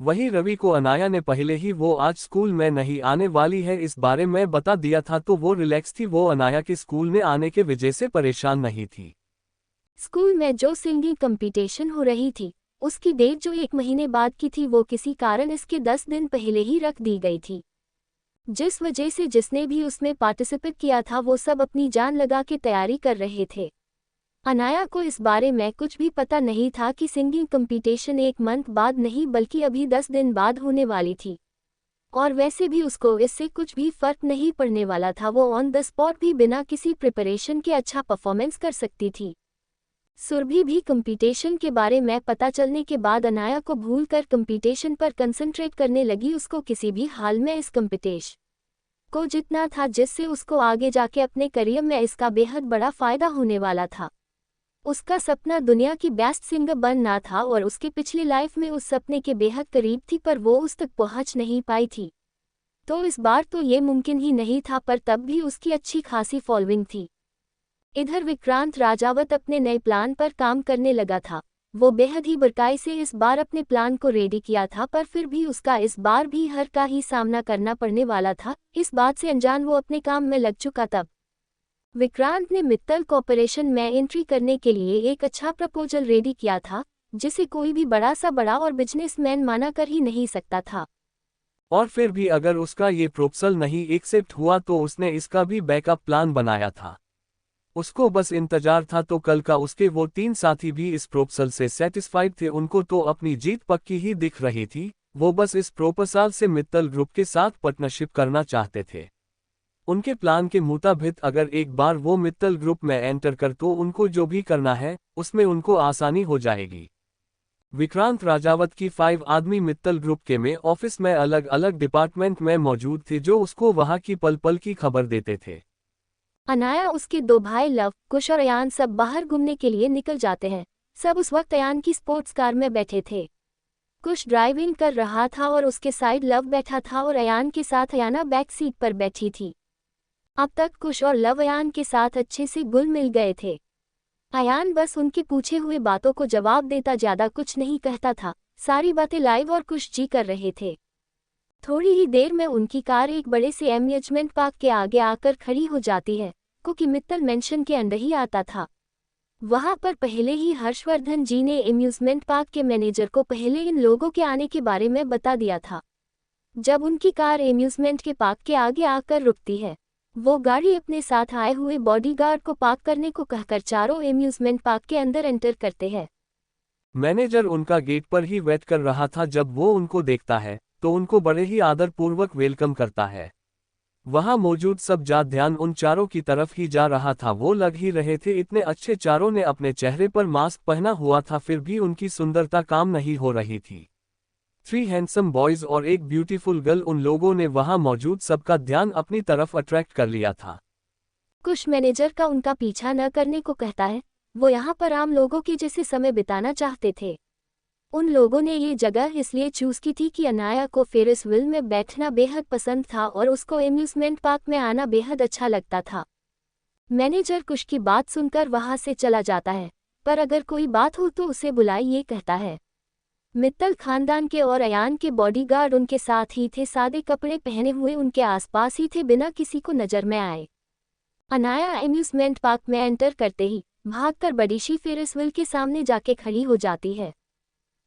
वहीं रवि को अनाया ने पहले ही वो आज स्कूल में नहीं आने वाली है इस बारे में बता दिया था, तो वो रिलैक्स थी। वो अनाया के स्कूल में आने के वजह से परेशान नहीं थी। स्कूल में जो सिंगिंग कंपटीशन हो रही थी उसकी डेट जो 1 महीने बाद की थी वो किसी कारण इसके 10 दिन पहले ही रख दी गई थी, जिस वजह से जिसने भी उसमें पार्टिसिपेट किया था वो सब अपनी जान लगा के तैयारी कर रहे थे। अनाया को इस बारे में कुछ भी पता नहीं था कि सिंगिंग कंपटीशन 1 मंथ बाद नहीं बल्कि अभी 10 दिन बाद होने वाली थी, और वैसे भी उसको इससे कुछ भी फर्क नहीं पड़ने वाला था। वो ऑन द स्पॉट भी बिना किसी प्रिपरेशन के अच्छा परफॉर्मेंस कर सकती थी। सुरभि भी कंपटीशन के बारे में पता चलने के बाद अनाया को भूलकर कंपटीशन पर कंसंट्रेट करने लगी। उसको किसी भी हाल में इस कंपटीशन को जीतना था जिससे उसको आगे जाके अपने करियर में इसका बेहद बड़ा फायदा होने वाला था। उसका सपना दुनिया की बेस्ट सिंगर बनना था और उसके पिछली लाइफ में उस सपने के बेहद करीब थी, पर वो उस तक पहुंच नहीं पाई थी। तो इस बार तो ये मुमकिन ही नहीं था, पर तब भी उसकी अच्छी खासी फॉलोइंग थी। इधर विक्रांत राजावत अपने नए प्लान पर काम करने लगा था। वो बेहद ही बरकाई से इस बार अपने प्लान को रेडी किया था, पर फिर भी उसका इस बार भी हर का ही सामना करना पड़ने वाला था। इस बात से अनजान वो अपने काम में लग चुका। तब विक्रांत ने मित्तल कॉर्पोरेशन में एंट्री करने के लिए एक अच्छा प्रपोजल रेडी किया था जिसे कोई भी बड़ा सा बड़ा और बिजनेसमैन माना कर ही नहीं सकता था। और फिर भी अगर उसका ये प्रोपोजल नहीं एक्सेप्ट हुआ तो उसने इसका भी बैकअप प्लान बनाया था। उसको बस इंतजार था तो कल का उसके वो 3 साथी भी इस प्रोपोजल से सेटिस्फाइड थे, उनको तो अपनी जीत पक्की ही दिख रही थी, वो बस इस प्रोपोजल से मित्तल ग्रुप के साथ पार्टनरशिप करना चाहते थे। उनके प्लान के मुताबिक अगर एक बार वो मित्तल ग्रुप में एंटर कर तो उनको जो भी करना है उसमें उनको आसानी हो जाएगी। विक्रांत राजावत की 5 आदमी मित्तल ग्रुप के में ऑफिस में अलग अलग डिपार्टमेंट में मौजूद थे जो उसको वहां की पल पल की खबर देते थे। अनाया, उसके 2 भाई लव, कुश और अयान सब बाहर घूमने के लिए निकल जाते हैं। सब उस वक्त अयान की स्पोर्ट्स कार में बैठे थे। कुश ड्राइविंग कर रहा था और उसके साइड लव बैठा था और अयान के साथ अयाना बैक सीट पर बैठी थी। अब तक कुश और लव अयान के साथ अच्छे से घुल मिल गए थे। अयान बस उनके पूछे हुए बातों को जवाब देता, ज्यादा कुछ नहीं कहता था। सारी बातें लाइव और कुश जी कर रहे थे। थोड़ी ही देर में उनकी कार एक बड़े से एम्यूजमेंट पार्क के आगे आकर खड़ी हो जाती है, क्योंकि मित्तल मेंशन के अंदर ही आता था। वहां पर पहले ही हर्षवर्धन जी ने एम्यूजमेंट पार्क के मैनेजर को पहले इन लोगों के आने के बारे में बता दिया था। जब उनकी कार एम्यूजमेंट के पार्क के आगे आकर रुकती है, वो गाड़ी अपने साथ आए हुए बॉडीगार्ड को पार्क करने को कहकर चारों एम्यूजमेंट पार्क के अंदर एंटर करते हैं। मैनेजर उनका गेट पर ही वेट कर रहा था। जब वो उनको देखता है तो उनको बड़े ही आदरपूर्वक वेलकम करता है। वहां मौजूद सब जा ध्यान उन चारों की तरफ ही जा रहा था। वो लग ही रहे थे इतने अच्छे, चारों ने अपने चेहरे पर मास्क पहना हुआ था, फिर भी उनकी सुंदरता काम नहीं हो रही थी। 3 हैंडसम बॉयज और एक ब्यूटीफुल गर्ल, उन लोगों ने वहां मौजूद सबका ध्यान अपनी तरफ अट्रैक्ट कर लिया था। कुश मैनेजर का उनका पीछा न करने को कहता है। वो यहाँ पर आम लोगों के जैसे समय बिताना चाहते थे। उन लोगों ने ये जगह इसलिए चूज की थी कि अनाया को फेरिस व्हील में बैठना बेहद पसंद था और उसको एम्यूजमेंट पार्क में आना बेहद अच्छा लगता था। मैनेजर कुश की बात सुनकर वहां से चला जाता है, पर अगर कोई बात हो तो उसे बुलाए, ये कहता है। मित्तल खानदान के और अयान के बॉडीगार्ड उनके साथ ही थे, सादे कपड़े पहने हुए उनके आसपास ही थे, बिना किसी को नजर में आए। अनाया एम्यूजमेंट पार्क में एंटर करते ही भागकर बड़ीशी फेरिस व्हील के सामने जाके खड़ी हो जाती है।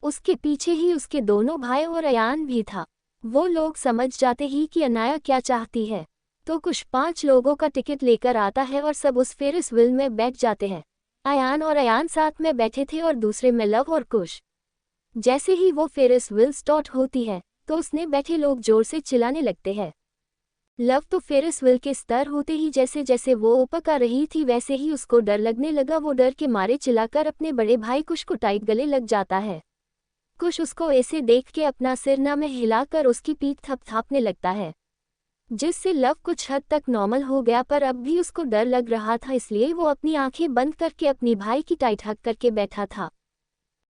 उसके पीछे ही उसके दोनों भाई और अयान भी था। वो लोग समझ जाते ही कि अनाया क्या चाहती है, तो कुछ 5 लोगों का टिकट लेकर आता है और सब उस फेरिस व्हील में बैठ जाते हैं। अयान और अयान साथ में बैठे थे और दूसरे में लव और कुश। जैसे ही वो फेरिस व्हील स्टार्ट होती है तो उसने बैठे लोग जोर से चिल्लाने लगते हैं। लव तो फेरिस व्हील के स्तर होते ही जैसे जैसे वो ऊपर आ रही थी वैसे ही उसको डर लगने लगा। वो डर के मारे चिल्लाकर अपने बड़े भाई कुश को टाइट गले लग जाता है। कुश उसको ऐसे देख के अपना सिर में हिलाकर उसकी पीठ थपथापने लगता है, जिससे लव कुछ हद तक नॉर्मल हो गया, पर अब भी उसको डर लग रहा था, इसलिए वो अपनी आंखें बंद करके अपनी भाई की टाइट हक करके बैठा था।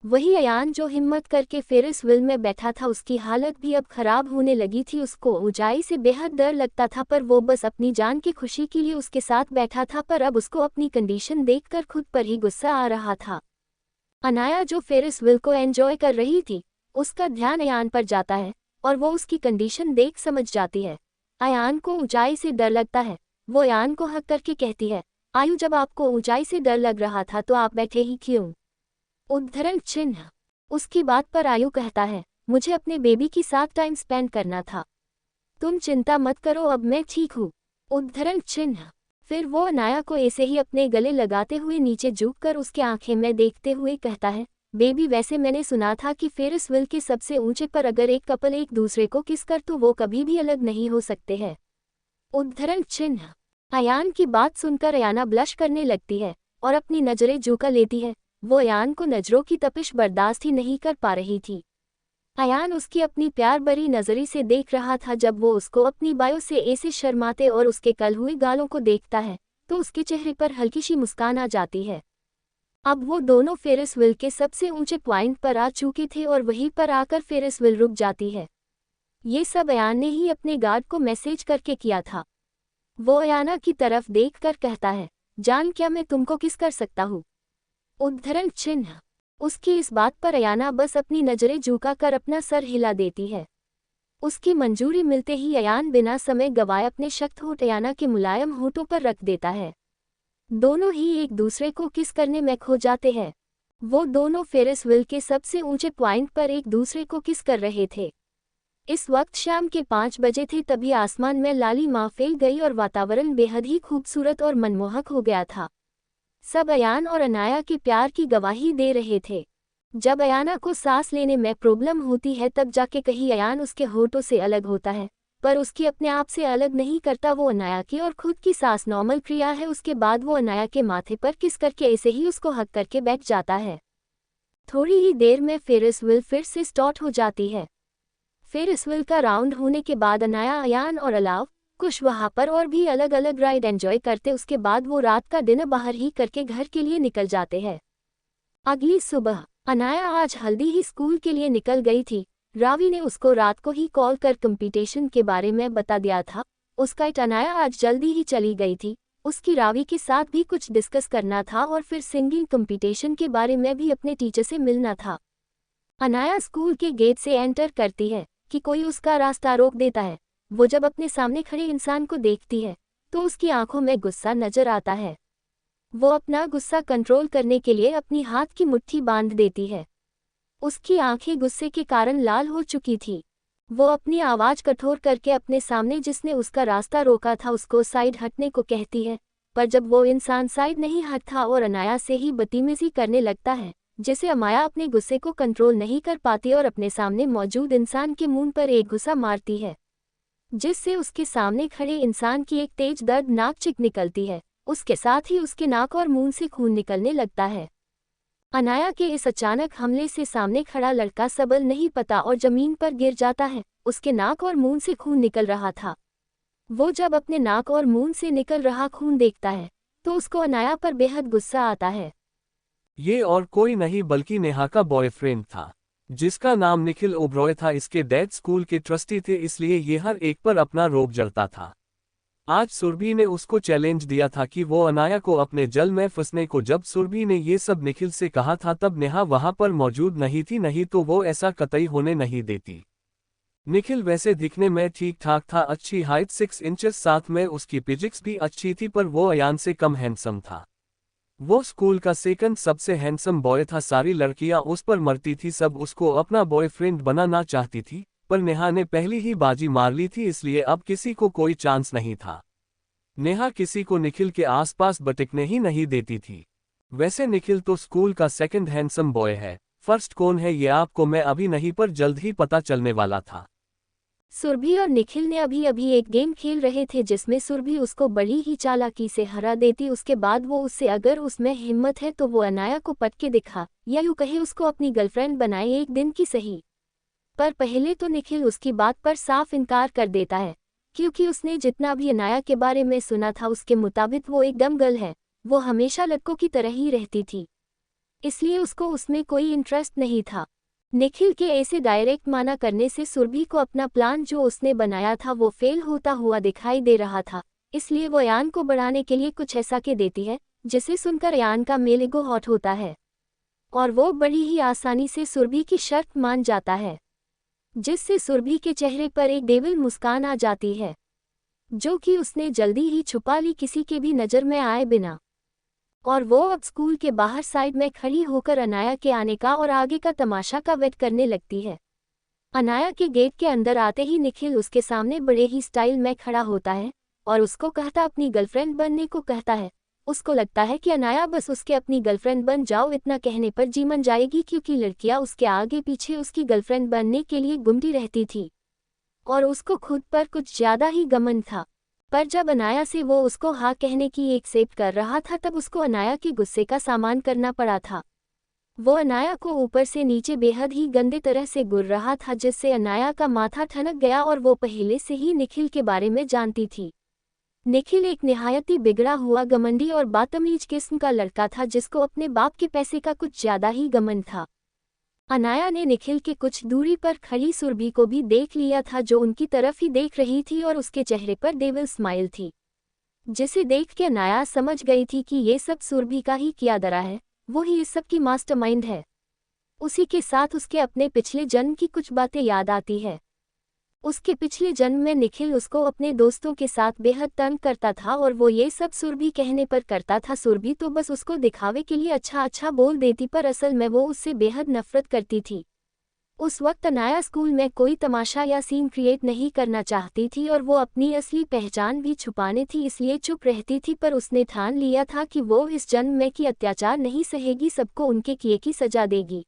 वही अयान जो हिम्मत करके फेरिस व्हील में बैठा था, उसकी हालत भी अब खराब होने लगी थी। उसको ऊंचाई से बेहद डर लगता था, पर वो बस अपनी जान की खुशी के लिए उसके साथ बैठा था। पर अब उसको अपनी कंडीशन देखकर खुद पर ही गुस्सा आ रहा था। अनाया जो फेरिस व्हील को एंजॉय कर रही थी, उसका ध्यान अयान पर जाता है और वो उसकी कंडीशन देख समझ जाती है। अयान को ऊंचाई से डर लगता है। वो अयान को हक करके कहती है, आयु, जब आपको ऊंचाई से डर लग रहा था तो आप बैठे ही क्यों? उद्धरण चिन्ह। उसकी बात पर आयु कहता है, मुझे अपने बेबी के साथ टाइम स्पेंड करना था। तुम चिंता मत करो, अब मैं ठीक हूँ। उद्धरण चिन्ह। फिर वो अनाया को ऐसे ही अपने गले लगाते हुए नीचे झुककर उसके आंखें में देखते हुए कहता है, बेबी, वैसे मैंने सुना था कि फेरिस व्हील के सबसे ऊंचे पर अगर एक कपल एक दूसरे को किस कर तो वो कभी भी अलग नहीं हो सकते हैं। उद्धरण चिन्ह। अयान की बात सुनकर अयाना ब्लश करने लगती है और अपनी नजरें झुका लेती है। वो अयान को नजरों की तपिश बर्दाश्त ही नहीं कर पा रही थी। अयान उसकी अपनी प्यार भरी नजरी से देख रहा था। जब वो उसको अपनी बायों से ऐसे शर्माते और उसके कल हुए गालों को देखता है तो उसके चेहरे पर हल्की सी मुस्कान आ जाती है। अब वो दोनों फेरिस व्हील के सबसे ऊंचे पॉइंट पर आ चुके थे और वहीं पर आकर फेरिस व्हील रुक जाती है। ये सब अयान ने ही अपने गार्ड को मैसेज करके किया था। वो अयाना की तरफ देखकर कहता है, जान, क्या मैं तुमको किस कर सकता हूँ? उद्धरण चिन्ह। उसकी इस बात पर अयाना बस अपनी नजरें झुकाकर अपना सर हिला देती है। उसकी मंजूरी मिलते ही अयान बिना समय गवाए अपने सख्त होंठ अयाना के मुलायम होठों पर रख देता है। दोनों ही एक दूसरे को किस करने में खो जाते हैं। वो दोनों फेरिस व्हील के सबसे ऊंचे पॉइंट पर एक दूसरे को किस कर रहे थे। इस वक्त शाम के 5 बजे थे, तभी आसमान में लाली माँ फैल गई और वातावरण बेहद ही खूबसूरत और मनमोहक हो गया था। सब अयान और अनाया के प्यार की गवाही दे रहे थे। जब अयाना को सांस लेने में प्रॉब्लम होती है तब जाके कहीं अयान उसके होठों से अलग होता है, पर उसकी अपने आप से अलग नहीं करता। वो अनाया की और खुद की सांस नॉर्मल क्रिया है। उसके बाद वो अनाया के माथे पर किस करके ऐसे ही उसको हक करके बैठ जाता है। थोड़ी ही देर में फेरिस व्हील फिर से स्टार्ट हो जाती है। फेरिस व्हील का राउंड होने के बाद अनाया, अयान और अलाव कुछ वहाँ पर और भी अलग अलग राइड एंजॉय करते। उसके बाद वो रात का डिनर बाहर ही करके घर के लिए निकल जाते हैं। अगली सुबह अनाया आज हल्दी ही स्कूल के लिए निकल गई थी। रावी ने उसको रात को ही कॉल कर कंपटीशन के बारे में बता दिया था। उसका अनाया आज जल्दी ही चली गई थी। उसकी रावी के साथ भी कुछ डिस्कस करना था और फिर सिंगिंग कंपटीशन के बारे में भी अपने टीचर से मिलना था। अनाया स्कूल के गेट से एंटर करती है कि कोई उसका रास्ता रोक देता है। वो जब अपने सामने खड़े इंसान को देखती है तो उसकी आंखों में गुस्सा नजर आता है। वो अपना गुस्सा कंट्रोल करने के लिए अपनी हाथ की मुट्ठी बांध देती है। उसकी आंखें गुस्से के कारण लाल हो चुकी थी। वो अपनी आवाज कठोर करके अपने सामने जिसने उसका रास्ता रोका था उसको साइड हटने को कहती है, पर जब वो इंसान साइड नहीं हटता और अनाया से ही बदतमीजी करने लगता है, जिसे अनाया अपने गुस्से को कंट्रोल नहीं कर पाती और अपने सामने मौजूद इंसान के मुंह पर एक घुसा मारती है, जिससे उसके सामने खड़े इंसान की एक तेज दर्दनाक चीख निकलती है। उसके साथ ही उसके नाक और मुंह से खून निकलने लगता है। अनाया के इस अचानक हमले से सामने खड़ा लड़का सबल नहीं पता और जमीन पर गिर जाता है। उसके नाक और मुंह से खून निकल रहा था। वो जब अपने नाक और मुंह से निकल रहा खून देखता है तो उसको अनाया पर बेहद गुस्सा आता है। ये और कोई नहीं बल्कि नेहा का बॉयफ्रेंड था, जिसका नाम निखिल ओब्रॉय था। इसके डैड स्कूल के ट्रस्टी थे, इसलिए ये हर एक पर अपना रोब जड़ता था। आज सुरभि ने उसको चैलेंज दिया था कि वो अनाया को अपने जल में फंसने को। जब सुरभि ने ये सब निखिल से कहा था तब नेहा वहां पर मौजूद नहीं थी, नहीं तो वो ऐसा कतई होने नहीं देती। निखिल वैसे दिखने में ठीक ठाक था, अच्छी हाइट 6 इंचेस, साथ में उसकी फिजिक्स भी अच्छी थी, पर वो अयान से कम हैंडसम था। वो स्कूल का सेकंड सबसे हैंडसम बॉय था। सारी लड़कियां उस पर मरती थी, सब उसको अपना बॉयफ्रेंड बनाना चाहती थी, पर नेहा ने पहली ही बाजी मार ली थी, इसलिए अब किसी को कोई चांस नहीं था। नेहा किसी को निखिल के आसपास बटकने ही नहीं देती थी। वैसे निखिल तो स्कूल का सेकंड हैंडसम बॉय है, फर्स्ट कौन है ये आपको मैं अभी नहीं पर जल्द ही पता चलने वाला था। सुरभि और निखिल ने अभी अभी एक गेम खेल रहे थे जिसमें सुरभि उसको बड़ी ही चालाकी से हरा देती। उसके बाद वो उससे अगर उसमें हिम्मत है तो वो अनाया को पट के दिखा या यूं कहे उसको अपनी गर्लफ्रेंड बनाए, एक दिन की सही। पर पहले तो निखिल उसकी बात पर साफ इनकार कर देता है, क्योंकि उसने जितना भी अनाया के बारे में सुना था उसके मुताबिक वो एकदम गर्ल है। वो हमेशा लड़कों की तरह ही रहती थी, इसलिए उसको उसमें कोई इंटरेस्ट नहीं था। निखिल के ऐसे डायरेक्ट माना करने से सुरभि को अपना प्लान जो उसने बनाया था वो फेल होता हुआ दिखाई दे रहा था, इसलिए वो अयान को बढ़ाने के लिए कुछ ऐसा के देती है जिसे सुनकर अयान का मेल ईगो हॉट होता है और वो बड़ी ही आसानी से सुरभि की शर्त मान जाता है, जिससे सुरभि के चेहरे पर एक डेविल मुस्कान आ जाती है, जो कि उसने जल्दी ही छुपा ली किसी के भी नज़र में आए बिना। और वो अब स्कूल के बाहर साइड में खड़ी होकर अनाया के आने का और आगे का तमाशा का वेट करने लगती है। अनाया के गेट के अंदर आते ही निखिल उसके सामने बड़े ही स्टाइल में खड़ा होता है और उसको कहता अपनी गर्लफ्रेंड बनने को कहता है। उसको लगता है कि अनाया बस उसके अपनी गर्लफ्रेंड बन जाओ, इतना कहने पर जी मन जाएगी, क्योंकि लड़कियां उसके आगे पीछे उसकी गर्लफ्रेंड बनने के लिए घूमती रहती थी और उसको खुद पर कुछ ज्यादा ही घमंड था। पर जब अनाया से वो उसको हाँ कहने की एक्सेप्ट कर रहा था तब उसको अनाया के गुस्से का सामान करना पड़ा था। वो अनाया को ऊपर से नीचे बेहद ही गंदे तरह से घूर रहा था, जिससे अनाया का माथा ठनक गया और वो पहले से ही निखिल के बारे में जानती थी। निखिल एक निहायती बिगड़ा हुआ घमंडी और बदतमीज किस्म का लड़का था जिसको अपने बाप के पैसे का कुछ ज्यादा ही घमंड था। अनाया ने निखिल के कुछ दूरी पर खड़ी सुरभि को भी देख लिया था, जो उनकी तरफ ही देख रही थी और उसके चेहरे पर डेविल स्माइल थी, जिसे देख के अनाया समझ गई थी कि ये सब सुरभि का ही किया धरा है, वो ही इस सब की मास्टरमाइंड है। उसी के साथ उसके अपने पिछले जन्म की कुछ बातें याद आती है। उसके पिछले जन्म में निखिल उसको अपने दोस्तों के साथ बेहद तंग करता था और वो ये सब सुरभि कहने पर करता था। सुरभि तो बस उसको दिखावे के लिए अच्छा अच्छा बोल देती, पर असल में वो उससे बेहद नफरत करती थी। उस वक्त अनाया स्कूल में कोई तमाशा या सीन क्रिएट नहीं करना चाहती थी और वो अपनी असली पहचान भी छुपाने थी, इसलिए चुप रहती थी। पर उसने ठान लिया था कि वो इस जन्म में की अत्याचार नहीं सहेगी, सबको उनके किए की सजा देगी।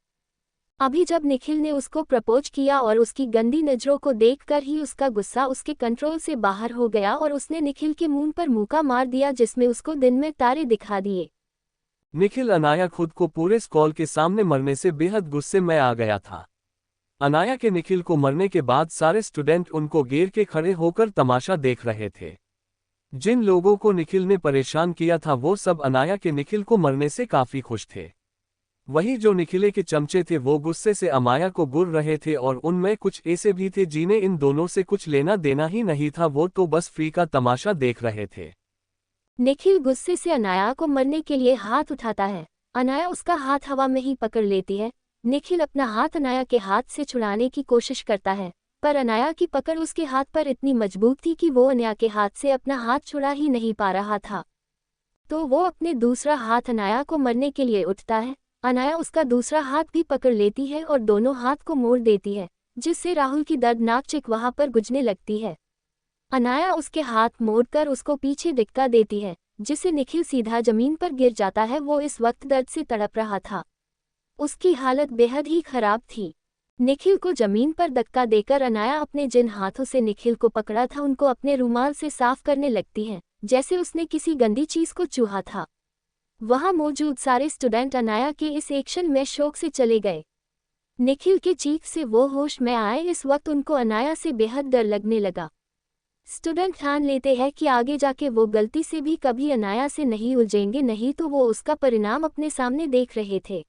अभी जब निखिल ने उसको प्रपोज किया और उसकी गंदी नज़रों को देखकर ही उसका गुस्सा उसके कंट्रोल से बाहर हो गया और उसने निखिल के मुंह पर मुक्का मार दिया, जिसमें उसको दिन में तारे दिखा दिए। निखिल अनाया खुद को पूरे स्कूल के सामने मरने से बेहद गुस्से में आ गया था। अनाया के निखिल को मरने के बाद सारे स्टूडेंट उनको घेर के खड़े होकर तमाशा देख रहे थे। जिन लोगों को निखिल ने परेशान किया था वो सब अनाया के निखिल को मरने से काफी खुश थे। वही जो निखिले के चमचे थे वो गुस्से से अमाया को बुर रहे थे और उनमें कुछ ऐसे भी थे जिन्हें इन दोनों से कुछ लेना देना ही नहीं था, वो तो बस फ्री का तमाशा देख रहे थे। निखिल गुस्से से अनाया को मरने के लिए हाथ उठाता है। अनाया उसका हाथ हवा में ही पकड़ लेती है। निखिल अपना हाथ अनाया के हाथ से छुड़ाने की कोशिश करता है, पर अनाया की पकड़ उसके हाथ पर इतनी मजबूत थी कि वो अनाया के हाथ से अपना हाथ छुड़ा ही नहीं पा रहा था। तो वो अपने दूसरा हाथ अनाया को मरने के लिए उठता है। अनाया उसका दूसरा हाथ भी पकड़ लेती है और दोनों हाथ को मोड़ देती है, जिससे राहुल की दर्दनाक चिक वहां पर गुजने लगती है। अनाया उसके हाथ मोड़कर उसको पीछे धक्का देती है, जिससे निखिल सीधा जमीन पर गिर जाता है। वो इस वक्त दर्द से तड़प रहा था। उसकी हालत बेहद ही खराब थी। निखिल को जमीन पर धक्का देकर अनाया अपने जिन हाथों से निखिल को पकड़ा था उनको अपने रुमाल से साफ करने लगती है, जैसे उसने किसी गंदी चीज को छुआ था। वहां मौजूद सारे स्टूडेंट अनाया के इस एक्शन में शौक से चले गए। निखिल के चीख से वो होश में आए। इस वक्त उनको अनाया से बेहद डर लगने लगा। स्टूडेंट ठान लेते हैं कि आगे जाके वो गलती से भी कभी अनाया से नहीं उलझेंगे, नहीं तो वो उसका परिणाम अपने सामने देख रहे थे।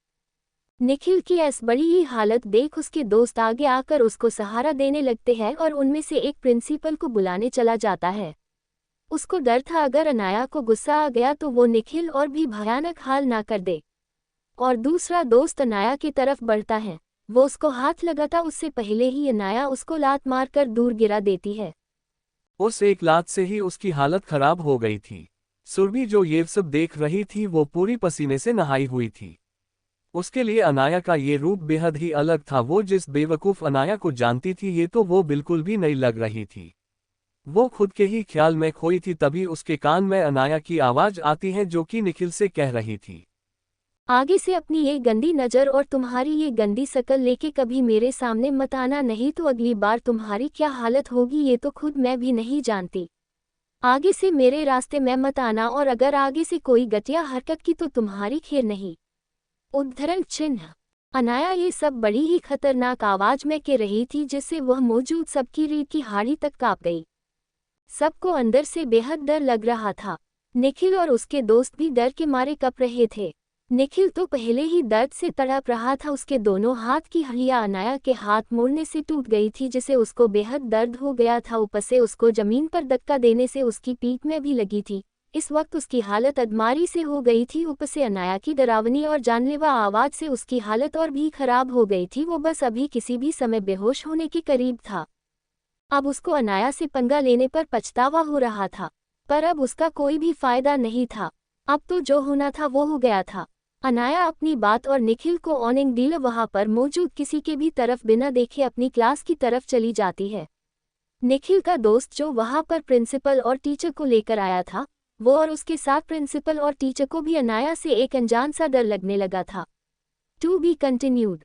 निखिल की ऐसी बड़ी ही हालत देख उसके दोस्त आगे आकर उसको सहारा देने लगते हैं और उनमें से एक प्रिंसिपल को बुलाने चला जाता है। उसको डर था अगर अनाया को गुस्सा आ गया तो वो निखिल और भी भयानक हाल ना कर दे। और दूसरा दोस्त अनाया की तरफ बढ़ता है। वो उसको हाथ लगाता उससे पहले ही अनाया उसको लात मारकर दूर गिरा देती है। उस एक लात से ही उसकी हालत खराब हो गई थी। सुरभि जो ये सब देख रही थी वो पूरी पसीने से नहाई हुई थी। उसके लिए अनाया का ये रूप बेहद ही अलग था। वो जिस बेवकूफ़ अनाया को जानती थी ये तो वो बिल्कुल भी नहीं लग रही थी। वो खुद के ही ख्याल में खोई थी। तभी उसके कान में अनाया की आवाज़ आती है जो कि निखिल से कह रही थी, आगे से अपनी ये गंदी नज़र और तुम्हारी ये गंदी शक्ल लेके कभी मेरे सामने मत आना, नहीं तो अगली बार तुम्हारी क्या हालत होगी ये तो खुद मैं भी नहीं जानती। आगे से मेरे रास्ते में मत आना और अगर आगे से कोई घटिया हरकत की तो तुम्हारी खैर नहीं। उद्धरण चिन्ह। अनाया ये सब बड़ी ही खतरनाक आवाज में कह रही थी जिससे वह मौजूद सबकी रीढ़ की हाड़ी तक कांप गई। सबको अंदर से बेहद डर लग रहा था। निखिल और उसके दोस्त भी डर के मारे कँप रहे थे। निखिल तो पहले ही दर्द से तड़प रहा था। उसके दोनों हाथ की हड्डियां अनाया के हाथ मोड़ने से टूट गई थी, जिससे उसको बेहद दर्द हो गया था। ऊपर से उसको जमीन पर धक्का देने से उसकी पीठ में भी लगी थी। इस वक्त उसकी हालत अधमारी से हो गई थी। ऊपर से अनाया की डरावनी और जानलेवा आवाज से उसकी हालत और भी खराब हो गई थी। वो बस अभी किसी भी समय बेहोश होने के करीब था। अब उसको अनाया से पंगा लेने पर पछतावा हो रहा था, पर अब उसका कोई भी फायदा नहीं था। अब तो जो होना था वो हो गया था। अनाया अपनी बात और निखिल को ऑनिंग डील वहां पर मौजूद किसी के भी तरफ बिना देखे अपनी क्लास की तरफ चली जाती है। निखिल का दोस्त जो वहां पर प्रिंसिपल और टीचर को लेकर आया था, वो और उसके साथ प्रिंसिपल और टीचर को भी अनाया से एक अनजान सा डर लगने लगा था। To be continued.